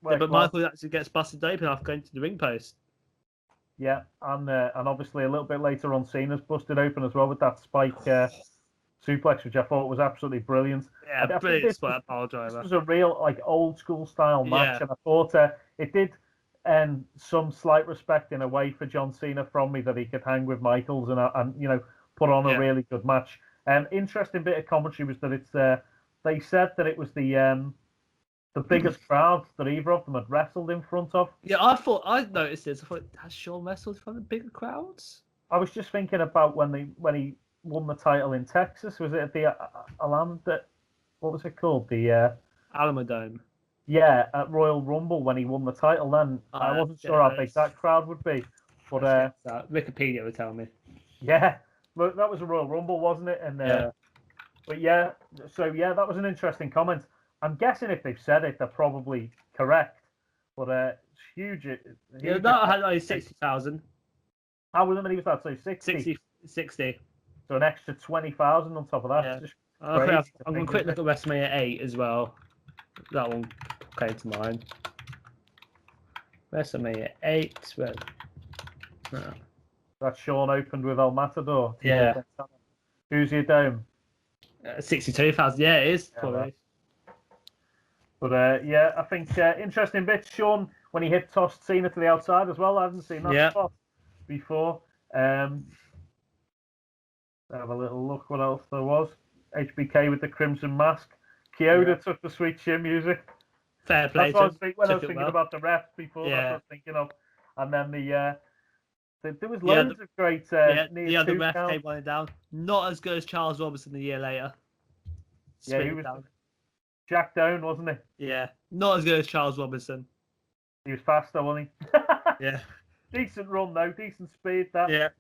But Michael actually gets busted open after going to the ring post. Yeah, and obviously a little bit later on, Cena's busted open as well with that spike suplex, which I thought was absolutely brilliant. Yeah, brilliant spot, pile driver. This was a real old school style match, and I thought it did some slight respect in a way for John Cena from me that he could hang with Michaels and put on a really good match. Interesting bit of commentary was that it's they said that it was the biggest crowd that either of them had wrestled in front of. Yeah, I noticed this. I thought, has Shawn wrestled in front of bigger crowds? I was just thinking about when he won the title in Texas. Was it at the what was it called? The Alamo Dome. Yeah, at Royal Rumble when he won the title. Then I wasn't sure how big that crowd would be. But Wikipedia would tell me. yeah, look, that was a Royal Rumble, wasn't it? And Yeah. But yeah, so yeah, that was an interesting comment. I'm guessing if they've said it, they're probably correct. But it's huge. Yeah, that had like 60,000. How many was that? So 60. 60. So an extra 20,000 on top of that. Yeah. Just I'm going to quick look at WrestleMania 8 as well. That one came to mind. WrestleMania 8. That Sean opened with El Matador. Yeah. Who's your dome? 62,000. Yeah, it is. Yeah, but yeah, I think interesting bit. Sean, when he tossed Cena to the outside as well. I haven't seen that spot before. Have a little look what else there was. HBK with the Crimson Mask. Kyoto took the Sweet Chin music. Fair play. That's what I was thinking, when I was thinking about the refs before. Yeah. That's what I was thinking of. And then there was loads of great. The other ref came running down. Not as good as Charles Robinson a year later. Yeah, he was Jack Doan, wasn't he? Yeah, not as good as Charles Robinson. He was faster, wasn't he? Yeah. Decent run though, decent speed. That. Yeah.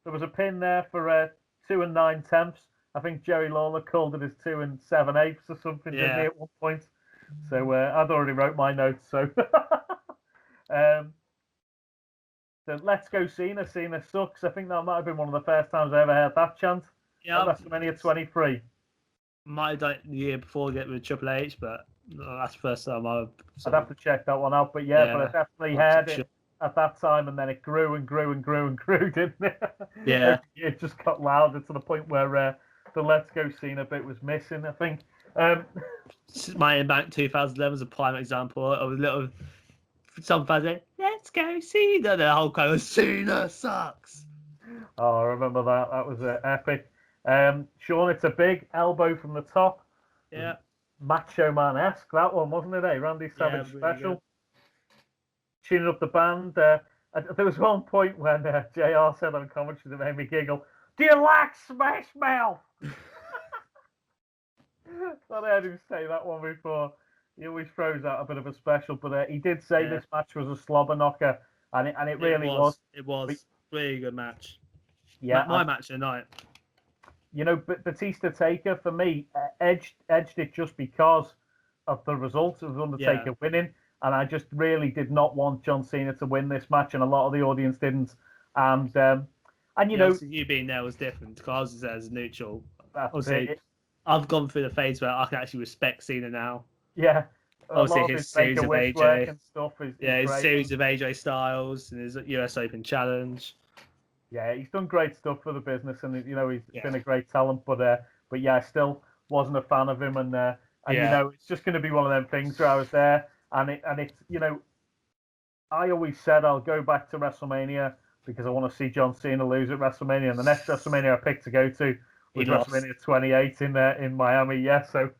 There was a pin there for 2 9/10. I think Jerry Lawler called it as 2 7/8 or something, didn't he, at one point? So I'd already wrote my notes. So, so let's go Cena. Cena sucks. I think that might have been one of the first times I ever heard that chant. Yeah. WrestleMania 23. Might have done it the year before to get rid of Triple H, but that's the first time I'd have to check that one out. But but I definitely heard it at that time, and then it grew and grew and grew and grew, didn't it? Yeah. It just got louder to the point where the Let's Go Cena bit was missing, I think. Money in Bank 2011 is a prime example of a little. Some fans say, "Let's go Cena." The whole kind of Cena sucks. Oh, I remember that. That was epic. Sean, it's a big elbow from the top. Yeah. Macho Man-esque, that one, wasn't it? Randy Savage special. Tuning up the band. There was one point when JR said on commentary that made me giggle, "Do you like Smash Mouth?" I heard him say that one before. He always throws out a bit of a special, but he did say this match was a slobber knocker, and it really was. It was a really good match. Yeah, my match of the night. You know, Batista Taker, for me, edged it just because of the results of Undertaker winning. And I just really did not want John Cena to win this match, and a lot of the audience didn't. And you know, you being there was different because I was there as neutral. Obviously, I've gone through the phase where I can actually respect Cena now. Yeah. Obviously, his series of AJ and stuff is his great. series of AJ Styles and his US Open Challenge. Yeah, he's done great stuff for the business, and you know he's been a great talent. But yeah, I still wasn't a fan of him, and you know it's just going to be one of them things where I was there, and it's you know, I always said I'll go back to WrestleMania because I want to see John Cena lose at WrestleMania, and the next WrestleMania I picked to go to was WrestleMania 28 in Miami. Yeah, so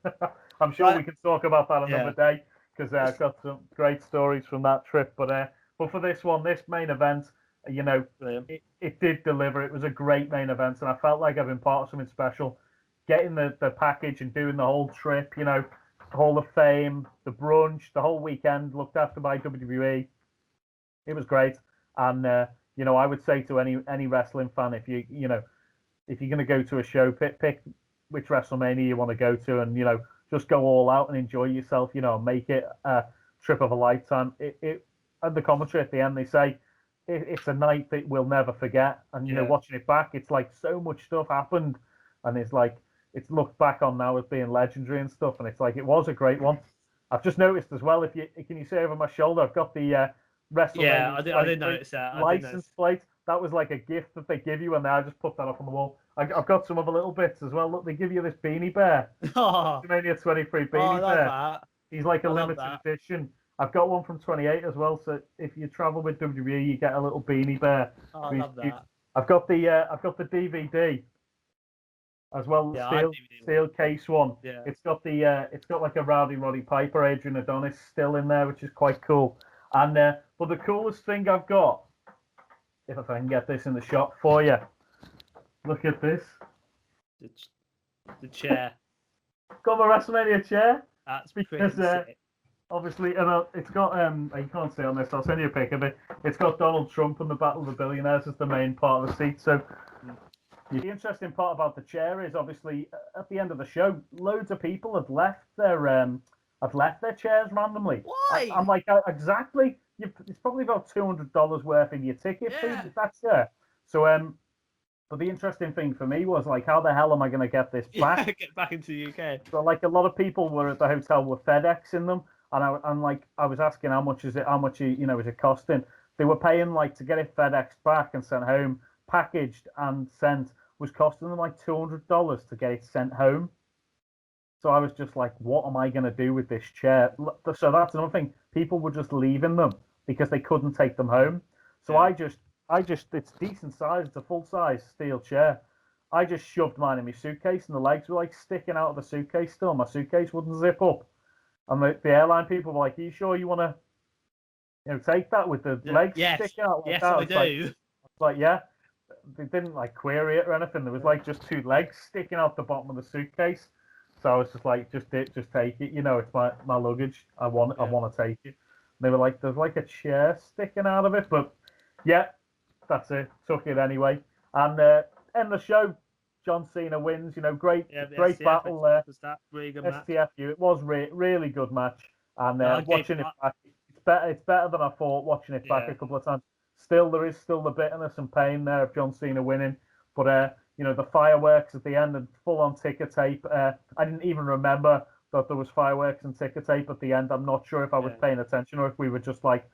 I'm sure we can talk about that another day because I've got some great stories from that trip. But for this one, this main event. You know, it did deliver. It was a great main event, and I felt like I've been part of something special. Getting the package and doing the whole trip, you know, Hall of Fame, the brunch, the whole weekend looked after by WWE. It was great, and you know, I would say to any wrestling fan, if you're going to go to a show, pick which WrestleMania you want to go to, and you know, just go all out and enjoy yourself. You know, make it a trip of a lifetime. And the commentary at the end, they say. It's a night that we'll never forget, and you know, watching it back, it's like so much stuff happened, and it's like it's looked back on now as being legendary and stuff, and it's like it was a great one. I've just noticed as well. Can you see over my shoulder? I've got the WrestleMania. Yeah, I did notice that. License plate. That was like a gift that they give you, and I just put that up on the wall. I've got some other little bits as well. Look, they give you this beanie bear. WrestleMania 23 beanie bear. That. He's like a limited edition. I've got one from 28 as well. So if you travel with WWE, you get a little beanie bear. Oh, I love that. I've got the DVD as well. Yeah, steel case one. Yeah. It's got like a Roddy Piper, Adrian Adonis still in there, which is quite cool. And but the coolest thing I've got, if I can get this in the shot for you, look at this. The chair. Got my WrestleMania chair. That's because sick. obviously, and it's got you can't see on this. I'll send you a pic of it. It's got Donald Trump and the Battle of the Billionaires as the main part of the seat. So the interesting part about the chair is obviously at the end of the show, loads of people have left their chairs randomly. Why? I'm like, exactly. It's probably about $200 worth in your ticket fee. That's there. So but the interesting thing for me was like, how the hell am I going to get this back? Get back into the UK. So like a lot of people were at the hotel with FedEx in them, and I was asking how much is it costing? They were paying like to get it FedEx back and sent home, packaged and sent, was costing them like $200 to get it sent home. So I was just like, what am I going to do with this chair? So that's another thing. People were just leaving them because they couldn't take them home. So I just, it's decent size. It's a full size steel chair. I just shoved mine in my suitcase, and the legs were like sticking out of the suitcase still. My suitcase wouldn't zip up. And the airline people were like, are you sure you want to, take that with the legs sticking out like that? Yes, I do. It's like, yeah. They didn't like query it or anything. There was like just two legs sticking out the bottom of the suitcase. So I was just like, just take it. It's my luggage. I want to take it. And they were like, there's like a chair sticking out of it, but yeah, that's it. Took it anyway. And end the show, John Cena wins. Great STF, battle there. Really good match. STFU. It was really good match. And watching it back, it's better than I thought. Watching it back a couple of times. There is still the bitterness and pain there of John Cena winning, but the fireworks at the end and full on ticker tape. I didn't even remember that there was fireworks and ticker tape at the end. I'm not sure if I was paying attention or if we were just like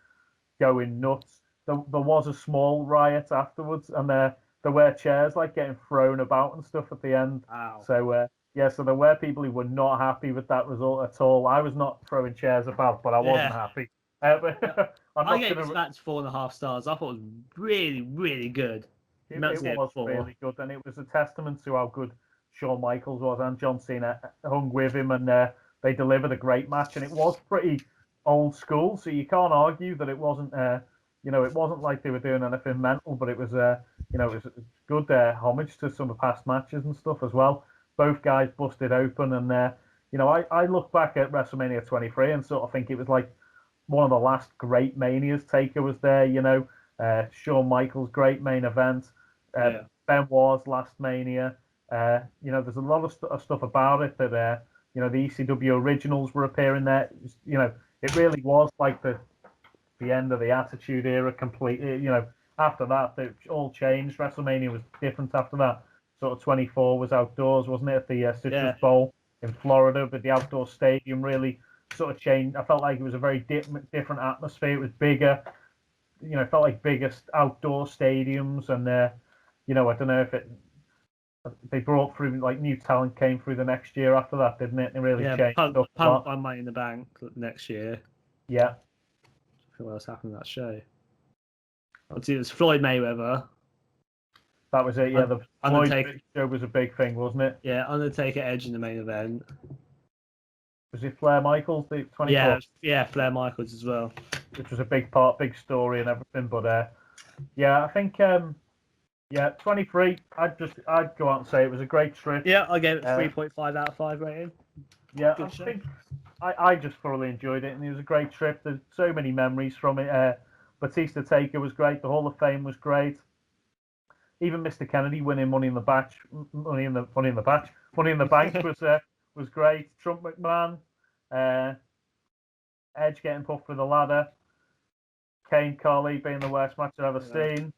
going nuts. There was a small riot afterwards, and there were chairs like getting thrown about and stuff at the end. Wow. So so there were people who were not happy with that result at all. I was not throwing chairs about, but I wasn't happy. I gave this match 4.5 stars. I thought it was really, really good. It was really good, and it was a testament to how good Shawn Michaels was, and John Cena hung with him, and they delivered a great match, and it was pretty old school, so you can't argue that it wasn't, it wasn't like they were doing anything mental, but it was, it was good homage to some of past matches and stuff as well. Both guys busted open, and I look back at WrestleMania 23 and sort of think it was like one of the last great Manias. Taker was there, Shawn Michaels' great main event, Benoit's last Mania. There's a lot of stuff about it that, the ECW originals were appearing there. It really was like the end of the Attitude Era completely. After that, it all changed. WrestleMania was different after that. Sort of 24 was outdoors, wasn't it, at the Citrus Bowl in Florida, but the outdoor stadium really sort of changed. I felt like it was a very different atmosphere. It was bigger. It felt like biggest outdoor stadiums, and I don't know if they brought through like new talent came through the next year after that, didn't it? It really changed. Punk won Money in the Bank next year. Yeah. What else happened in that show? Obviously, it was Floyd Mayweather. That was it. Yeah, the Undertaker Floyd show was a big thing, wasn't it? Yeah, Undertaker Edge in the main event. Was it Flair Michaels, the 24? Yeah, Flair Michaels as well. Which was a big part, big story and everything. But I think 23. I'd go out and say it was a great trip. Yeah, I gave it 3.5 out of 5 rating. Yeah, I just thoroughly enjoyed it, and it was a great trip. There's so many memories from it. Batista Taker was great. The Hall of Fame was great. Even Mr. Kennedy winning Money in the Bank was great. Trump McMahon, Edge getting put through the ladder, Kane Carly being the worst match I've ever seen.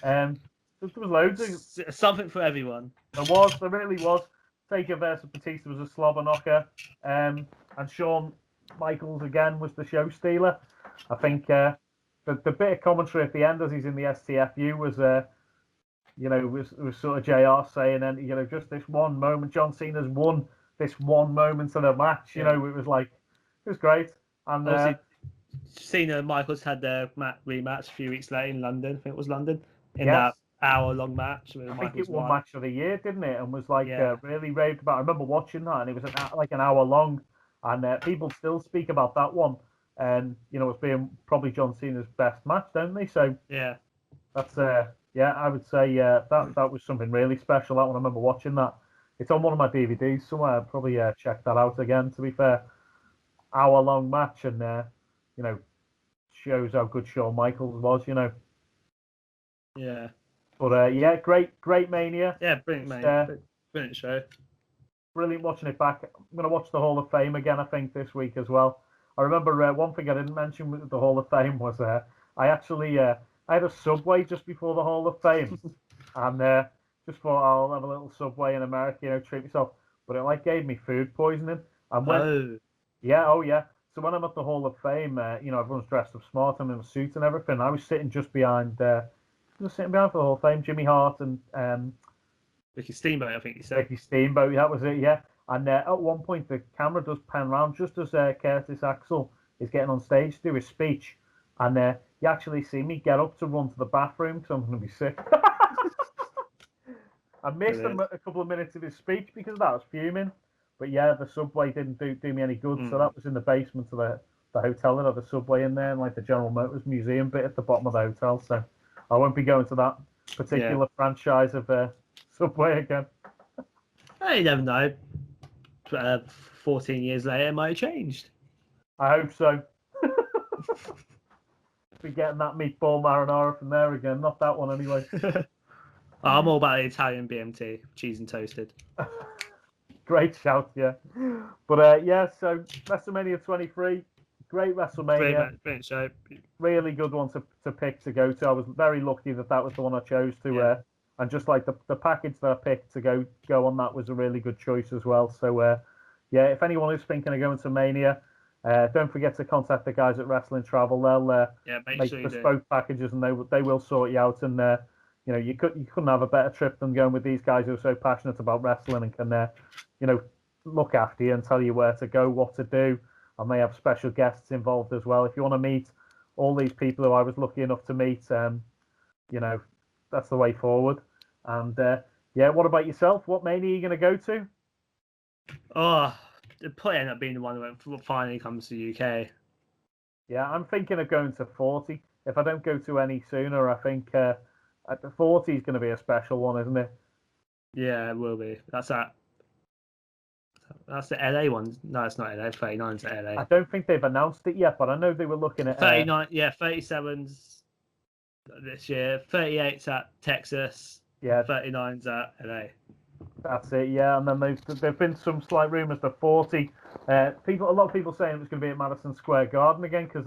There was loads of something for everyone. There really was. Taker versus Batista was a slobber knocker, and Shawn Michaels again was the show stealer. I think the bit of commentary at the end as he's in the STFU was was sort of JR saying, and just this one moment, John Cena's won this one moment of the match. It was great. And Cena and Michaels had their rematch a few weeks later in London. I think it was London that hour-long match. I think it won match of the year, didn't it? And was really raved about. I remember watching that, and it was an hour long, and people still speak about that one. And as being probably John Cena's best match, don't they? So that's I would say that was something really special. That one, I remember watching that. It's on one of my DVDs somewhere. I'd probably check that out again. To be fair, hour-long match, and shows how good Shawn Michaels was. Yeah. But great Mania. Yeah, brilliant, mate. Brilliant show. Brilliant watching it back. I'm going to watch the Hall of Fame again, I think, this week as well. I remember one thing I didn't mention with the Hall of Fame was I actually I had a Subway just before the Hall of Fame, and just thought I'll have a little Subway in America, treat myself. But it gave me food poisoning. And when yeah. So when I'm at the Hall of Fame, everyone's dressed up smart. I'm in a suit and everything. I was sitting just behind, for the Hall of Fame, Jimmy Hart and Ricky Steamboat, I think you said. Ricky Steamboat, that was it, yeah. And at one point, the camera does pan round just as Curtis Axel is getting on stage to do his speech. And you actually see me get up to run to the bathroom because I'm going to be sick. I missed a couple of minutes of his speech because of that. I was fuming. But yeah, the Subway didn't do me any good. So that was in the basement of the hotel that had the Subway in there, and the General Motors Museum bit at the bottom of the hotel. So I won't be going to that particular franchise of Subway again. You never know. 14 years later, it might have changed. I hope so. Be getting that meatball marinara from there again. Not that one anyway. I'm all about the Italian BMT, cheese and toasted. Great shout, yeah. But so WrestleMania 23, great WrestleMania. Brilliant show. Really good one to pick to go to. I was very lucky that was the one I chose to. And just like the package that I picked to go on that was a really good choice as well. So, if anyone is thinking of going to Mania, don't forget to contact the guys at Wrestling Travel. They'll make sure bespoke packages, and they will sort you out. And you couldn't have a better trip than going with these guys who are so passionate about wrestling and can look after you and tell you where to go, what to do. And they have special guests involved as well. If you want to meet all these people who I was lucky enough to meet, that's the way forward. And what about yourself? What Mania are you going to go to? Oh, it'll probably end up being the one that finally comes to the UK. Yeah, I'm thinking of going to 40. If I don't go to any sooner, I think at the 40 is going to be a special one, isn't it? Yeah, it will be. That's the LA one. No, it's not LA. 39's at LA. I don't think they've announced it yet, but I know they were looking at 39. 37's this year. 38's at Texas. Yeah, 39's at LA. That's it. Yeah, and then there've been some slight rumours for 40. A lot of people saying it was going to be at Madison Square Garden again because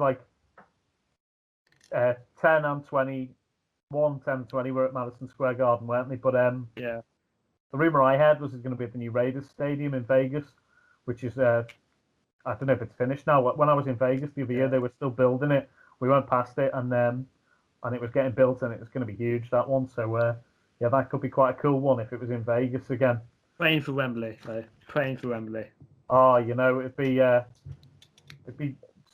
10 and 21, 10 and 20 were at Madison Square Garden, weren't they? But the rumour I heard was it's going to be at the new Raiders Stadium in Vegas, which is I don't know if it's finished now. When I was in Vegas the other year, they were still building it. We went past it, and it was getting built, and it was going to be huge, that one. So that could be quite a cool one if it was in Vegas again. Praying for Wembley, though. Praying for Wembley. Oh, it'd be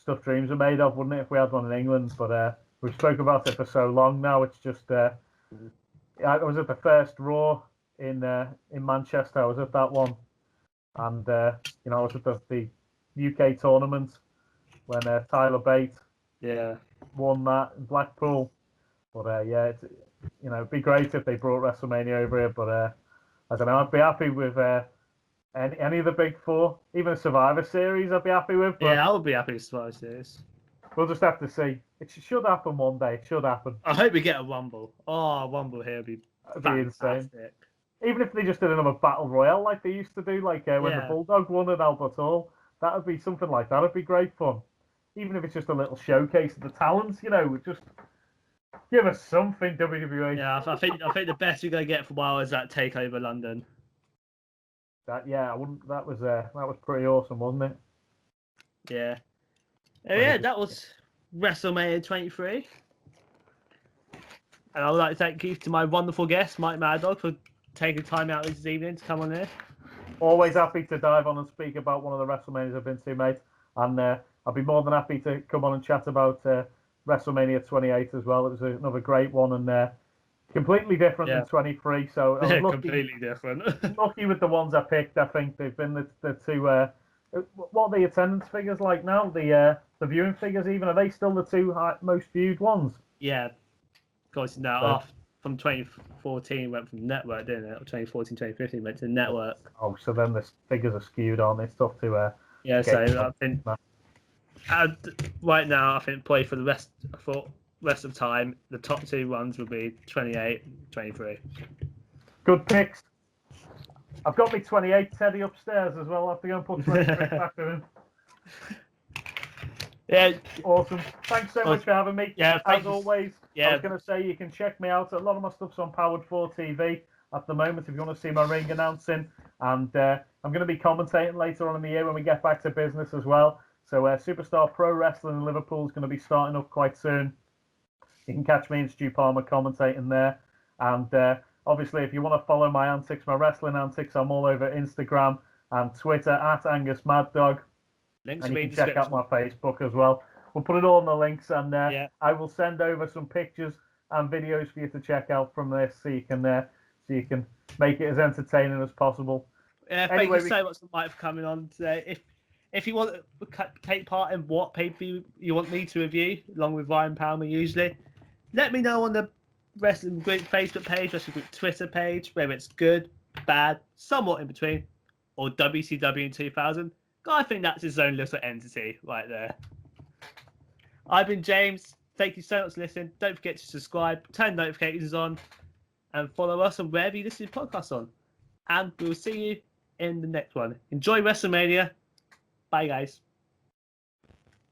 stuff dreams are made of, wouldn't it, if we had one in England? But we've spoken about it for so long now. It's just I was at the first Raw in Manchester. I was at that one, and I was at the UK tournament when Tyler Bate won that in Blackpool. But it'd be great if they brought WrestleMania over here. But I don't know. I'd be happy with any of the big four, even a Survivor Series. I'd be happy with. But I would be happy with Survivor Series. We'll just have to see. It should happen one day. It should happen. I hope we get a Rumble. Oh, a Rumble here would be fantastic. Insane. Even if they just did another Battle Royale like they used to do, when the Bulldog won at Albert Hall, that would be something like that. It'd be great fun. Even if it's just a little showcase of the talents, just give us something, WWE. Yeah, I think the best we're gonna get for a while is that Takeover London. That was pretty awesome, wasn't it? Yeah. Oh, that was WrestleMania 23. And I would like to thank you to my wonderful guest, Mike Maddog, for taking time out this evening to come on here. Always happy to dive on and speak about one of the WrestleManias I've been to, mate. And I'll be more than happy to come on and chat about WrestleMania 28 as well. It was another great one and completely different than 23. So I was lucky, completely different. lucky with the ones I picked. I think they've been the two. What are the attendance figures like now? The viewing figures even, are they still the two most viewed ones? Yeah, guys. Now from 2014 went from network, didn't it? Or 2014, 2015 went to network. Oh, so then the figures are skewed on. It's tough to. So I think And right now, I think probably for the rest of time, the top 2 runs will be 28, 23. Good picks. I've got me 28 Teddy upstairs as well. I'll have to go and put 23 back to him. Yeah. Awesome. Thanks so much for having me. Yeah, As always, yeah. I was going to say you can check me out. A lot of my stuff's on Powered 4 TV at the moment if you want to see my ring announcing. And I'm going to be commentating later on in the year when we get back to business as well. So Superstar Pro Wrestling in Liverpool is going to be starting up quite soon. You can catch me and Stu Palmer commentating there. And obviously, if you want to follow my antics, my wrestling antics, I'm all over Instagram and Twitter at Angus Maddog. Links and you can check out my Facebook as well. We'll put it all in the links, and I will send over some pictures and videos for you to check out from this, so you can make it as entertaining as possible. Thank you so much, Mike, for coming on today. If you want to take part in what pay-per-view you want me to review, along with Ryan Palmer usually, let me know on the Wrestling Group Facebook page, Wrestling Group Twitter page, whether it's good, bad, somewhat in between, or WCW in 2000. I think that's his own little entity right there. I've been James. Thank you so much for listening. Don't forget to subscribe, turn notifications on, and follow us on wherever you listen to podcasts on. And we'll see you in the next one. Enjoy WrestleMania. Bye, guys.